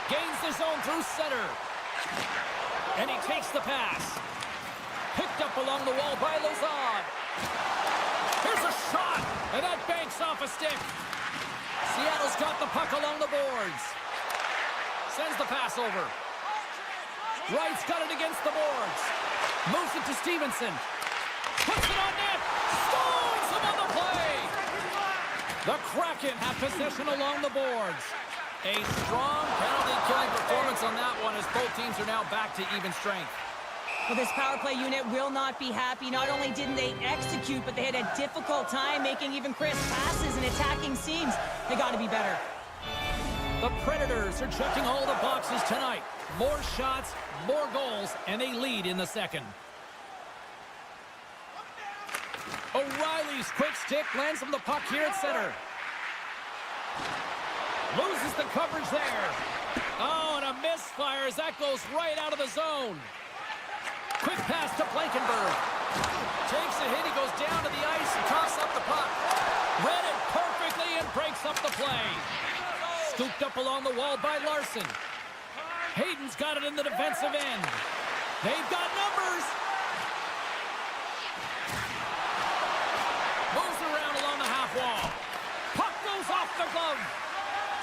[SPEAKER 3] Gains the zone through center. And he takes the pass. Picked up along the wall by Lazard. Here's a shot, and that banks off a stick. Seattle's got the puck along the boards. Sends the pass over. Wright's got it against the boards. Moves it to Stevenson. Puts it on net. Scores him on the play. The Kraken have possession along the boards. A strong penalty-killing performance on that one as both teams are now back to even strength.
[SPEAKER 2] Well, this power play unit will not be happy. Not only didn't they execute, but they had a difficult time making even crisp passes and attacking seams. They got to be better.
[SPEAKER 3] The Predators are checking all the boxes tonight. More shots, more goals, and they lead in the second. O'Reilly's quick stick lands from the puck here at center. Loses the coverage there. Oh, and a misfire as that goes right out of the zone. Quick pass to Blankenberg. Takes a hit, he goes down to the ice and tosses up the puck. Read it perfectly and breaks up the play. Scooped up along the wall by Larson. Hayden's got it in the defensive end. They've got numbers. Moves around along the half wall. Puck goes off the glove.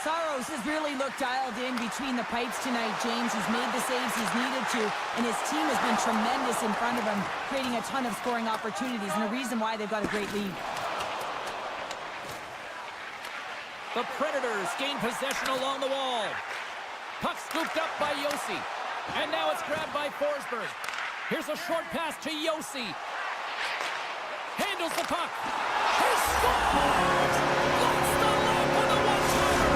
[SPEAKER 2] Saros has really looked dialed in between the pipes tonight, James. He's made the saves he's needed to, and his team has been tremendous in front of him, creating a ton of scoring opportunities, and the reason why they've got a great lead.
[SPEAKER 3] The Predators gain possession along the wall. Puck scooped up by Yossi. And now it's grabbed by Forsberg. Here's a short pass to Yossi. Handles the puck. He scores! Lights the lamp with a one-timer!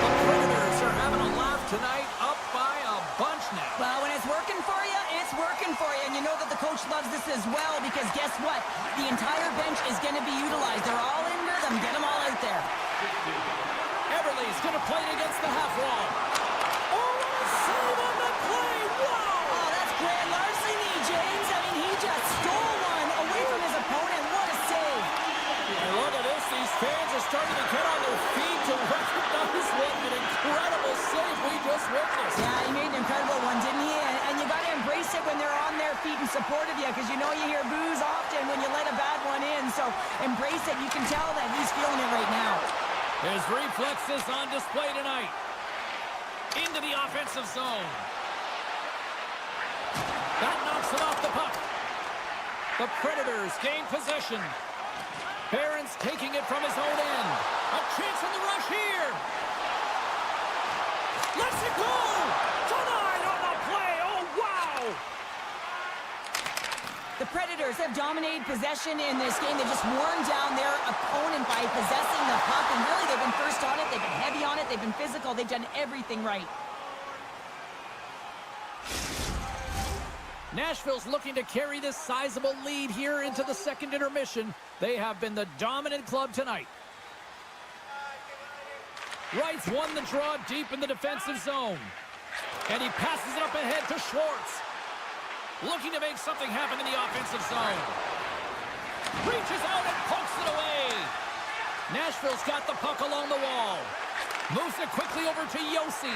[SPEAKER 3] The Predators are having a laugh tonight, up by a bunch now.
[SPEAKER 2] Well, when it's working for you, it's working for you. And you know that the coach loves this as well because guess what? The entire bench is going to be utilized. They're all in rhythm. Get them all out there.
[SPEAKER 3] Everly's going to play it against the half wall. Oh, what a save on the play! Wow!
[SPEAKER 2] Oh, that's grand larceny, James. I mean, he just stole one away from his opponent. What a save.
[SPEAKER 3] And look at this. These fans are starting to get on their feet to recognize what an incredible save we just witnessed.
[SPEAKER 2] Yeah, he made an incredible one, didn't he? And you got to embrace it when they're on their feet in support of you because you know you hear boos often when you let a bad one in. So embrace it. You can tell that he's feeling it right now.
[SPEAKER 3] His reflexes on display tonight. Into the offensive zone. That knocks it off the puck. The Predators gain possession. Barron's taking it from his own end. A chance in the rush here. Let's it go! Denied on the play. Oh, wow!
[SPEAKER 2] The Predators have dominated possession in this game. They've just worn down their opponent by possessing the puck. And really, they've been first on it. They've been heavy on it. They've been physical. They've done everything right.
[SPEAKER 3] Nashville's looking to carry this sizable lead here into the second intermission. They have been the dominant club tonight. Wright's won the draw deep in the defensive zone. And he passes it up ahead to Schwartz. Looking to make something happen in the offensive zone. Reaches out and pokes it away. Nashville's got the puck along the wall. Moves it quickly over to Yossi.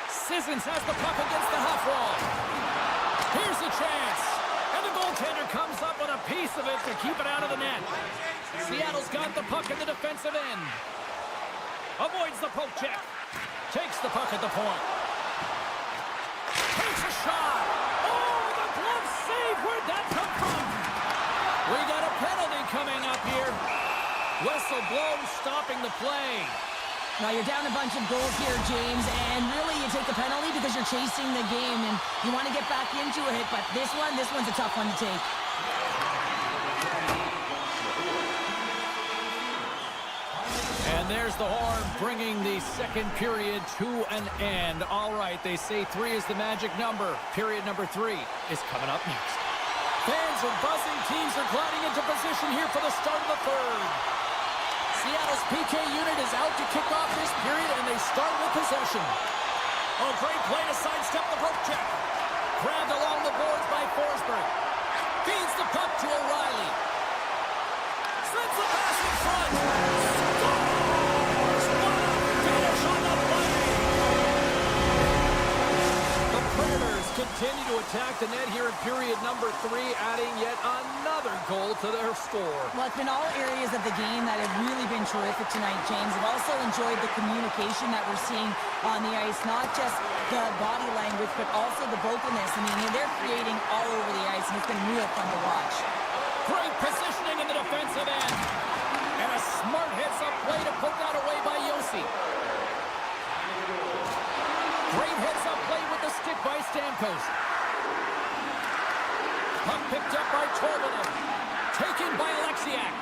[SPEAKER 3] Sissons has the puck against the half wall. Here's a chance. And the goaltender comes up with a piece of it to keep it out of the net. Seattle's got the puck in the defensive end. Avoids the poke check. Takes the puck at the point. Takes a shot. Oh, the glove save. Where'd that come from? We got a penalty coming up here. Whistle blows, stopping the play.
[SPEAKER 2] Now, you're down a bunch of goals here, James, and really you take the penalty because you're chasing the game, and you want to get back into it, but this one's a tough one to take.
[SPEAKER 3] And there's the horn, bringing the second period to an end. All right, they say 3 is the magic number. Period number 3 is coming up next. Fans are buzzing. Teams are gliding into position here for the start of the third. Seattle's PK unit is out to kick off this period, and they start with possession. Oh, great play to sidestep the poke check. Grabbed along the boards by Forsberg. Feeds the puck to O'Reilly. Sends the pass in front. Scores! What a finish on the play! The Predators continue to attack the net here in period number 3, adding yet another goal to their score.
[SPEAKER 2] Well, it's been all areas of the game that have really been terrific tonight, James. I've also enjoyed the communication that we're seeing on the ice, not just the body language, but also the vocalness. I mean, they're creating all over the ice, and it's been real fun to watch.
[SPEAKER 3] Great positioning in the defensive end. And a Smart heads-up play to poke that away by Yossi. Great heads-up play with the stick by Stamkos. Puck picked up by Torvinen. Taken by Alexiak.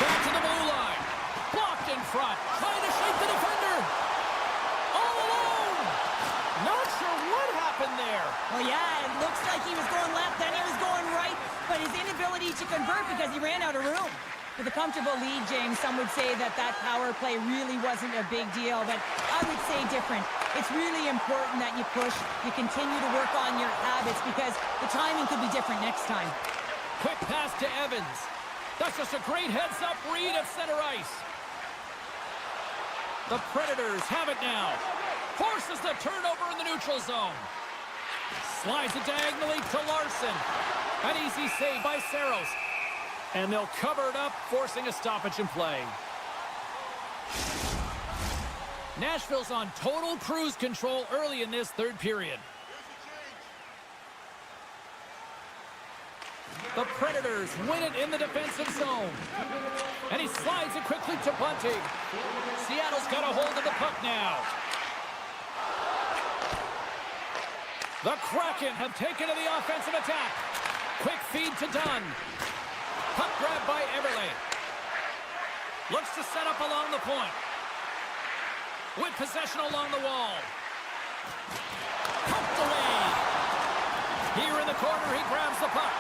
[SPEAKER 3] Back to the blue line. Blocked in front. Trying to shake the defender. All alone. Not sure what happened there.
[SPEAKER 2] Well, yeah, it looks like he was going left, then he was going right, but his inability to convert because he ran out of room. With a comfortable lead, James, some would say that power play really wasn't a big deal, but I would say different. It's really important that you push, you continue to work on your habits because the timing could be different next time.
[SPEAKER 3] Quick pass to Evans. That's just a great heads-up read at center ice. The Predators have it now. Forces the turnover in the neutral zone. Slides it diagonally to Larson. An easy save by Saros. And they'll cover it up, forcing a stoppage in play. Nashville's on total cruise control early in this third period. The Predators win it in the defensive zone. And he slides it quickly to Bunting. Seattle's got a hold of the puck now. The Kraken have taken to the offensive attack. Quick feed to Dunn. Puck grab by Everly. Looks to set up along the point. With possession along the wall. Pumped away. Here in the corner, he grabs the puck.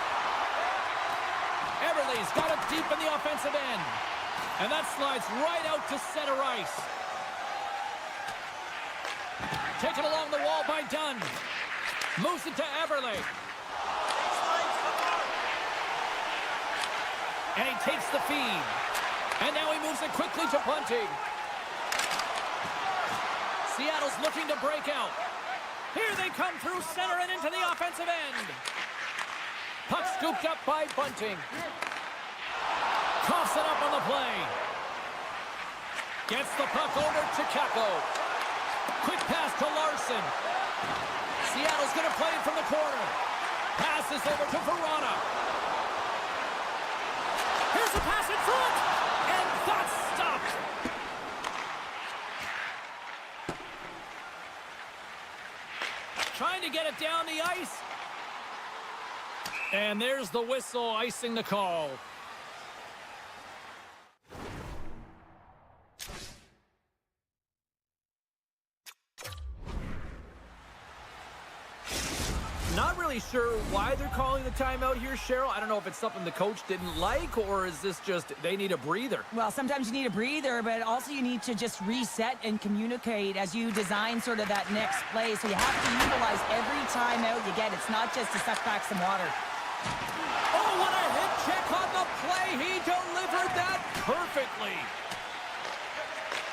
[SPEAKER 3] Everly's got it deep in the offensive end. And that slides right out to center ice. Taken along the wall by Dunn. Moves it to Everly. And he takes the feed. And now he moves it quickly to Bunting. Seattle's looking to break out. Here they come through center and into the offensive end. Puck scooped up by Bunting. Coughs it up on the play. Gets the puck over to Kakko. Quick pass to Larson. Seattle's going to play it from the corner. Passes over to Verona. Here's a pass in front. And that's stopped. Trying to get it down the ice. And there's the whistle icing the call. Not really sure why they're calling the timeout here, Cheryl. I don't know if it's something the coach didn't like, or is this just they need a breather?
[SPEAKER 2] Well, sometimes you need a breather, but also you need to just reset and communicate as you design sort of that next play. So you have to utilize every timeout you get. It's not just to suck back some water.
[SPEAKER 3] Oh, what a hit check on the play. He delivered that perfectly.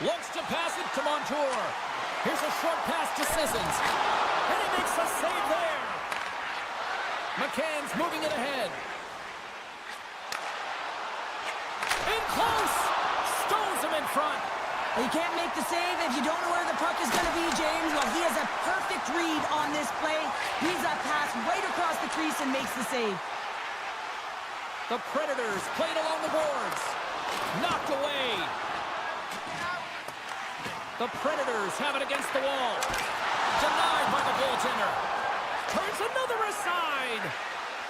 [SPEAKER 3] Looks to pass it to Montour. Here's a short pass to Sissons. And he makes a save there. McCann's moving it ahead. In close. Stones him in front.
[SPEAKER 2] Well, you can't make the save if you don't know where the puck is going to be, James. Well, he has a perfect read on this play. He's a pass right across the crease and makes the save.
[SPEAKER 3] The Predators played along the boards. Knocked away. The Predators have it against the wall. Denied by the goaltender. Turns another aside.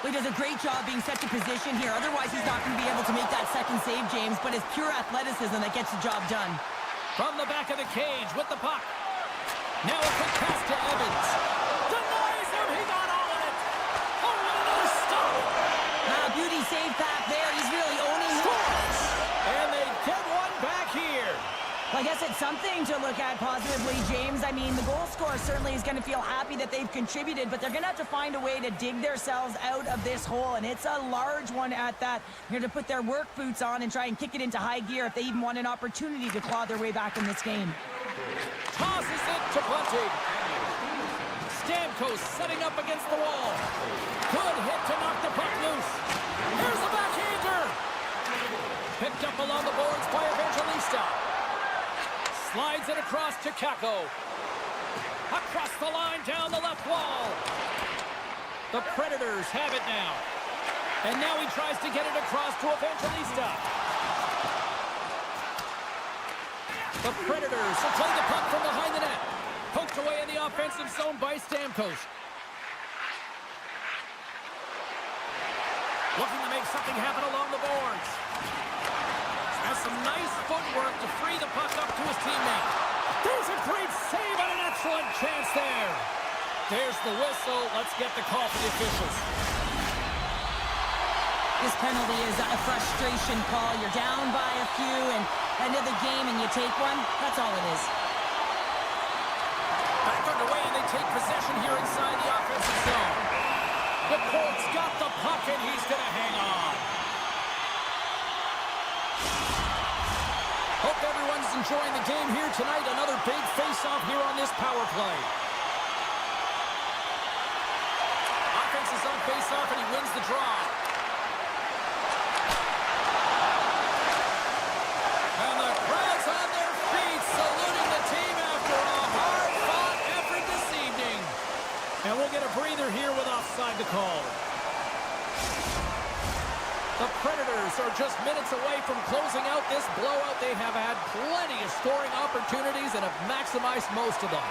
[SPEAKER 2] Well, he does a great job being set to position here. Otherwise, he's not going to be able to make that second save, James. But it's pure athleticism that gets the job done.
[SPEAKER 3] From the back of the cage with the puck. Now a quick pass to Evans. Denies him. He got all of it. Oh, and another stop.
[SPEAKER 2] Beauty save back there. He's really owning it.
[SPEAKER 3] Scores. And they get one back here.
[SPEAKER 2] Well, I guess it's something to look at positively, James. I mean, the goal scorer certainly is going to feel happy that they've contributed, but they're going to have to find a way to dig themselves out of this hole, and it's a large one at that. They're going to put their work boots on and try and kick it into high gear if they even want an opportunity to claw their way back in this game.
[SPEAKER 3] Tosses it to Bunting. Stamkos setting up against the wall. Good hit to knock the puck loose. Here's the backhander. Picked up along the boards by Evangelista. Slides it across to Kakko. Across the line, down the left wall. The Predators have it now. And now he tries to get it across to Evangelista. The Predators will play the puck from behind the net. Poked away in the offensive zone by Stamkos. Looking to make something happen along the boards. Has some nice footwork to free the puck up to his teammate. There's a great save and an excellent chance there. There's the whistle. Let's get the call for the officials.
[SPEAKER 2] This penalty is a frustration call. You're down by a few and end of the game and you take one. That's all it is.
[SPEAKER 3] Back underway and they take possession here inside the offensive zone. The Colts got the puck and he's going to hang on. Hope everyone's enjoying the game here tonight. Another big face-off here on this power play. Offense is on face-off and he wins the draw. And the crowd's on their feet, saluting the team after a hard-fought effort this evening. And we'll get a breather here with offside to call. The Predators are just minutes away from closing out this blowout. They have had plenty of scoring opportunities and have maximized most of them.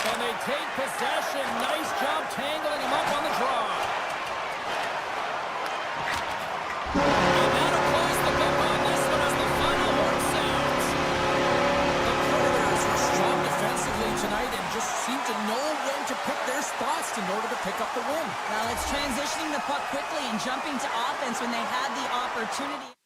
[SPEAKER 3] And they take possession. Nice job tangling them up on the draw. And that'll close the book on this one as the final horn sounds. The Predators are strong defensively tonight and just seem to know when to pick their spots in order to pick up the win.
[SPEAKER 2] Well, it's transitioning the puck quickly and jumping to offense when they had the opportunity.